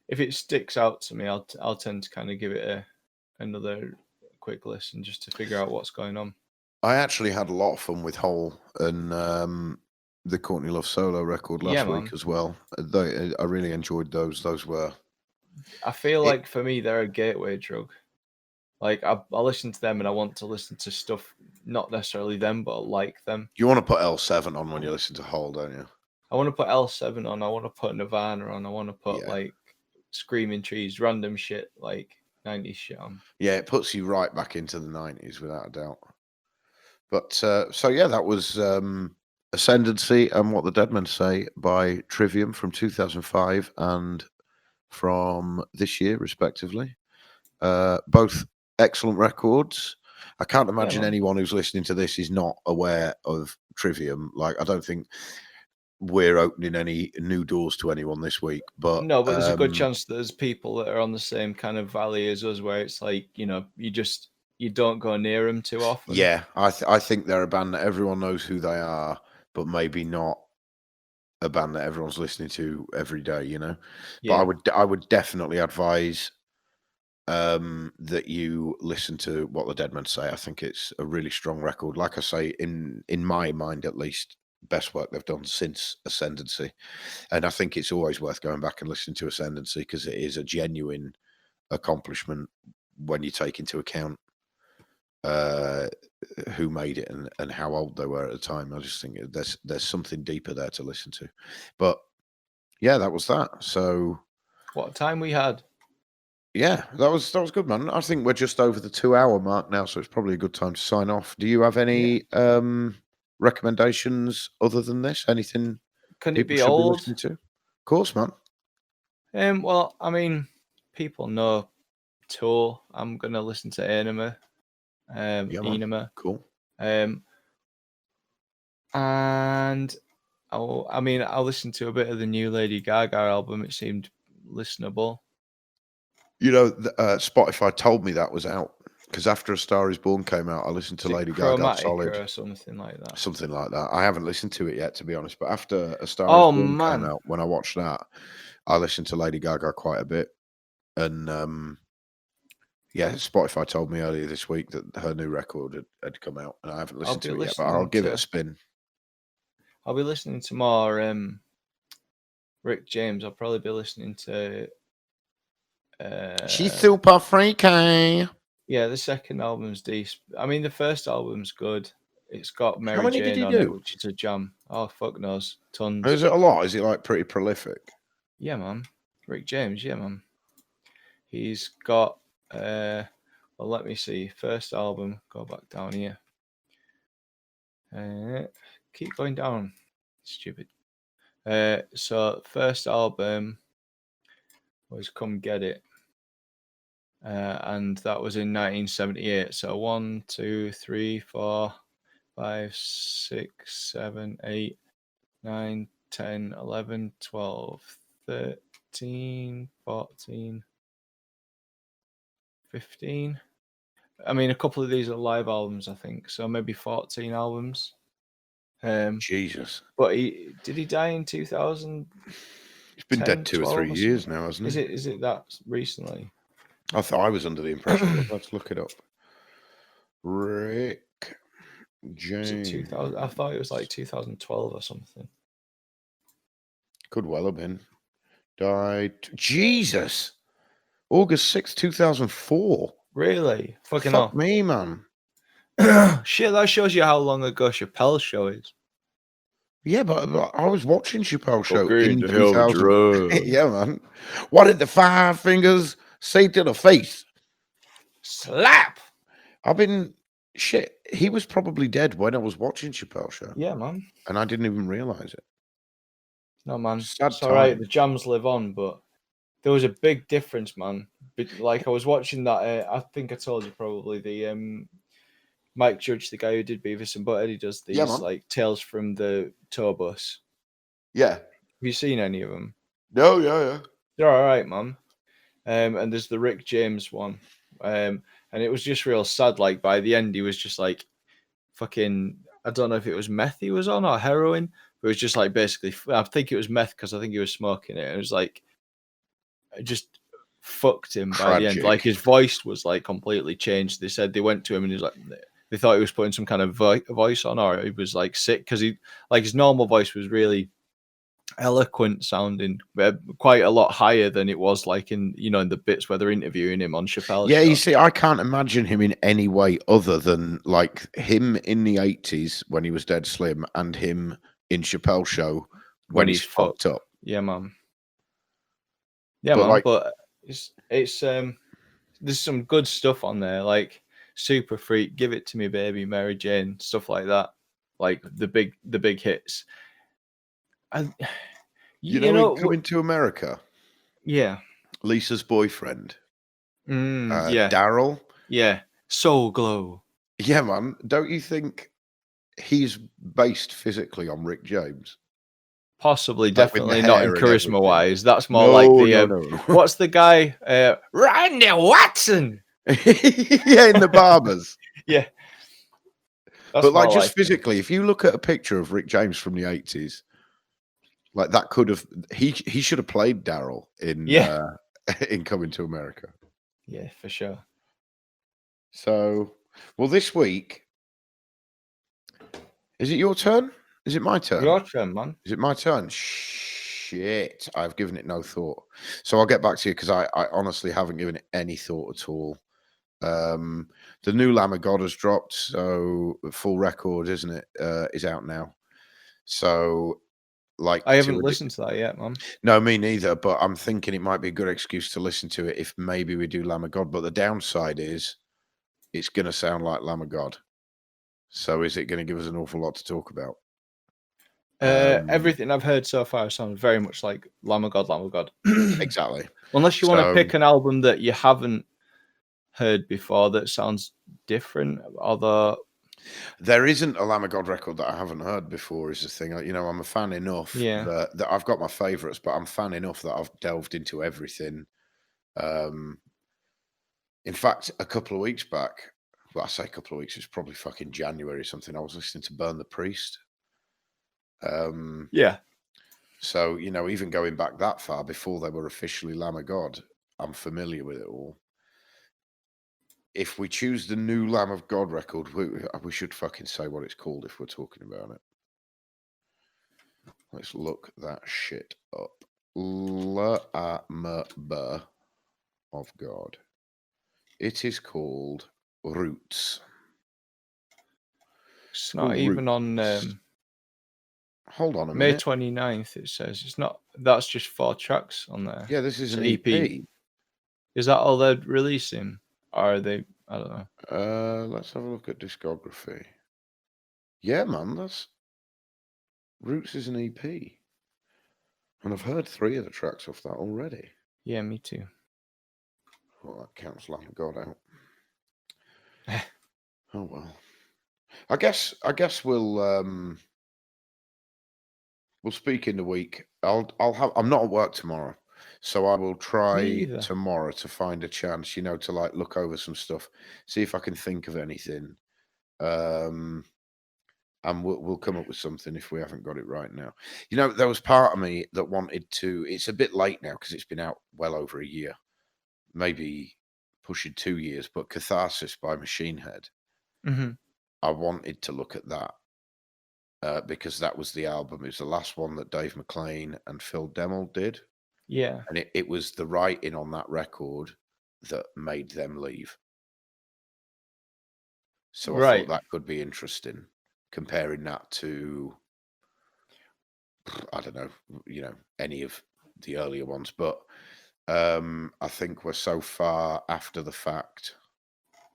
if it sticks out to me, I'll tend to kind of give it another quick listen just to figure out what's going on. I actually had a lot of fun with Hole and the Courtney Love solo record last week as well. I really enjoyed those. Those were. I feel like for me, they're a gateway drug. Like I listen to them and I want to listen to stuff, not necessarily them, but like them. You want to put L7 on when you listen to Hole, don't you? I want to put L7 on. I want to put Nirvana on. I want to put like Screaming Trees, random shit like 90s shit on. Yeah, it puts you right back into the 90s without a doubt. But so yeah, that was Ascendancy and What the Dead Men Say by Trivium from 2005 and from this year, respectively. Both excellent records. I can't imagine anyone who's listening to this is not aware of Trivium. Like, I don't think we're opening any new doors to anyone this week. But no, but there's a good chance there's people that are on the same kind of valley as us, where it's like, you know, you don't go near them too often. Yeah, I think they're a band that everyone knows who they are, but maybe not a band that everyone's listening to every day, you know. Yeah. But I would definitely advise that you listen to What the Dead Men Say. I think it's a really strong record. Like I say, in my mind at least, best work they've done since Ascendancy. And I think it's always worth going back and listening to Ascendancy because it is a genuine accomplishment when you take into account who made it and how old they were at the time. I just think there's something deeper there to listen to. But yeah, that was that. So what a time we had. Yeah, that was good, man. I think we're just over the 2-hour mark now, so it's probably a good time to sign off. Do you have any recommendations other than this? Anything Can it people be should old? be listening to? Of course, man. Well, I mean, people know Tour. I'm gonna listen to Enema. Enema. Cool. And I'll listen to a bit of the new Lady Gaga album. It seemed listenable. You know, Spotify told me that was out because after A Star Is Born came out, I listened to Lady Gaga Solid or something like that. Something like that. I haven't listened to it yet, to be honest. But after A Star Is Born came out, when I watched that, I listened to Lady Gaga quite a bit, and yeah, Spotify told me earlier this week that her new record had come out, and I haven't listened to it yet. But I'll give it a spin. I'll be listening to more Rick James. I'll probably be listening to. She's super freaky. Yeah, the second album's decent. I mean, the first album's good. It's got Mary Jane on it, which is a jam. Oh, fuck knows. Tons. Is it a lot? Is it like pretty prolific? Yeah, man. Rick James, yeah, man. He's got, well, let me see. First album, go back down here. Keep going down. Stupid. So, first album was Come Get It. And that was in 1978. So 1, 2, 3, 4, 5, 6, 7, 8, 9, 10, 11, 12, 13, 14, 15. I mean, a couple of these are live albums, I think. So maybe 14 albums. Jesus. But did he die in 2000? He's been dead 2 or 3 years now, hasn't he? Is it that recently? I thought I was under the impression. Let's look it up. Rick James. 2000? I thought it was like 2012 or something. Could well have been. Died. Jesus. August 6th, 2004. Really? Fuck me, man. Shit, that shows you how long ago Chappelle's show is. Yeah, but I was watching Chappelle's show Cocaine in to hell with 2000. drugs. Yeah, man. What did the five fingers say to the face? Slap. Shit, he was probably dead when I was watching Chappelle's show. Yeah, man. And I didn't even realize it. No, man. Sad It's all right. time. The jams live on, but there was a big difference, man. Like I was watching that. I think I told you probably the Mike Judge, the guy who did Beavis and Butthead. He does these man. like tales from the tour bus. Yeah. Have you seen any of them? No, yeah. They're all right, man. And there's the Rick James one. And it was just real sad. Like by the end, he was just like fucking. I don't know if it was meth he was on or heroin, but it was just like basically. I think it was meth because I think he was smoking it. It was like it just fucked him by the end. Like his voice was like completely changed. They said they went to him and he was like, they thought he was putting some kind of voice on, or he was like sick because he like his normal voice was really eloquent sounding, quite a lot higher than it was like in in the bits where they're interviewing him on Chappelle's show. You see, I can't imagine him in any way other than like him in the 80s when he was dead slim and him in Chappelle's show when he's fucked up. Yeah, man. Yeah, but man. But it's there's some good stuff on there, like Super Freak, Give It to Me Baby, Mary Jane, stuff like that, like the big hits. And you know Coming to America, yeah, Lisa's boyfriend, yeah, Daryl, yeah, Soul Glow, yeah, man. Don't you think he's based physically on Rick James? Possibly, like definitely not in charisma wise. That's more like the what's the guy, Randy Watson? Yeah, in the Barbers. Yeah. But like just physically, if you look at a picture of Rick James from the 80s, like that could have he should have played Daryl in in Coming to America. Yeah, for sure. So, well, this week, is it your turn? Is it my turn? Your turn, man. Is it my turn? Shit, I've given it no thought. So I'll get back to you because I honestly haven't given it any thought at all. The new Lamb of God has dropped, so full record, isn't it? Is out now. So, like, I haven't listened to that yet, man. No, me neither. But I'm thinking it might be a good excuse to listen to it if maybe we do Lamb of God. But the downside is, it's going to sound like Lamb of God. So, is it going to give us an awful lot to talk about? Everything I've heard so far sounds very much like Lamb of God, Lamb of God. Exactly. Unless you want to pick an album that you haven't heard before that sounds different, although there isn't a Lamb of God record that I haven't heard before is the thing. I'm a fan enough that I've got my favorites, but I'm fan enough that I've delved into everything. In fact, a couple of weeks back, well, I say a couple of weeks, it's probably fucking January or something, I was listening to Burn the Priest. Yeah. So, even going back that far before they were officially Lamb of God, I'm familiar with it all. If we choose the new Lamb of God record, we should fucking say what it's called if we're talking about it. Let's look that shit up. Lamb of God. It is called Roots. It's not even on... Hold on a May minute. 29th, it says. It's not... That's just 4 tracks on there. Yeah, this is an EP. Is that all they're releasing? Or are they... I don't know. Let's have a look at discography. Yeah, man, Roots is an EP. And I've heard 3 of the tracks off that already. Yeah, me too. Well, that counts Lamb of God out. Oh well. I guess we'll speak in the week. I'm not at work tomorrow. So I will try tomorrow to find a chance, to like look over some stuff, see if I can think of anything. And we'll come up with something if we haven't got it right now. There was part of me that wanted to, it's a bit late now because it's been out well over a year, maybe pushing 2 years, but Catharsis by Machine Head. Mm-hmm. I wanted to look at that because that was the album. It was the last one that Dave McClain and Phil Demmel did. Yeah. And it was the writing on that record that made them leave. So I Right. thought that could be interesting, comparing that to, I don't know, any of the earlier ones. But I think we're so far after the fact,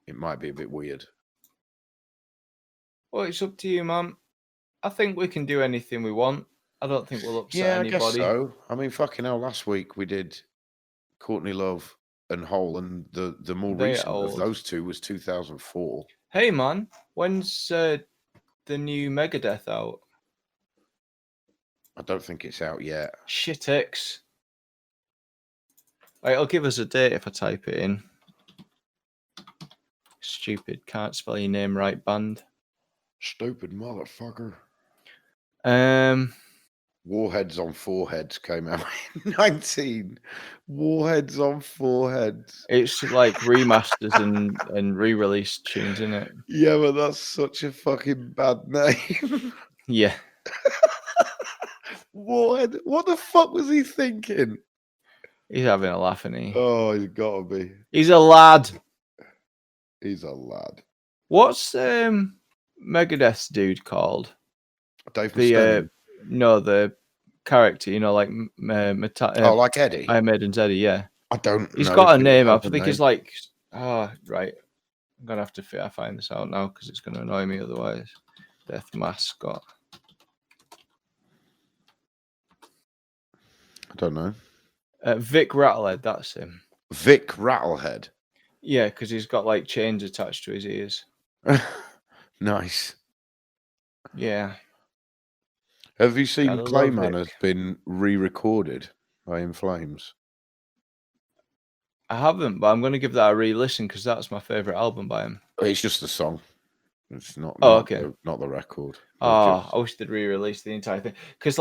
it might be a bit weird. Well, it's up to you, man. I think we can do anything we want. I don't think we'll upset Yeah, I anybody. guess so. I mean, fucking hell, last week we did Courtney Love and Hole, and the more They're recent old. of those two was 2004. Hey, man, when's the new Megadeth out? I don't think it's out yet. Shit X. Right, it'll give us a date if I type it in. Stupid, can't spell your name right, band. Stupid motherfucker. Warheads on Foreheads came out in 19. Warheads on Foreheads. It's like remasters and re-released tunes, isn't it? Yeah, but that's such a fucking bad name. Yeah. Warhead. What the fuck was he thinking? He's having a laugh, isn't he? Oh, he's gotta be. He's a lad. He's a lad. What's Megadeth's dude called? Dave The Mustaine. no, the character, like like Eddie. Iron Maiden's Eddie, yeah. I don't He's know. got if a he name. I has a think name. he's like, right. I'm gonna have to find this out now because it's gonna annoy me otherwise. Death mascot. I don't know. Vic Rattlehead, that's him. Vic Rattlehead. Yeah, because he's got like chains attached to his ears. Nice. Yeah. Have you seen Gotta love Clayman Vic. has been re-recorded by In Flames? I haven't, but I'm gonna give that a re-listen because that's my favorite album by him. It's just a song. It's not. Oh, not okay. not the record. I wish they'd re-release the entire thing because,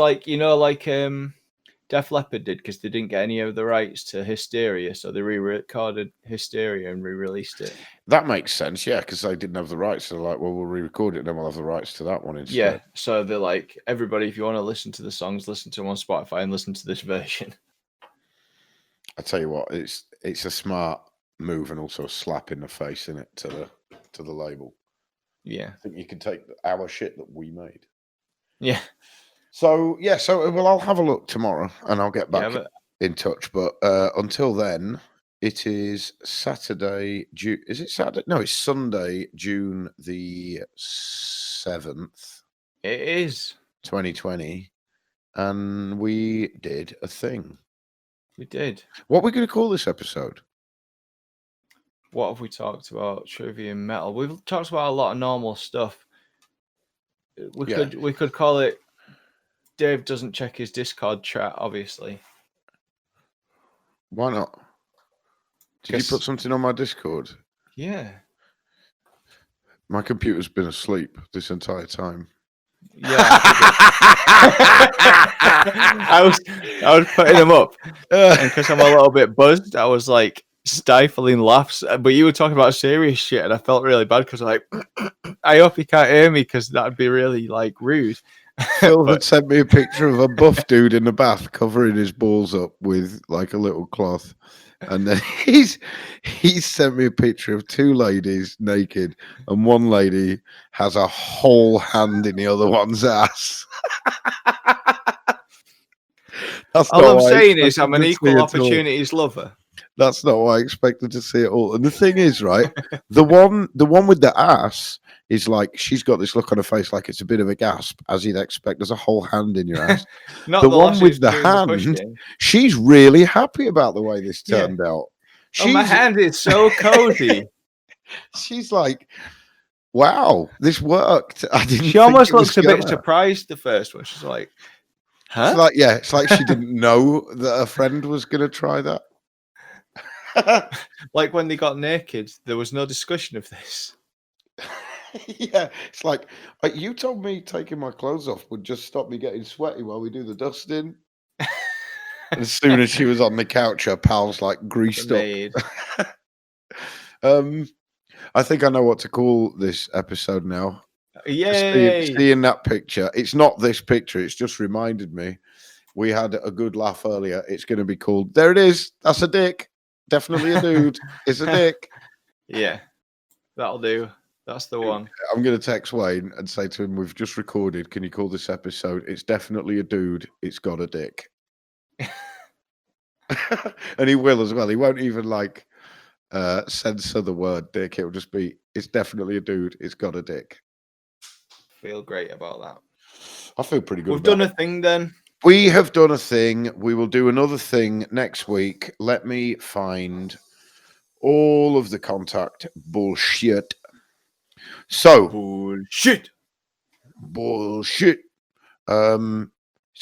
Def Leppard did because they didn't get any of the rights to Hysteria, so they re-recorded Hysteria and re-released it. That makes sense, yeah, because they didn't have the rights. So they're like, well, we'll re-record it, and then we'll have the rights to that one instead. Yeah, so they're like, everybody, if you want to listen to the songs, listen to them on Spotify and listen to this version. I tell you what, it's a smart move and also a slap in the face, in it, to the label. Yeah, I think you can take our shit that we made. yeah. So I'll have a look tomorrow and I'll get back in touch. But until then, it is Saturday. Is it Saturday? No, it's Sunday, June the 7th. It is 2020, and we did a thing. We did. What are we going to call this episode? What have we talked about? Trivia and metal. We've talked about a lot of normal stuff. We could call it Dave doesn't check his Discord chat, obviously. Why not? Did you put something on my Discord? Yeah. My computer's been asleep this entire time. Yeah. I was putting them up, and because I'm a little bit buzzed, I was like stifling laughs. But you were talking about serious shit, and I felt really bad because I'm like, I hope you can't hear me because that'd be really like rude. Phil had sent me a picture of a buff dude in the bath covering his balls up with like a little cloth. And then he's sent me a picture of two ladies naked, and one lady has a whole hand in the other one's ass. All I'm saying is I'm an equal opportunities lover. That's not what I expected to see at all. And the thing is, right, the one with the ass is like, she's got this look on her face like it's a bit of a gasp, as you'd expect. There's a whole hand in your ass. The one with the hand, she's really happy about the way this turned out. My hand is so cozy. She's like, wow, this worked. She almost looks a bit surprised the first one. She's like, huh? It's like she didn't know that her friend was going to try that. Like when they got naked, there was no discussion of this. Yeah, it's like, you told me taking my clothes off would just stop me getting sweaty while we do the dusting. As soon as she was on the couch, her pals like greased up. I think I know what to call this episode now. Yay! Seeing that picture, it's not this picture. It's just reminded me we had a good laugh earlier. It's going to be called. There it is. That's a dick. Definitely a dude. It's a dick. Yeah, that'll do. That's the one. I'm going to text Wayne and say to him, we've just recorded. Can you call this episode? It's definitely a dude. It's got a dick. And he will as well. He won't even like censor the word dick. It'll just be, it's definitely a dude. It's got a dick. Feel great about that. I feel pretty good. We've done a thing then. We have done a thing. We will do another thing next week. Let me find all of the contact bullshit. So bullshit. So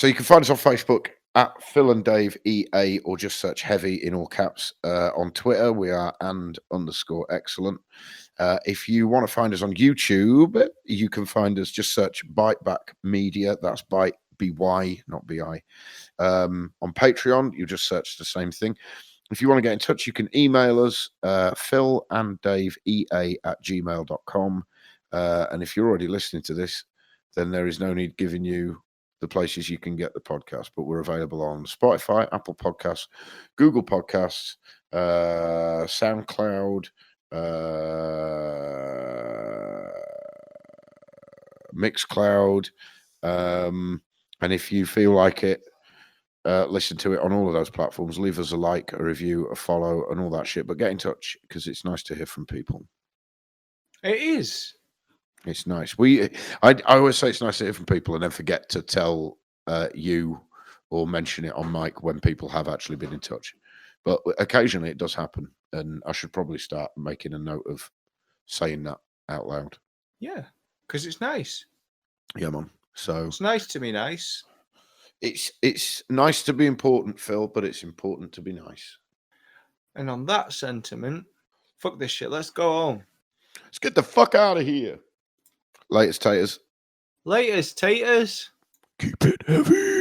you can find us on Facebook at Phil and Dave EA, or just search heavy in all caps. On Twitter, we are &_excellent. If you want to find us on YouTube, you can find us, just search Bite Back Media. That's Bite, BY, not BI. On Patreon, you just search the same thing. If you want to get in touch, you can email us, philanddaveea@gmail.com. And if you're already listening to this, then there is no need giving you the places you can get the podcast. But we're available on Spotify, Apple Podcasts, Google Podcasts, SoundCloud, Mixcloud. And if you feel like it, listen to it on all of those platforms. Leave us a like, a review, a follow, and all that shit. But get in touch, because it's nice to hear from people. It is. It's nice. I always say it's nice to hear from people, and then forget to tell you or mention it on mic when people have actually been in touch. But occasionally it does happen, and I should probably start making a note of saying that out loud. Yeah, because it's nice. Yeah, man. So it's nice to be nice. It's nice to be important, Phil, but it's important to be nice. And on that sentiment, fuck this shit. Let's go home. Let's get the fuck out of here. Latest taters. Latest taters. Keep it heavy.